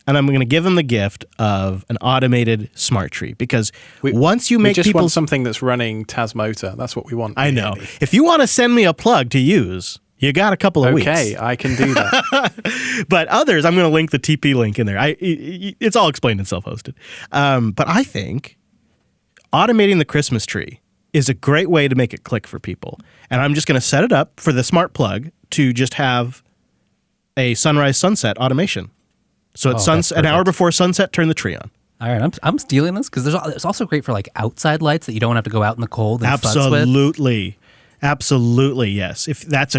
and I'm going to give them the gift of an automated smart tree because once you make we just people want something that's running Tasmotor. That's what we want. I know. If you want to send me a plug to use, you got a couple of weeks. Okay, I can do that. But others, I'm going to link the TP link in there. It's all explained in self-hosted. But I think automating the Christmas tree is a great way to make it click for people. And I'm just going to set it up for the smart plug to just have a sunrise sunset automation. So it's an hour before sunset, turn the tree on. All right, I'm stealing this because it's also great for like outside lights that you don't have to go out in the cold and Absolutely. Absolutely, yes. If that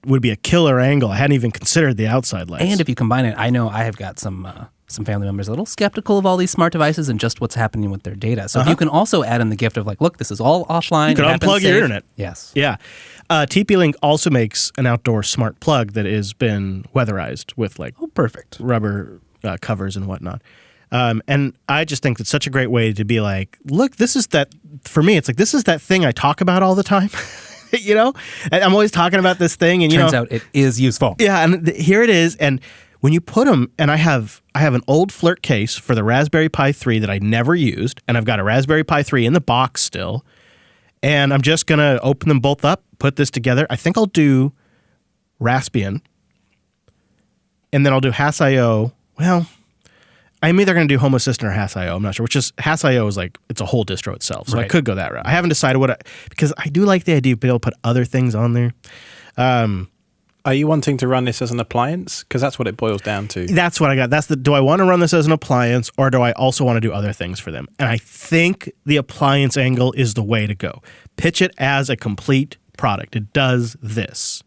would be a killer angle. I hadn't even considered the outside lights. And if you combine it, I know I have got some family members a little skeptical of all these smart devices and just what's happening with their data. So if you can also add in the gift of like, look, this is all offline. You can unplug your internet. Yes. Yeah. TP-Link also makes an outdoor smart plug that has been weatherized with like perfect rubber covers and whatnot. And I just think it's such a great way to be like, look, this is that, for me, it's like, this is that thing I talk about all the time. I'm always talking about this thing. And Turns out it is useful. Yeah, and here it is. And when you put them, and I have an old Flirt case for the Raspberry Pi 3 that I never used, and I've got a Raspberry Pi 3 in the box still, and I'm just going to open them both up, put this together. I think I'll do Raspbian, and then I'll do Hass.io. Well, I'm either going to do Home Assistant or Hass.io. I'm not sure, which is Hass.io is like, it's a whole distro itself. So I could go that route. I haven't decided because I do like the idea of being able to put other things on there. Are you wanting to run this as an appliance? Because that's what it boils down to. That's what I got. Do I want to run this as an appliance, or do I also want to do other things for them? And I think the appliance angle is the way to go. Pitch it as a complete product. It does this.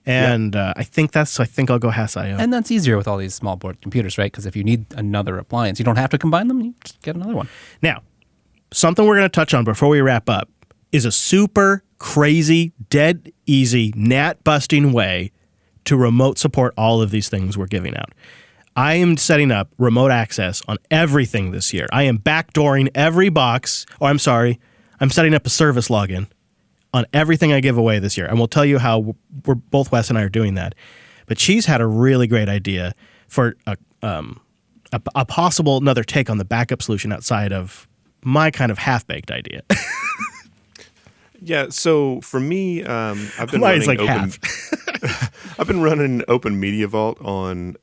And I think I'll go Hass.io. And that's easier with all these small board computers, right? Because if you need another appliance, you don't have to combine them. You just get another one. Now, something we're going to touch on before we wrap up is a super crazy, dead easy, gnat-busting way to remote support all of these things we're giving out. I am setting up remote access on everything this year. I am backdooring every box. I'm setting up a service login on everything I give away this year. And we'll tell you how both Wes and I are doing that. But she's had a really great idea for a possible another take on the backup solution outside of my kind of half-baked idea. Yeah, so for me, I've been running Open Media Vault on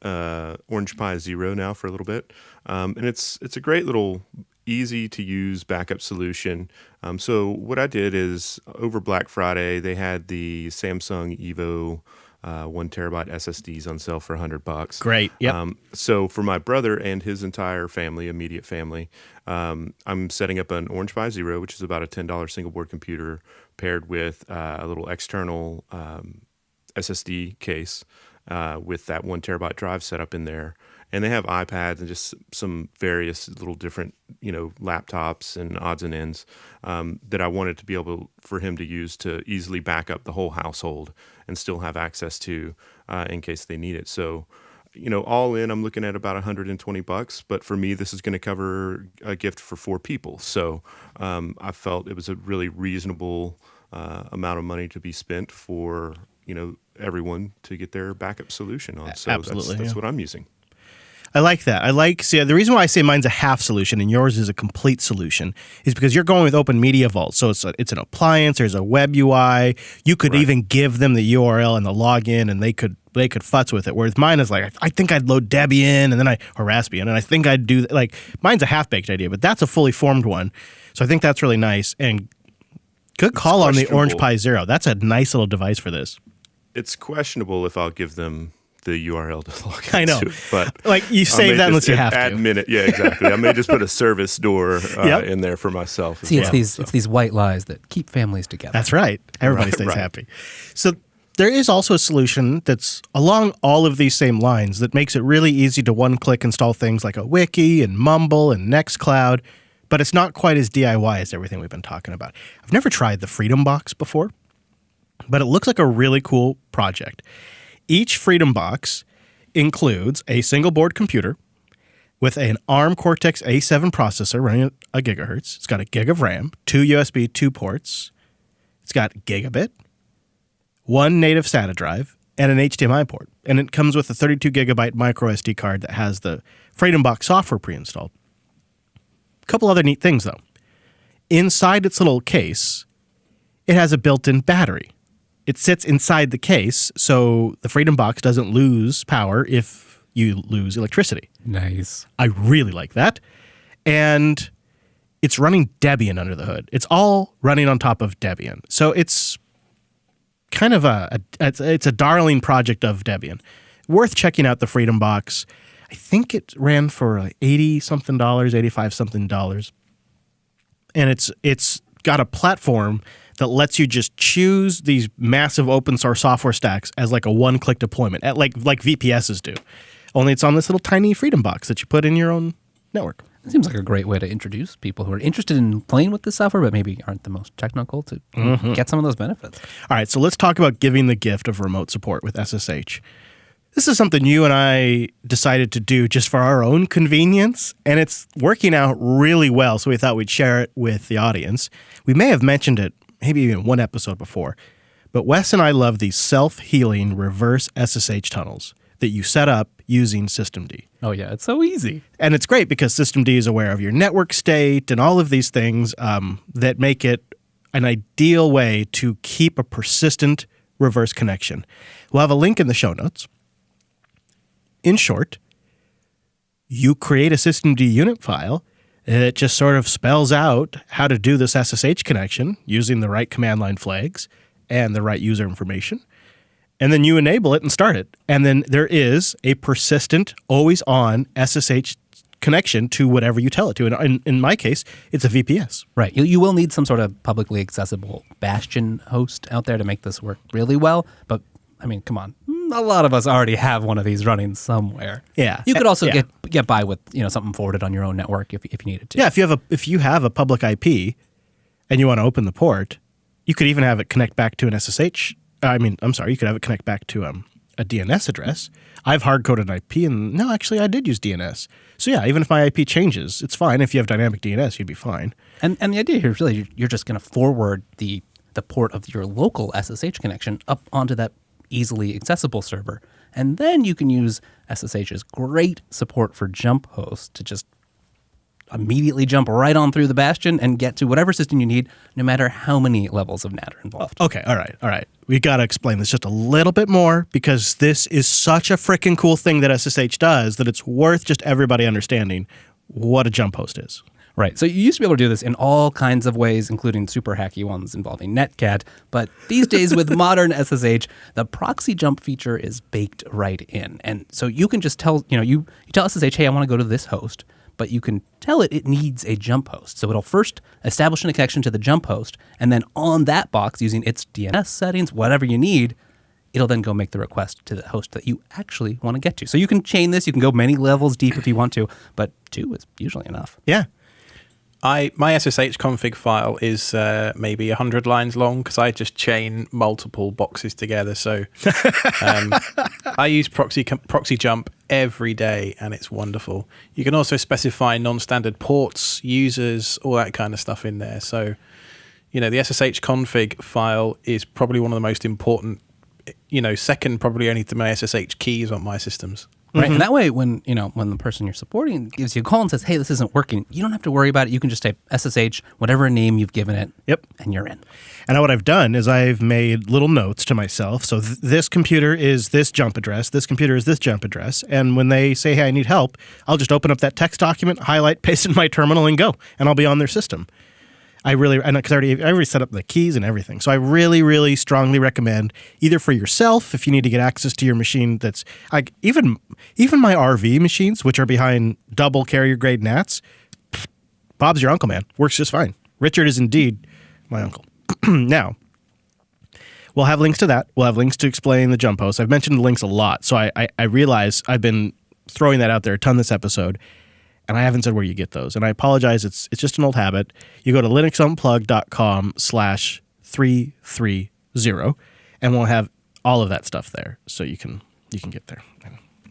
Orange Pi Zero now for a little bit, and it's a great little easy to use backup solution. So what I did is over Black Friday they had the Samsung Evo 1 terabyte SSDs on sale for $100. Great. Yep. So for my brother and his entire family, immediate family, I'm setting up an Orange Pi Zero, which is about a $10 single board computer paired with a little external SSD case with that 1 terabyte drive set up in there. And they have iPads and just some various little different, laptops and odds and ends that I wanted to be able for him to use to easily back up the whole household and still have access to in case they need it. So, all in, I'm looking at about $120. But for me, this is going to cover a gift for 4 people. So I felt it was a really reasonable amount of money to be spent for, everyone to get their backup solution on. So absolutely, that's what I'm using. I like that. The reason why I say mine's a half solution and yours is a complete solution is because you're going with Open Media Vault. So it's an appliance, there's a web UI. You could even give them the URL and the login and they could futz with it. Whereas mine is like, I think I'd load Debian or Raspbian, and I think I'd do, mine's a half-baked idea, but that's a fully formed one. So I think that's really nice. And good call on the Orange Pi Zero. That's a nice little device for this. It's questionable if I'll give them the URL to log into. I know, but you save that unless you have to. Admin it, yeah, exactly. I may just put a service door in there for myself. See, it's these white lies that keep families together. That's right. Everybody stays happy. So there is also a solution that's along all of these same lines that makes it really easy to one-click install things like a Wiki and Mumble and Nextcloud, but it's not quite as DIY as everything we've been talking about. I've never tried the Freedom Box before, but it looks like a really cool project. Each Freedom Box includes a single board computer with an ARM Cortex A7 processor running at a gigahertz. It's got a gig of RAM, 2 USB 2 ports. It's got gigabit, 1 native SATA drive, and an HDMI port. And it comes with a 32 gigabyte micro SD card that has the Freedom Box software pre-installed. A couple other neat things, though. Inside its little case, it has a built-in battery. It sits inside the case, so the Freedom Box doesn't lose power if you lose electricity. Nice. I really like that. And it's running Debian under the hood. It's all running on top of Debian. So it's kind of it's a darling project of Debian. Worth checking out the Freedom Box. I think it ran for like $80-something, $85-something. And it's got a platform that lets you just choose these massive open source software stacks as like a one-click deployment, like VPSs do. Only it's on this little tiny Freedom Box that you put in your own network. It seems like a great way to introduce people who are interested in playing with this software, but maybe aren't the most technical to get some of those benefits. All right, so let's talk about giving the gift of remote support with SSH. This is something you and I decided to do just for our own convenience, and it's working out really well, so we thought we'd share it with the audience. We may have mentioned it maybe even one episode before, but Wes and I love these self-healing reverse SSH tunnels that you set up using systemd. Oh yeah, it's so easy. And it's great because systemd is aware of your network state and all of these things that make it an ideal way to keep a persistent reverse connection. We'll have a link in the show notes. In short, you create a systemd unit file. It just sort of spells out how to do this SSH connection using the right command line flags and the right user information. And then you enable it and start it. And then there is a persistent, always on SSH connection to whatever you tell it to. And in my case, it's a VPS. Right. You will need some sort of publicly accessible Bastion host out there to make this work really well. But I mean, come on. A lot of us already have one of these running somewhere. Yeah. You could also get by with something forwarded on your own network if you needed to. Yeah, if you have a public IP and you want to open the port, you could even have it connect back to an SSH. You could have it connect back to a DNS address. I've hard-coded an IP, and no, actually, I did use DNS. So yeah, even if my IP changes, it's fine. If you have dynamic DNS, you'd be fine. And the idea here is really you're just going to forward the port of your local SSH connection up onto that easily accessible server. And then you can use SSH's great support for jump hosts to just immediately jump right on through the Bastion and get to whatever system you need, no matter how many levels of NAT are involved. Okay, all right. We got to explain this just a little bit more because this is such a freaking cool thing that SSH does that it's worth just everybody understanding what a jump host is. Right. So you used to be able to do this in all kinds of ways, including super hacky ones involving Netcat. But these days with modern SSH, the proxy jump feature is baked right in. And so you can just tell, you tell SSH, hey, I want to go to this host. But you can tell it needs a jump host. So it'll first establish a connection to the jump host. And then on that box, using its DNS settings, whatever you need, it'll then go make the request to the host that you actually want to get to. So you can chain this. You can go many levels deep if you want to. But 2 is usually enough. Yeah. My SSH config file is maybe 100 lines long because I just chain multiple boxes together. So I use proxy jump every day, and it's wonderful. You can also specify non-standard ports, users, all that kind of stuff in there. So, the SSH config file is probably one of the most important, second probably only to my SSH keys on my systems. Right. And that way, when the person you're supporting gives you a call and says, hey, this isn't working, you don't have to worry about it. You can just type SSH, whatever name you've given it. Yep. And you're in. And what I've done is I've made little notes to myself. So this computer is this jump address. This computer is this jump address. And when they say, hey, I need help, I'll just open up that text document, highlight, paste it in my terminal, and go. And I'll be on their system. Because I already set up the keys and everything. So I really, really strongly recommend either for yourself, if you need to get access to your machine that's like even my RV machines, which are behind double carrier grade NATs, Bob's your uncle, man. Works just fine. Richard is indeed my uncle. Now, we'll have links to that. We'll have links to explain the jump host. I've mentioned the links a lot, so I realize I've been throwing that out there a ton this episode. And I haven't said where you get those. And I apologize. It's just an old habit. You go to linuxunplugged.com/330, and we'll have all of that stuff there, so you can get there.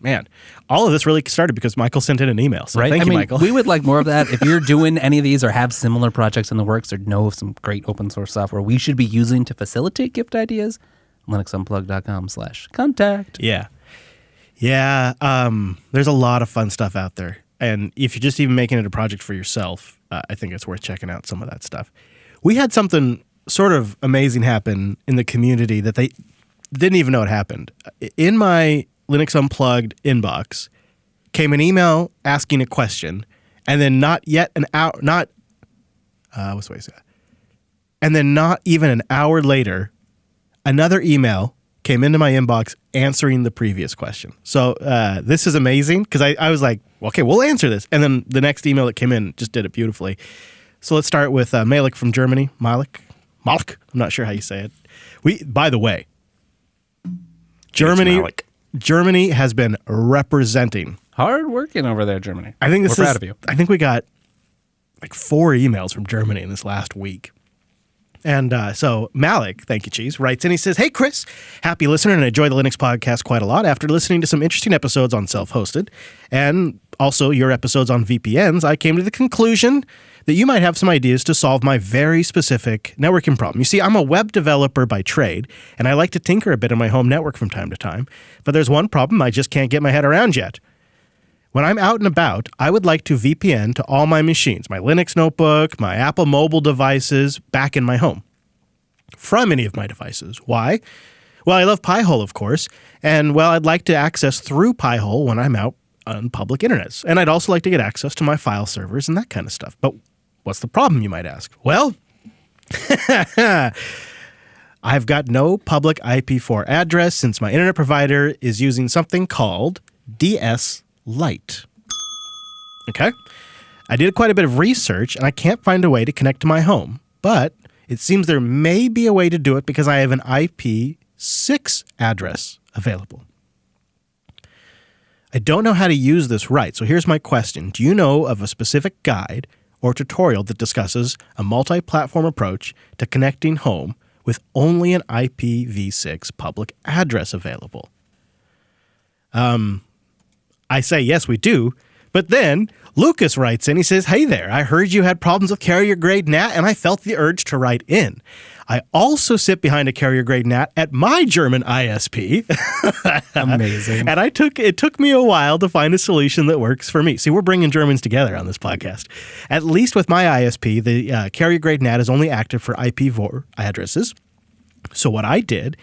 Man, all of this really started because Michael sent in an email. So thank you, Michael. We would like more of that. If you're doing any of these or have similar projects in the works or know of some great open source software we should be using to facilitate gift ideas, linuxunplugged.com/contact. Yeah. There's a lot of fun stuff out there. And if you're just even making it a project for yourself, I think it's worth checking out some of that stuff. We had something sort of amazing happen in the community that they didn't even know it happened. In my Linux Unplugged inbox came an email asking a question, and then not even an hour later, another email came into my inbox answering the previous question. So this is amazing because I was like, okay, we'll answer this. And then the next email that came in just did it beautifully. So let's start with Malik from Germany. Malik? I'm not sure how you say it. By the way, Germany has been representing. Hard working over there, Germany. We're proud of you. I think we got like 4 emails from Germany in this last week. And so Malik, thank you, Cheese, writes in. He says, "Hey, Chris, happy listener, and I enjoy the Linux podcast quite a lot. After listening to some interesting episodes on self-hosted and also your episodes on VPNs, I came to the conclusion that you might have some ideas to solve my very specific networking problem. You see, I'm a web developer by trade, and I like to tinker a bit on my home network from time to time. But there's one problem I just can't get my head around yet. When I'm out and about, I would like to VPN to all my machines, my Linux notebook, my Apple mobile devices, back in my home from any of my devices. Why? Well, I love Pi-hole, of course, and, well, I'd like to access through Pi-hole when I'm out on public internets. And I'd also like to get access to my file servers and that kind of stuff. But what's the problem, you might ask? Well, I've got no public IP4 address since my internet provider is using something called DS Lite. Okay? I did quite a bit of research, and I can't find a way to connect to my home. But it seems there may be a way to do it because I have an IP6 address available. I don't know how to use this right, so here's my question. Do you know of a specific guide or tutorial that discusses a multi-platform approach to connecting home with only an IPv6 public address available? I say, yes, we do. But then Lucas writes in, he says, "Hey there, I heard you had problems with carrier grade NAT and I felt the urge to write in. I also sit behind a carrier grade NAT at my German ISP." Amazing. And it took me a while to find a solution that works for me. See, we're bringing Germans together on this podcast. At least with my ISP, the carrier grade NAT is only active for IPv4 addresses. So what I did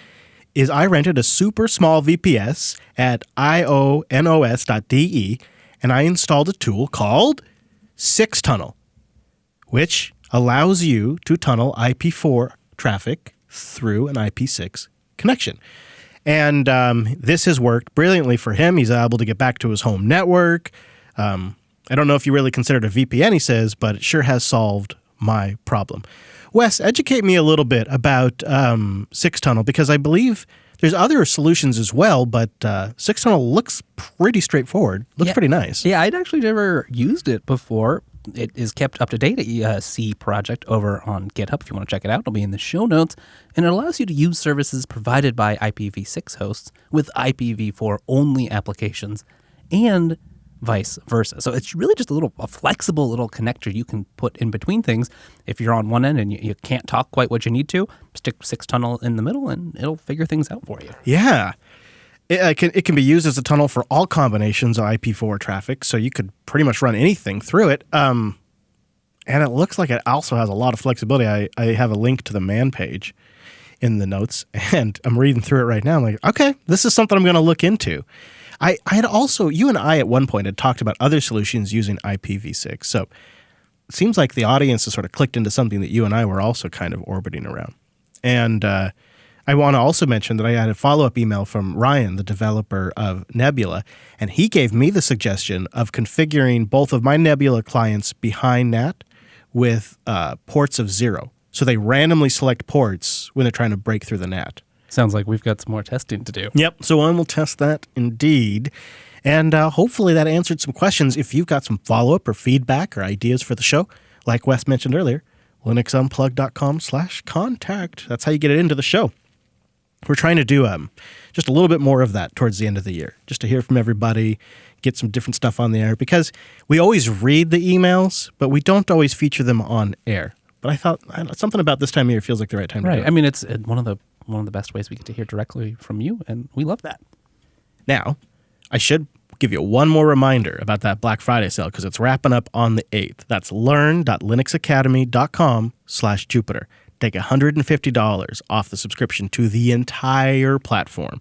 is I rented a super small VPS at ionos.de, and I installed a tool called 6tunnel, which allows you to tunnel IP4 traffic through an IP6 connection. And this has worked brilliantly for him. He's able to get back to his home network. I don't know if you really consider it a VPN, he says, but it sure has solved my problem. Wes, educate me a little bit about 6tunnel, because I believe there's other solutions as well, but 6tunnel looks pretty straightforward. Looks pretty nice. Yeah, I'd actually never used it before. It is kept up to date at C Project over on GitHub. If you want to check it out, it'll be in the show notes. And it allows you to use services provided by IPv6 hosts with IPv4 only applications and vice versa. So it's really just a flexible little connector you can put in between things. If you're on one end and you can't talk quite what you need to, stick 6tunnel in the middle and it'll figure things out for you. Yeah. It can be used as a tunnel for all combinations of IP4 traffic, so you could pretty much run anything through it. And it looks like it also has a lot of flexibility. I have a link to the man page in the notes, and I'm reading through it right now. I'm like, okay, this is something I'm going to look into. I had also, you and I at one point had talked about other solutions using IPv6. So it seems like the audience has sort of clicked into something that you and I were also kind of orbiting around. And I want to also mention that I had a follow-up email from Ryan, the developer of Nebula, and he gave me the suggestion of configuring both of my Nebula clients behind NAT with ports of 0. So they randomly select ports when they're trying to break through the NAT. Sounds like we've got some more testing to do. Yep, so I will test that indeed. And hopefully that answered some questions. If you've got some follow-up or feedback or ideas for the show, like Wes mentioned earlier, linuxunplugged.com/contact. That's how you get it into the show. We're trying to do just a little bit more of that towards the end of the year, just to hear from everybody, get some different stuff on the air, because we always read the emails, but we don't always feature them on air. But I thought something about this time of year feels like the right time to do it. Right. I mean, it's one of the best ways we get to hear directly from you, and we love that. Now, I should give you one more reminder about that Black Friday sale, because it's wrapping up on the 8th. That's learn.linuxacademy.com/Jupiter. Take $150 off the subscription to the entire platform.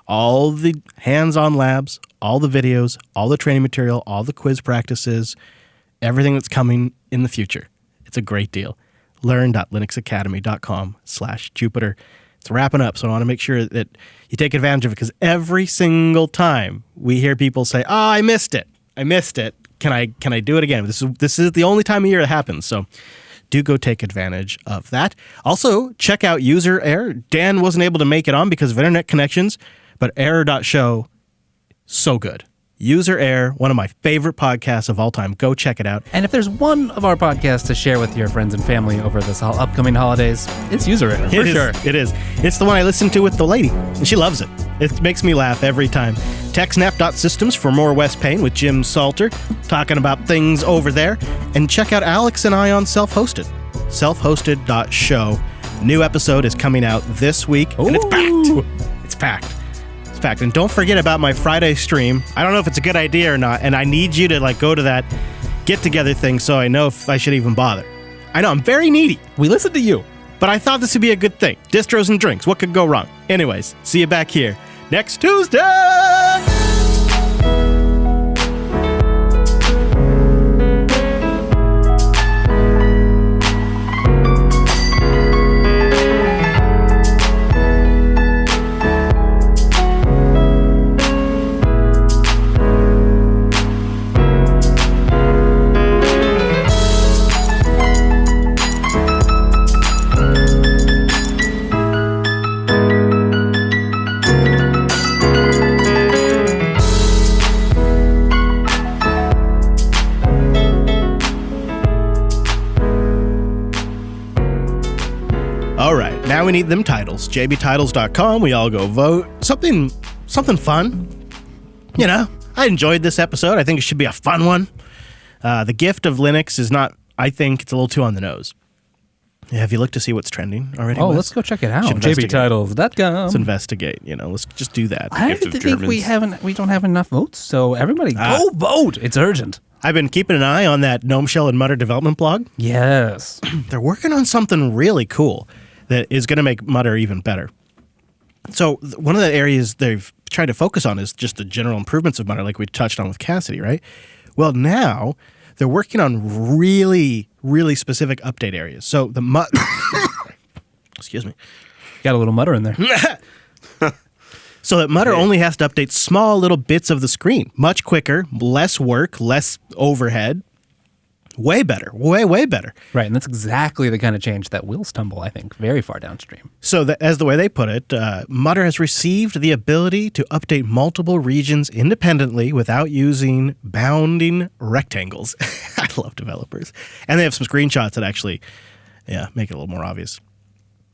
All the hands-on labs, all the videos, all the training material, all the quiz practices, everything that's coming in the future. It's a great deal. Learn.linuxacademy.com/Jupiter. It's wrapping up, so I want to make sure that you take advantage of it, because every single time we hear people say, "Oh, I missed it. Can I do it again?" This is the only time of year it happens, so do go take advantage of that. Also, check out User Error. Dan wasn't able to make it on because of internet connections, but error.show, so good. User Error, one of my favorite podcasts of all time. Go check it out. And if there's one of our podcasts to share with your friends and family over this upcoming holidays, it's User Error, for sure. It is. It's the one I listen to with the lady, and she loves it. It makes me laugh every time. TechSnap.systems for more West Payne with Jim Salter, talking about things over there. And check out Alex and I on Self-Hosted, selfhosted.show. New episode is coming out this week, and it's packed. It's packed. And don't forget about my Friday stream. I don't know if it's a good idea or not, and I need you to go to that get-together thing so I know if I should even bother. I know, I'm very needy. We listen to you. But I thought this would be a good thing. Distros and drinks. What could go wrong? Anyways, see you back here next Tuesday! Now we need them titles. jbtitles.com. We all go vote. Something fun. You know, I enjoyed this episode. I think it should be a fun one. The gift of Linux is not, I think it's a little too on the nose. Yeah, have you looked to see what's trending already? Oh, Wes? let's go check it out. jbtitles.com. Let's investigate. Let's just do that. I think we don't have enough votes, so everybody go vote. It's urgent. I've been keeping an eye on that Gnome Shell and Mutter development blog. Yes. They're working on something really cool that is going to make Mutter even better. So one of the areas they've tried to focus on is just the general improvements of Mutter, like we touched on with Cassidy, right? Well, now they're working on really, really specific update areas. So the excuse me. Got a little Mutter in there. So that Mutter only has to update small little bits of the screen. Much quicker, less work, less overhead. Way better. Way better. Right, and that's exactly the kind of change that will stumble, I think, very far downstream. So as the way they put it, Mutter has received the ability to update multiple regions independently without using bounding rectangles. I love developers. And they have some screenshots that actually, make it a little more obvious.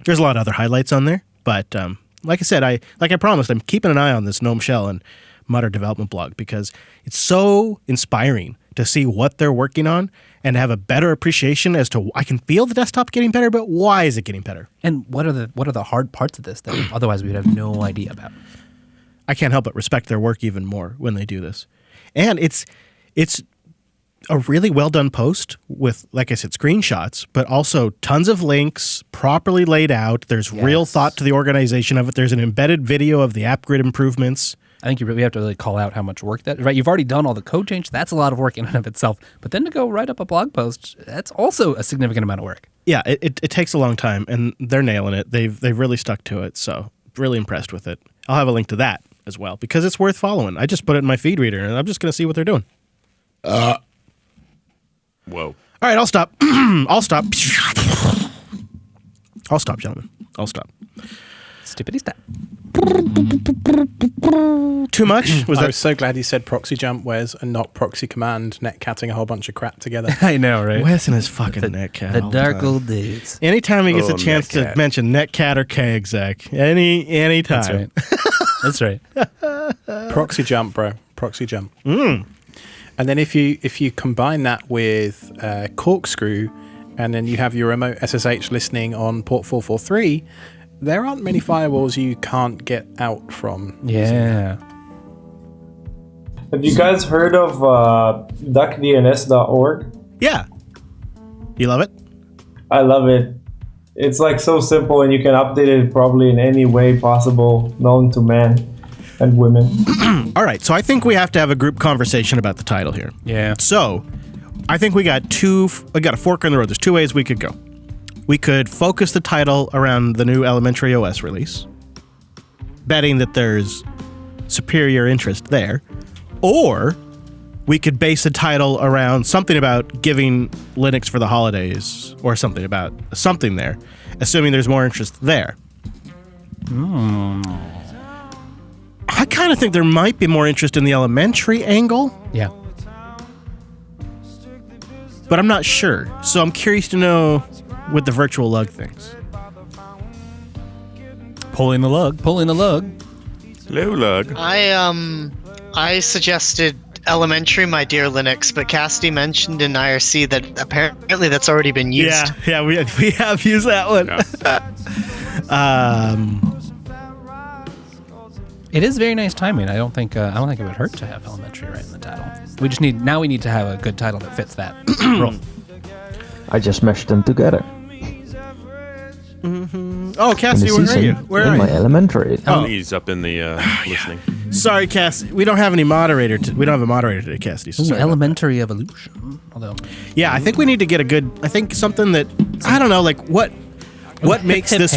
There's a lot of other highlights on there, but like I said, I promised, I'm keeping an eye on this Gnome Shell and Mutter development blog because it's so inspiring to see what they're working on and have a better appreciation as to I can feel the desktop getting better, but why is it getting better? And what are the hard parts of this that otherwise we'd have no idea about? I can't help but respect their work even more when they do this. And it's a really well done post with, like I said, screenshots, but also tons of links, properly laid out. There's real thought to the organization of it. There's an embedded video of the app grid improvements. I think we have to really call out how much work right. You've already done all the code change. That's a lot of work in and of itself. But then to go write up a blog post, that's also a significant amount of work. Yeah, it takes a long time, and they're nailing it. They've really stuck to it. So really impressed with it. I'll have a link to that as well because it's worth following. I just put it in my feed reader, and I'm just going to see what they're doing. Whoa. All right, I'll stop. I'll stop. I'll stop, gentlemen. I'll stop. Stippity step. Too much? I was so glad he said proxy jump, Wes, and not proxy command, netcatting a whole bunch of crap together. I know, right? Wes and his fucking netcat. The dark old days. Anytime he gets a chance to mention netcat or kexec, any time. That's right. Proxy jump, bro. Proxy jump. Mm. And then if you combine that with corkscrew, and then you have your remote SSH listening on port 443, there aren't many firewalls you can't get out from. Yeah. Have you guys heard of duckdns.org? Yeah. You love it? I love it. It's like so simple, and you can update it probably in any way possible known to man and women. All right, so I think we have to have a group conversation about the title here. Yeah. So I think we got a fork in the road. There's two ways we could go. We could focus the title around the new elementary OS release, betting that there's superior interest there. Or we could base the title around something about giving Linux for the holidays or something about something there, assuming there's more interest there. Mm. I kind kind of think there might be more interest in the elementary angle, Yeah. but I'm not sure. So I'm curious to know what the virtual lug thinks. Pulling the lug. Hello, lug. I suggested elementary, my dear Linux, but Cassidy mentioned in IRC that apparently that's already been used. Yeah, we have used that one. Yeah. It is very nice timing. I don't think it would hurt to have elementary right in the title. We need to have a good title that fits that role. I just meshed them together. Oh, Cassie, where are you? Where are in my you? elementary. Oh, he's up in the listening. Sorry, Cass. We don't have any moderator. We don't have a moderator today, Cassidy. So Ooh, sorry about elementary evolution. Although, yeah, I think we need to get a good. I think something that I don't know, like what makes this.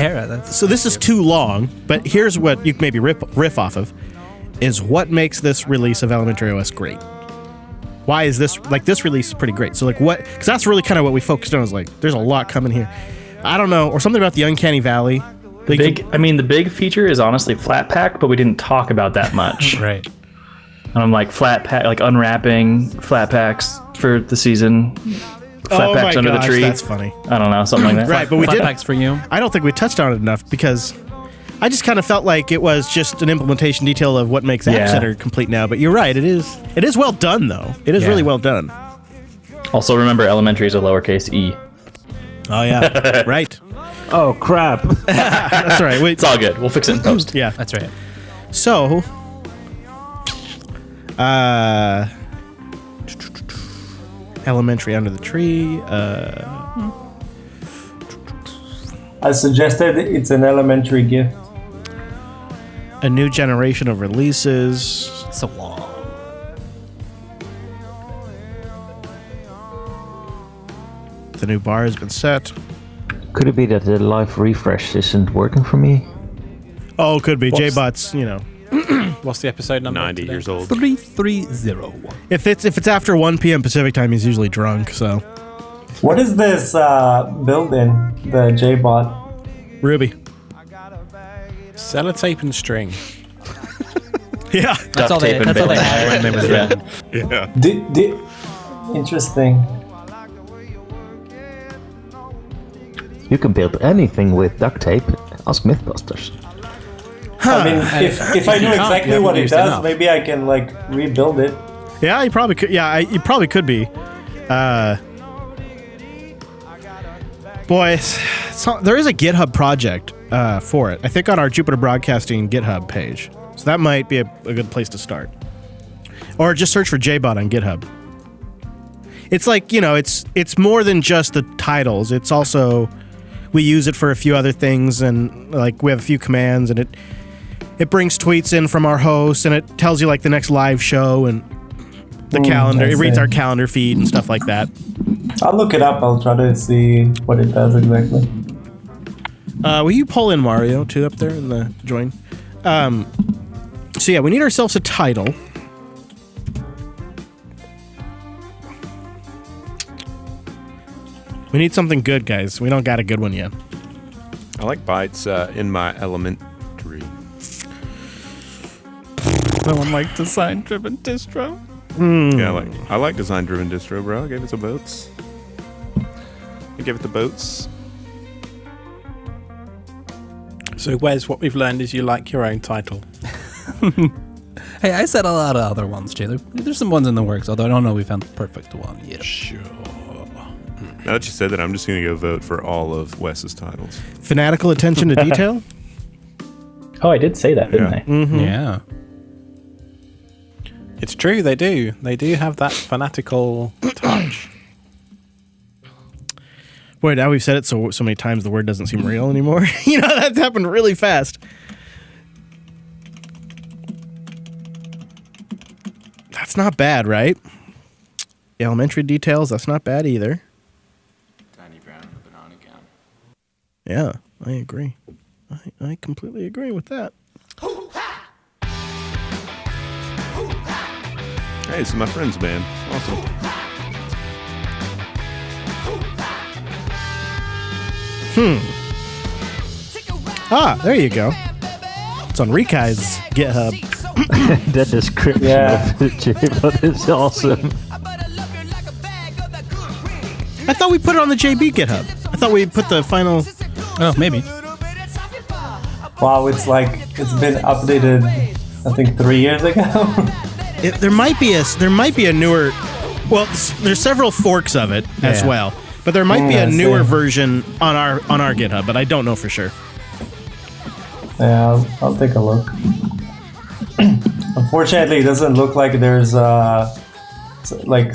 So this is too long, but here's what you can maybe riff off of: is what makes this release of Elementary OS great. Why is this this release is pretty great? So like what? Because that's really kind of what we focused on. Is like there's a lot coming here. I don't know, or something about the Uncanny Valley. The big feature is honestly flat pack, but we didn't talk about that much. Right. And I'm like flat pack, like unwrapping flat packs for the season. Flat packs under the tree. That's funny. I don't know, something like that. Right, but we flat did. packs for you. I don't think we touched on it enough because I just kind of felt like it was just an implementation detail of what makes App Center complete now. But you're right, it is well done though. It is really well done. Also, remember, elementary is a lowercase e. Oh yeah, right. Oh crap! That's all right. Wait, it's all good. We'll fix it in post. Yeah, that's right. So, elementary under the tree. I suggested it's an elementary gift. A new generation of releases. So long. The new bar has been set. Could it be that the live refresh isn't working for me? Oh, could be. J-Bot's, What's the episode number? 90 years old. 330. If it's after 1 p.m. Pacific time, he's usually drunk. So. What is this build-in? The J-Bot. Ruby. Sellotape and string. Yeah. That's all they had when they was written. Yeah. Interesting. You can build anything with duct tape. Ask Mythbusters. I mean, if I knew exactly what it does, maybe I can rebuild it. Yeah, you probably could. Yeah, you probably could be. Boy, there is a GitHub project for it. I think on our Jupiter Broadcasting GitHub page. So that might be a good place to start. Or just search for JBot on GitHub. It's like, it's more than just the titles. It's also, we use it for a few other things, and we have a few commands, and it brings tweets in from our hosts, and it tells you the next live show and the calendar. It reads our calendar feed and stuff like that. I'll look it up. I'll try to see what it does exactly. Will you pull in Mario too up there in the join? So yeah, we need ourselves a title. We need something good, guys. We don't got a good one yet. I like bytes in my elementary. No one liked design-driven distro. Yeah, I like design-driven distro, bro. I gave it to boats. I gave it to boats. So, Wes, what we've learned is you like your own title. Hey, I said a lot of other ones, Jay. There's some ones in the works, although I don't know we found the perfect one yet. Sure. Now that you said that, I'm just going to go vote for all of Wes's titles. Fanatical attention to detail? Oh, I did say that, didn't I? Mm-hmm. Yeah. It's true, they do. They do have that fanatical touch. Boy, now we've said it so many times the word doesn't seem real anymore. That happened really fast. That's not bad, right? Elementary details, that's not bad either. Tiny brown banana gown. Yeah, I agree. I completely agree with that. Hey, this is my friend's band. Awesome. Ah, there you go. It's on Rikai's GitHub. That description of the JBot is awesome. I thought we put it on the JB GitHub. I thought we put the final. Oh, maybe. Wow, it's been updated. I think 3 years ago. There might be a newer. Well, there's several forks of it as well, but there might be a newer version on our GitHub, but I don't know for sure. Yeah, I'll take a look. Unfortunately, it doesn't look like there's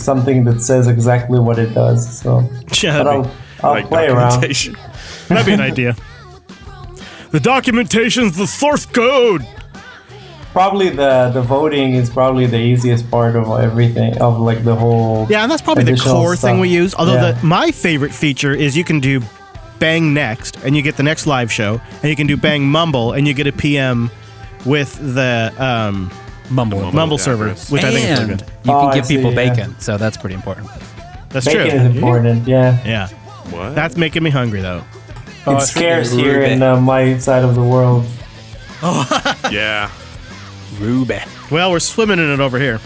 something that says exactly what it does. So, yeah, but I'll play around. That'd be an idea. The documentation's the source code. Probably the voting is probably the easiest part of everything, of like the whole. Yeah, and that's probably the core thing we use. Although my favorite feature is you can do bang next and you get the next live show, and you can do bang mumble and you get a PM with the mumble server, which I think is really good. You can give people bacon, so that's pretty important. That's bacon true. Bacon is important, yeah. Yeah. What? That's making me hungry though. It's scarce here in my side of the world. Yeah. Ruby. Well, we're swimming in it over here.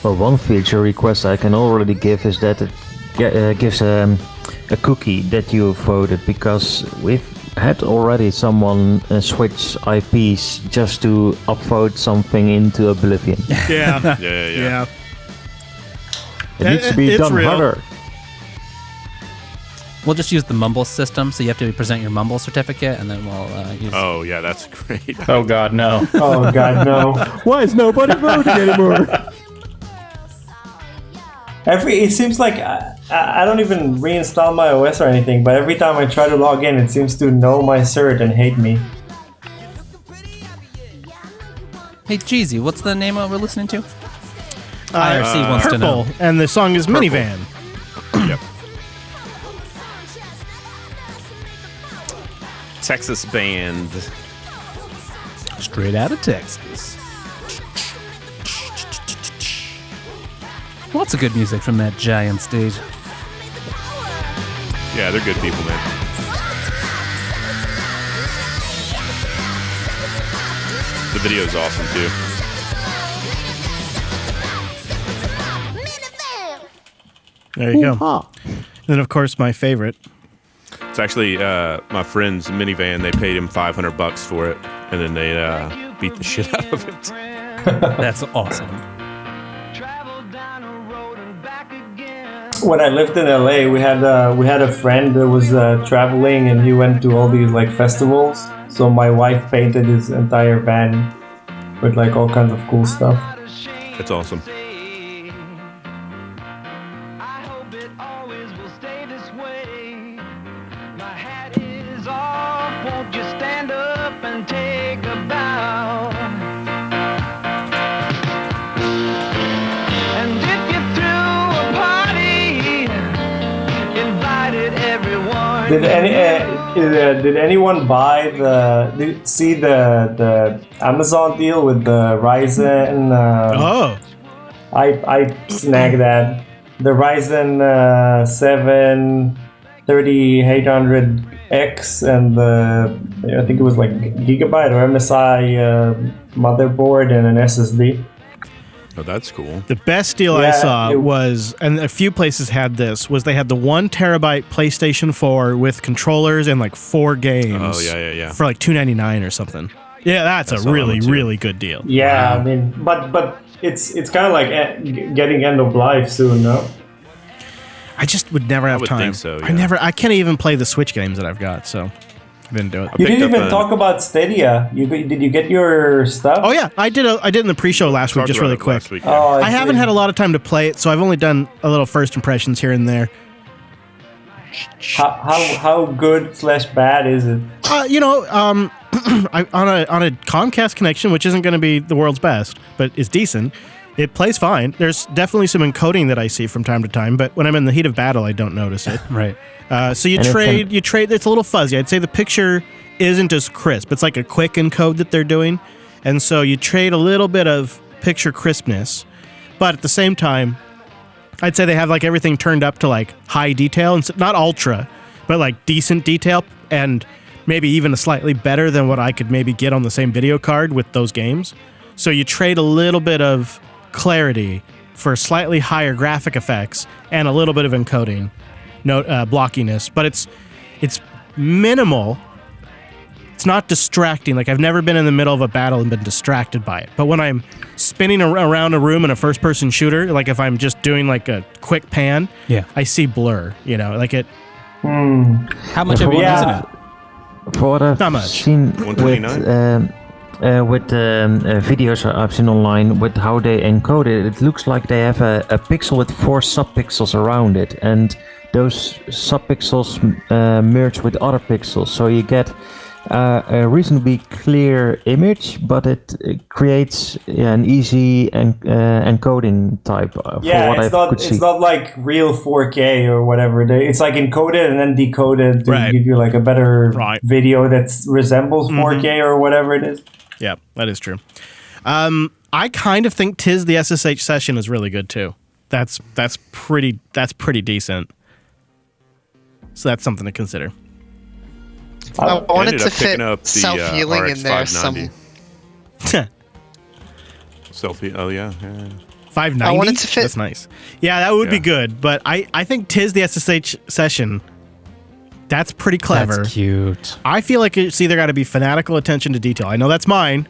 Well, one feature request I can already give is that it gives a cookie that you voted, because we've had already someone switch IPs just to upvote something into oblivion. Yeah. Yeah. It needs to be done harder. We'll just use the Mumble system, so you have to present your Mumble certificate, and then we'll use... Oh, yeah, that's great. Oh, God, no. Oh, God, no. Why is nobody voting anymore? It seems like I don't even reinstall my OS or anything, but every time I try to log in, it seems to know my cert and hate me. Hey, Jeezy, what's the name we're listening to? IRC wants Purple, to know. and the song is Minivan. Yep. Texas band. Straight out of Texas. Lots of good music from that giant stage. Yeah, they're good people, man. The video's awesome, too. There you go. And then, of course, my favorite. It's actually my friend's minivan. They paid him $500 for it, and then they beat the shit out of it. That's awesome. When I lived in LA, we had a friend that was traveling, and he went to all these like festivals. So my wife painted his entire van with like all kinds of cool stuff. That's awesome. Did anyone buy see the Amazon deal with the Ryzen? I snagged that. The Ryzen 7 3800X and the I think it was like Gigabyte or MSI motherboard and an SSD. Oh, that's cool. The best deal I saw was, and a few places had this, was they had the 1 terabyte PlayStation 4 with controllers and like 4 games. Oh, yeah. For like $299 or something. Yeah, that's a really good deal. Yeah, wow. I mean, but it's kind of like getting end of life soon, no? I just would never have time. I would think so, yeah. I can't even play the Switch games that I've got, so I didn't do it. You didn't even talk about Stadia. Did you get your stuff? Oh yeah, I did in the pre-show last week, just really quick. Week, yeah. I haven't had a lot of time to play it, so I've only done a little first impressions here and there. How good / bad is it? On a Comcast connection, which isn't going to be the world's best, but is decent. It plays fine. There's definitely some encoding that I see from time to time, but when I'm in the heat of battle, I don't notice it. Right. So you trade. It's a little fuzzy. I'd say the picture isn't as crisp. It's like a quick encode that they're doing, and so you trade a little bit of picture crispness, but at the same time, I'd say they have like everything turned up to like high detail and not ultra, but like decent detail, and maybe even slightly better than what I could maybe get on the same video card with those games. So you trade a little bit of clarity for slightly higher graphic effects and a little bit of encoding, blockiness, but it's minimal. It's not distracting. Like, I've never been in the middle of a battle and been distracted by it. But when I'm spinning around a room in a first-person shooter, like if I'm just doing like a quick pan, I see blur. Like it. How much are you using it? For what I've Not much. seen with videos I've seen online with how they encode it, it looks like they have a pixel with 4 subpixels around it, and those subpixels merge with other pixels, so you get a reasonably clear image, but it creates an easy encoding type for what I could see. It's not like real 4K or whatever. It's like encoded and then decoded to give you like a better video that resembles 4K or whatever it is. Yeah, that is true. I kind of think Tis the SSH session is really good too. That's pretty decent. So that's something to consider. I wanted to fit self-healing in there. Selfie. Oh yeah. 590. I wanted to fit. That's nice. Yeah, that would be good. But I think Tis the SSH session. That's pretty clever. That's cute. I feel like it's either got to be fanatical attention to detail. I know that's mine.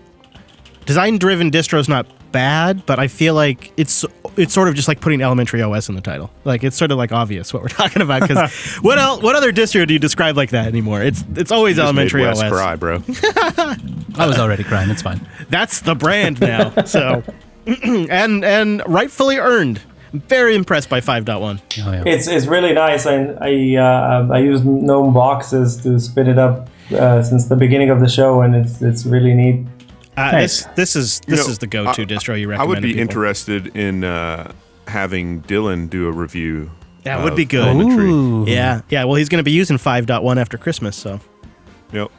Design-driven distro's not bad, but I feel like it's sort of just like putting elementary OS in the title. Like, it's sort of like obvious what we're talking about, because what other distro do you describe like that anymore? It's always You just elementary made OS. Wes cry, bro. I was already crying. It's fine. That's the brand now. So, and rightfully earned. I'm very impressed by 5.1. Oh, yeah. It's really nice, and I use GNOME boxes to spin it up since the beginning of the show, and it's really neat. This is the go-to distro you recommend. I would be people. interested in having Dylan do a review. That would be good. Ooh. Yeah. Well, he's going to be using 5.1 after Christmas, so. Yep.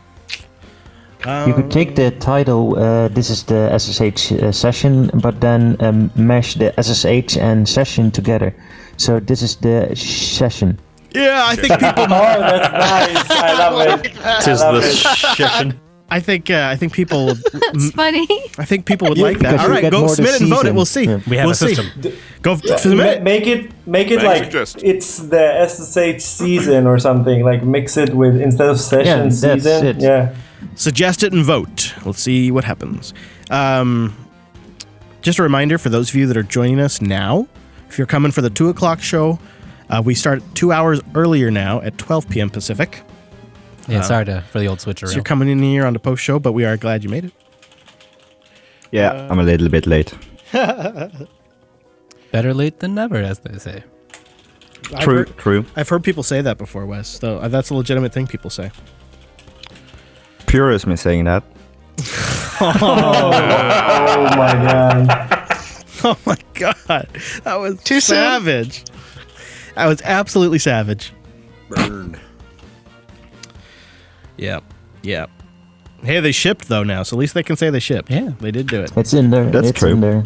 You could take the title, this is the SSH session, but then mesh the SSH and session together. So this is the session. Yeah, I think people. Oh, that's nice. I love it. Tis the session. I think people. That's funny. I think people would like that. because All you right, get go more submit it and vote it. We'll see. Yeah. We have We'll a see. system. Go submit. Make it like suggest. it's the SSH season or something. Like mix it with, instead of session, that's season. it. Yeah. Suggest it and vote. We'll see what happens. Just a reminder for those of you that are joining us now, if you're coming for the 2 o'clock show, we start 2 hours earlier now at 12 p.m. Pacific. Yeah, sorry for the old switcheroo. So you're coming in here on the post show, but we are glad you made it. Yeah, I'm a little bit late. Better late than never, as they say. True. I've heard people say that before, Wes. So that's a legitimate thing people say. Purism is saying that. Oh my god. Oh my god, that was Too soon. savage. That was absolutely savage. Burn. Yep. Hey, they shipped though now, so at least they can say they shipped. Yeah. They did do it. It's in there. That's it's true. in there.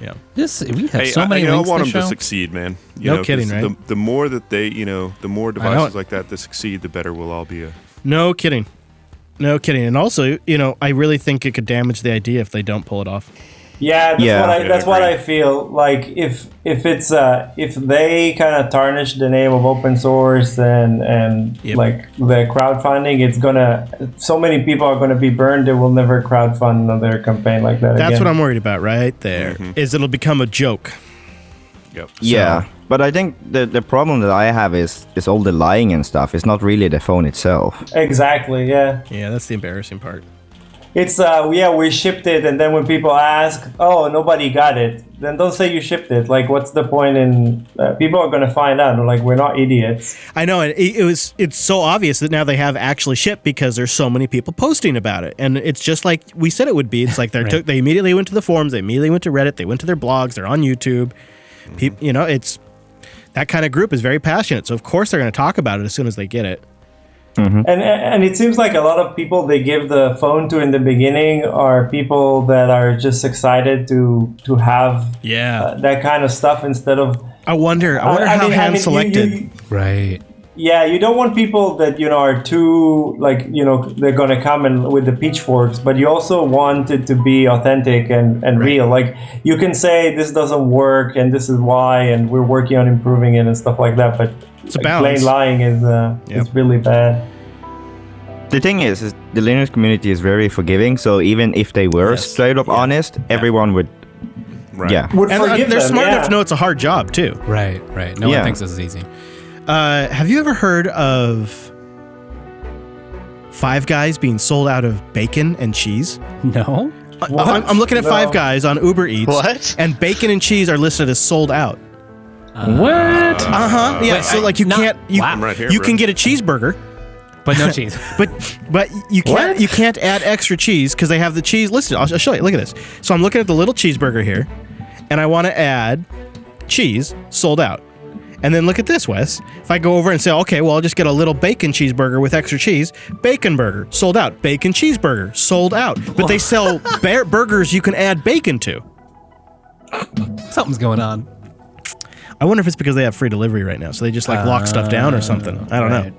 Yeah. We have so many I links want to them show. to succeed, man. No kidding, right? The more that they, the more it. devices like that succeed, the better we'll all be. No kidding. And also, I really think it could damage the idea if they don't pull it off. Yeah, that's I what I agree. feel like. If they kind of tarnish the name of open source and Yep. like the crowdfunding, so many people are gonna be burned. They will never crowdfund another campaign like that That's again. what I'm worried about right there. Is it'll become a joke. Yep. Yeah, but I think the problem that I have is all the lying and stuff. It's not really the phone itself. Exactly. Yeah. Yeah, that's the embarrassing part. It's we shipped it, and then when people ask, oh, nobody got it, then don't say you shipped it. Like, what's the point in people are gonna find out? Like, we're not idiots. I know, and it's so obvious that now they have actually shipped because there's so many people posting about it, and it's just like we said it would be. It's like they immediately went to the forums, they immediately went to Reddit, they went to their blogs, they're on YouTube. It's that kind of group is very passionate, so of course they're going to talk about it as soon as they get it. And it seems like a lot of people they give the phone to in the beginning are people that are just excited to have that kind of stuff instead of. I wonder how hand selected. Right. Yeah, you don't want people that are too they're gonna come and with the pitchforks, but you also want it to be authentic and real. Like you can say this doesn't work and this is why, and we're working on improving it and stuff like that. But it's a balance. Plain lying is really bad. The thing is the Linux community is very forgiving. So even if they were straight up honest, everyone would. Right. Yeah, and they're smart enough to know it's a hard job too. Right. No one thinks this is easy. Have you ever heard of Five Guys being sold out of bacon and cheese? No. I'm looking at Five Guys on Uber Eats. What? And bacon and cheese are listed as sold out. What? Yeah. Wait, so like you can't. I'm right here, you bro. can get a cheeseburger, but no cheese. but you can't. You can't add extra cheese because they have the cheese listed. I'll show you. Look at this. So I'm looking at the little cheeseburger here, and I want to add cheese. Sold out. And then look at this, Wes. If I go over and say, okay, well, I'll just get a little bacon cheeseburger with extra cheese. Bacon burger, sold out. Bacon cheeseburger, sold out. But they sell burgers you can add bacon to. Something's going on. I wonder if it's because they have free delivery right now. So they just lock stuff down or something. I don't know.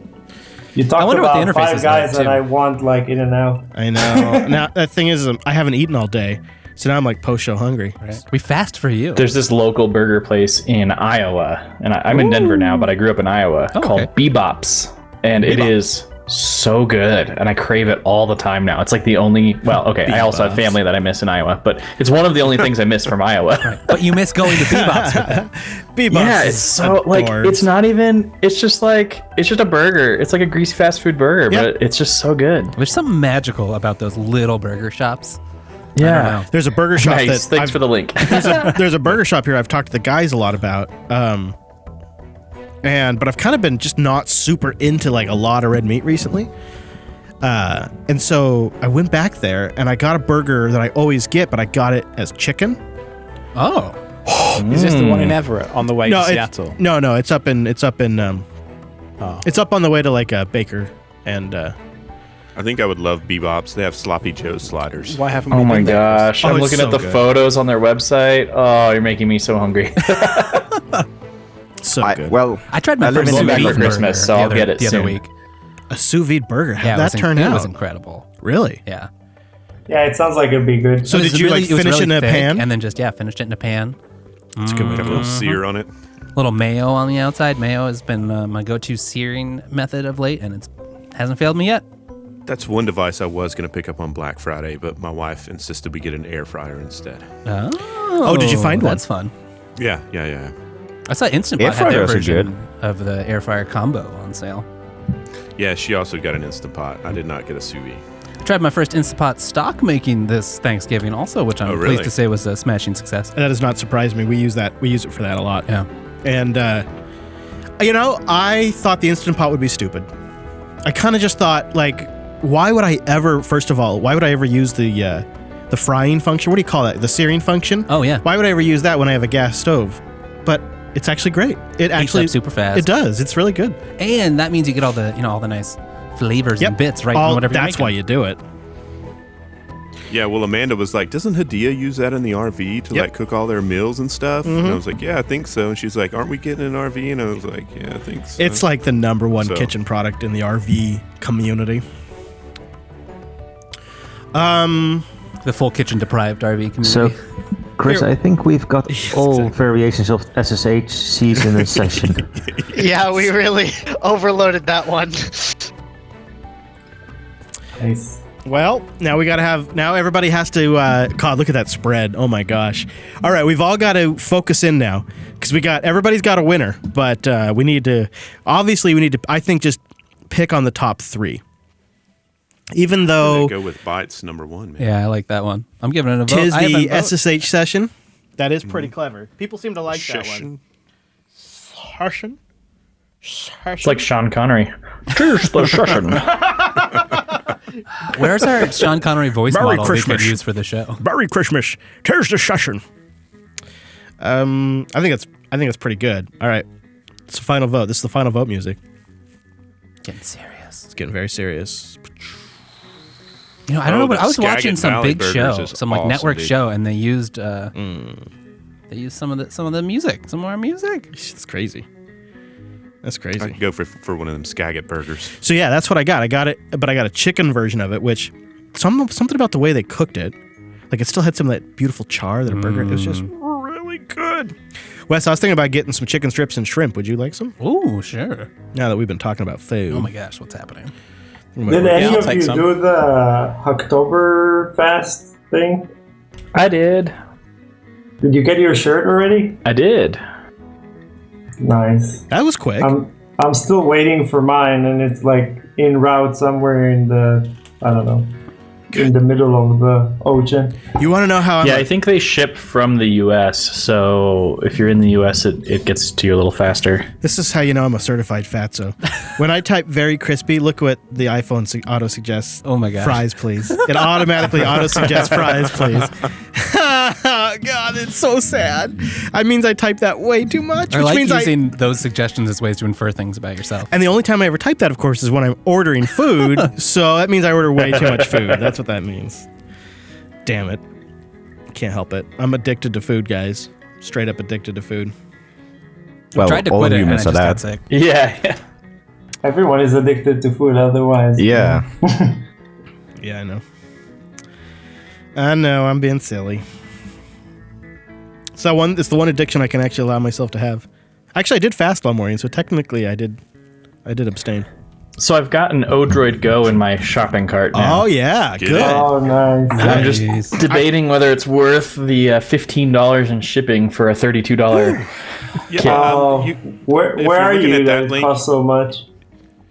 You talked wonder about what the interface Five is Guys like, and too. I want In-N-Out. I know. Now, the thing is, I haven't eaten all day. So now I'm like post-show hungry. Right. We fast for you. There's this local burger place in Iowa, and I'm in Denver now, but I grew up in Iowa, called Bebop's, and it is so good, and I crave it all the time now. It's like the only, I also have family that I miss in Iowa, but it's one of the only things I miss from Iowa. Right. But you miss going to Bebop's with them. Bebop's Yeah, it's so it's not even, it's just a burger. It's like a greasy fast food burger, but it's just so good. There's something magical about those little burger shops. Yeah. There's a burger shop Nice. that Thanks for the link. there's a burger shop here I've talked to the guys a lot about. But I've kind of been just not super into like a lot of red meat recently. And so I went back there and I got a burger that I always get, but I got it as chicken. Oh. Is this the one in Everett on the way to Seattle? No, it's up in it's up on the way to like Baker and I think I would love Bebop's. They have Sloppy Joe sliders. Why haven't we Oh my been there? gosh. I'm it's looking so at the good. photos on their website. Oh, you're making me so hungry. so good. Well, I tried my live first in sous back vide for Christmas, burger so I'll get it the other soon. week. A sous vide burger. How'd Yeah, that turn out? It was incredible. Really? Yeah. Yeah, it sounds like it'd be good. So It did was you really- like it was finish really it in a thick, pan? and then just finished it in a pan. It's a good way to Got a go. little sear on it. Little mayo on the outside. Mayo has been my go-to searing method of late, and it hasn't failed me yet. That's one device I was going to pick up on Black Friday, but my wife insisted we get an air fryer instead. Oh, did you find one? That's fun. Yeah. I saw Instant Air Pot had their fryers are version of the air fryer combo on sale. Yeah, she also got an Instant Pot. I did not get a sous vide. I tried my first Instant Pot stock making this Thanksgiving also, which I'm really? pleased to say was a smashing success. That does not surprise me. We use it for that a lot. Yeah. And I thought the Instant Pot would be stupid. I kind of just thought like, why would I ever use the frying function? What do you call that? The searing function? Oh yeah. Why would I ever use that when I have a gas stove? But it's actually great. It actually Heats up super fast. It does. It's really good. And that means you get all the all the nice flavors and bits right in whatever you're That's making. why you do it. Yeah, well, Amanda was like, doesn't Hadia use that in the RV to like cook all their meals and stuff? And I was like, yeah, I think so. And she's like, aren't we getting an RV? And I was like, yeah, I think so. It's like the number one So- kitchen product in the RV community. The full kitchen deprived RV community. So, Chris, I think we've got all variations of SSH season and session. Yeah, we really overloaded that one. Nice. Well, now everybody has to, God, look at that spread. Oh my gosh. All right, we've all got to focus in now because everybody's got a winner, but we need to, I think, just pick on the top three. Even though go with Bytes number one, man. Yeah, I like that one. I'm giving it a vote. tis I the haven't voted. SSH session, that is pretty clever. People seem to like that one. Session? It's like Sean Connery. Cheers the session. Where's our Sean Connery voice Merry model we Christmas. could use for the show? Merry Christmas. Here's the session. I think that's pretty good. All right. It's the final vote. This is the final vote music. Getting serious. It's getting very serious. I don't know, but that I was watching Skagit some Valley big Burgers show, is some like awesome, network dude. show, and they used some of the music, some of our music. It's crazy. That's crazy. I could go for one of them Skagit burgers. So yeah, that's what I got. I got it, but I got a chicken version of it, which something about the way they cooked it, like it still had some of that beautiful char that a burger. It was just really good. Wes, I was thinking about getting some chicken strips and shrimp. Would you like some? Ooh, sure. Now that we've been talking about food. Oh my gosh, what's happening? Did any of you do the Oktoberfest thing? I did. Did you get your shirt already? I did. Nice. That was quick. I'm still waiting for mine, and it's like en route somewhere in the, I don't know, in the middle of the ocean. You want to know how? I think they ship from the U.S. So if you're in the U.S., it gets to you a little faster. This is how you know I'm a certified fatso. When I type "very crispy," look what the iPhone auto suggests. Oh my gosh. Fries, please. It automatically auto suggests fries, please. God, it's so sad. That means I type that way too much. I Which like means using those suggestions as ways to infer things about yourself. And the only time I ever type that, of course, is when I'm ordering food. So that means I order way too much food. That's what that means. Damn it. Can't help it. I'm addicted to food, guys. Straight up addicted to food. Well, tried to all quit it and I humans just are got that. sick. Yeah. Everyone is addicted to food otherwise. Yeah. Yeah, I know. I know, I'm being silly. So it's the one addiction I can actually allow myself to have. Actually, I did fast all morning, so technically I did abstain. So I've got an Odroid Go in my shopping cart now. Oh yeah, good. Oh, nice. And I'm just debating whether it's worth the $15 in shipping for a $32 kit. Where are you that it costs so much?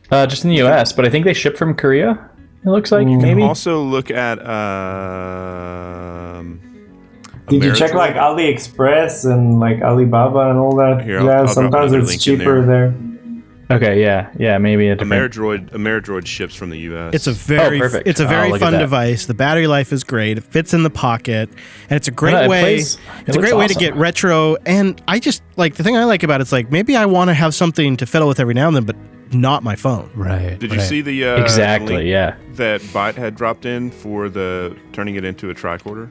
Just in the U.S., but I think they ship from Korea. It looks like You maybe. can also look at. Did you check like AliExpress and like Alibaba and all that? Here, yeah, I'll drop sometimes another it's link in cheaper there. Okay, yeah, maybe a different. Ameridroid ships from the U.S. It's a very perfect. It's a very look at fun that. device. The battery life is great. It fits in the pocket, and it's a great Yeah, it way. plays- It's a it great looks way to awesome. get retro. And I just like the thing I like about it's like maybe I want to have something to fiddle with every now and then, but not my phone. Right. Did you see the Exactly, link yeah. that Byte had dropped in for the turning it into a tricorder?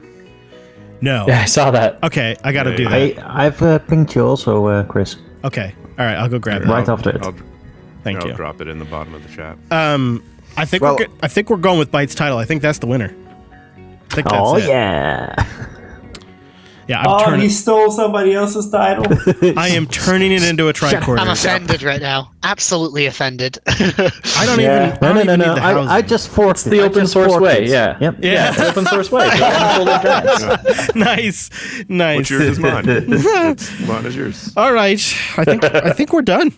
No. Yeah, I saw that. Okay, I got to do I, that. I've pinged you also, Chris. Okay. All right, I'll go grab it. Right after it. Thank you. I'll drop it in the bottom of the chat. I think I think we're going with Byte's title. I think that's the winner. I think that's it. yeah. Yeah, He stole somebody else's title. I am turning it into a tricorder. I'm offended right now. Absolutely offended. I don't even. I don't even need the housing. I just forked it. The I open just source forked way, it. yeah. Yep. Yeah, it's the open source way. Nice. What's yours is mine. Mine is yours. All right. I think we're done.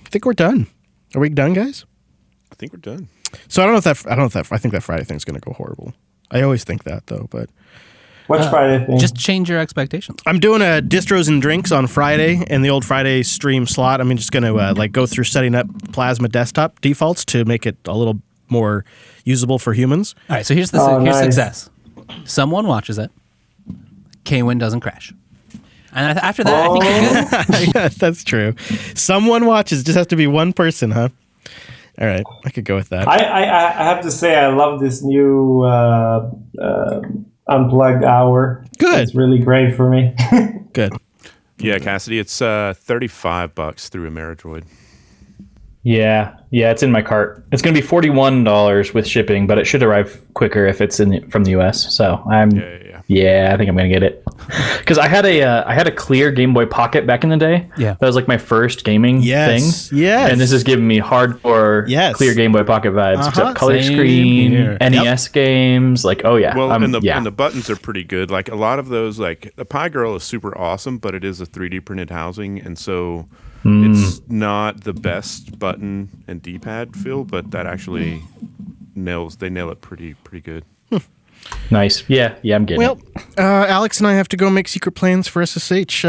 I think we're done. Are we done, guys? I think we're done. So I think that Friday thing's going to go horrible. I always think that though, but What's Friday thing? Just change your expectations. I'm doing a distros and drinks on Friday in the old Friday stream slot. I'm just going to go through setting up Plasma desktop defaults to make it a little more usable for humans. All right, so here's nice. success. Someone watches it. Kwin doesn't crash. And after that, I think you're good. Yeah, that's true. Someone watches. Just has to be one person, huh? All right, I could go with that. I have to say I love this new Unplugged hour. Good. It's really great for me. Good. Yeah, Cassidy, it's $35 through Ameridroid. Yeah, it's in my cart. It's going to be $41 with shipping, but it should arrive quicker if it's from the US. So I think I'm going to get it. Because I had a clear Game Boy Pocket back in the day. Yeah, that was like my first gaming thing. Yes. And this is giving me hardcore clear Game Boy Pocket vibes. Except color Same screen, here. NES games. Like, oh yeah. Well, and the buttons are pretty good. Like a lot of those, like the Pi Girl is super awesome, but it is a 3D printed housing, and so it's not the best button and D-pad feel, but that actually nail it pretty good. Nice. Yeah, I'm getting it. Alex and I have to go make secret plans for SSH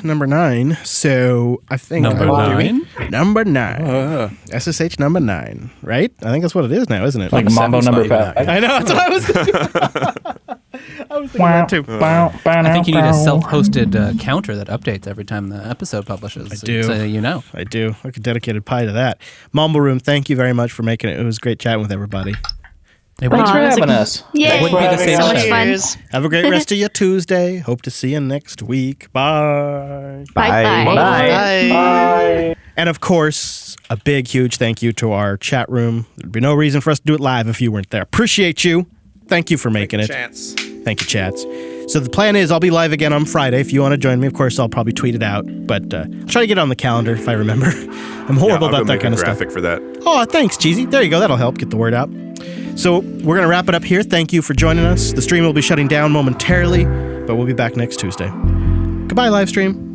number 9. So I think Number 9? Number 9. SSH number 9, right? I think that's what it is now, isn't it? Like Mambo number 5. I know, that's what I was thinking. I was thinking that too. I think you need a self-hosted counter that updates every time the episode publishes. I do. So you know. I do. Like a dedicated pie to that. Mumble Room, thank you very much for making it. It was great chatting with everybody. Thanks for having us. Yay! Wouldn't be the same So much without fun. Have a great rest of your Tuesday. Hope to see you next week. Bye. Bye. Bye. And of course, a big, huge thank you to our chat room. There'd be no reason for us to do it live if you weren't there. Appreciate you. Thank you for making it. Chance. Thank you, chats. So the plan is I'll be live again on Friday. If you want to join me, of course, I'll probably tweet it out. But I'll try to get it on the calendar if I remember. I'm horrible I'll about go that make kind a of stuff. graphic for that. Oh, thanks, Cheesy. There you go. That'll help get the word out. So we're going to wrap it up here. Thank you for joining us. The stream will be shutting down momentarily, but we'll be back next Tuesday. Goodbye, live stream.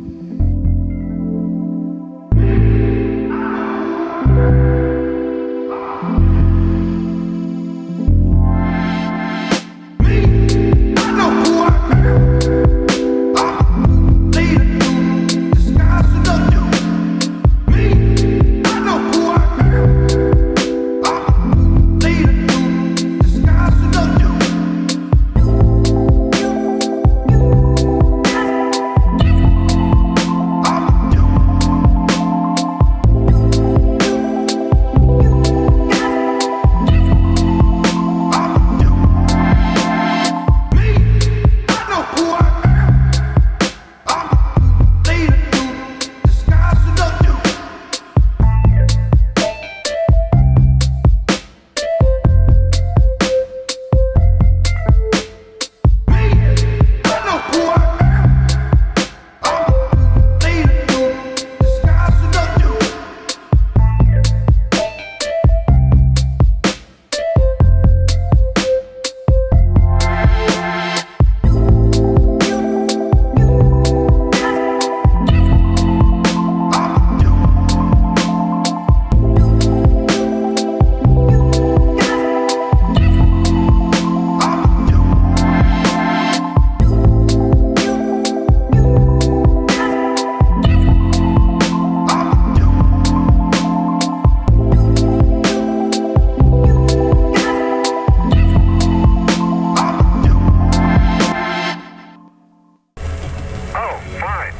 Oh, fine.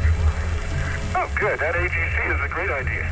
Oh, good. That AGC is a great idea.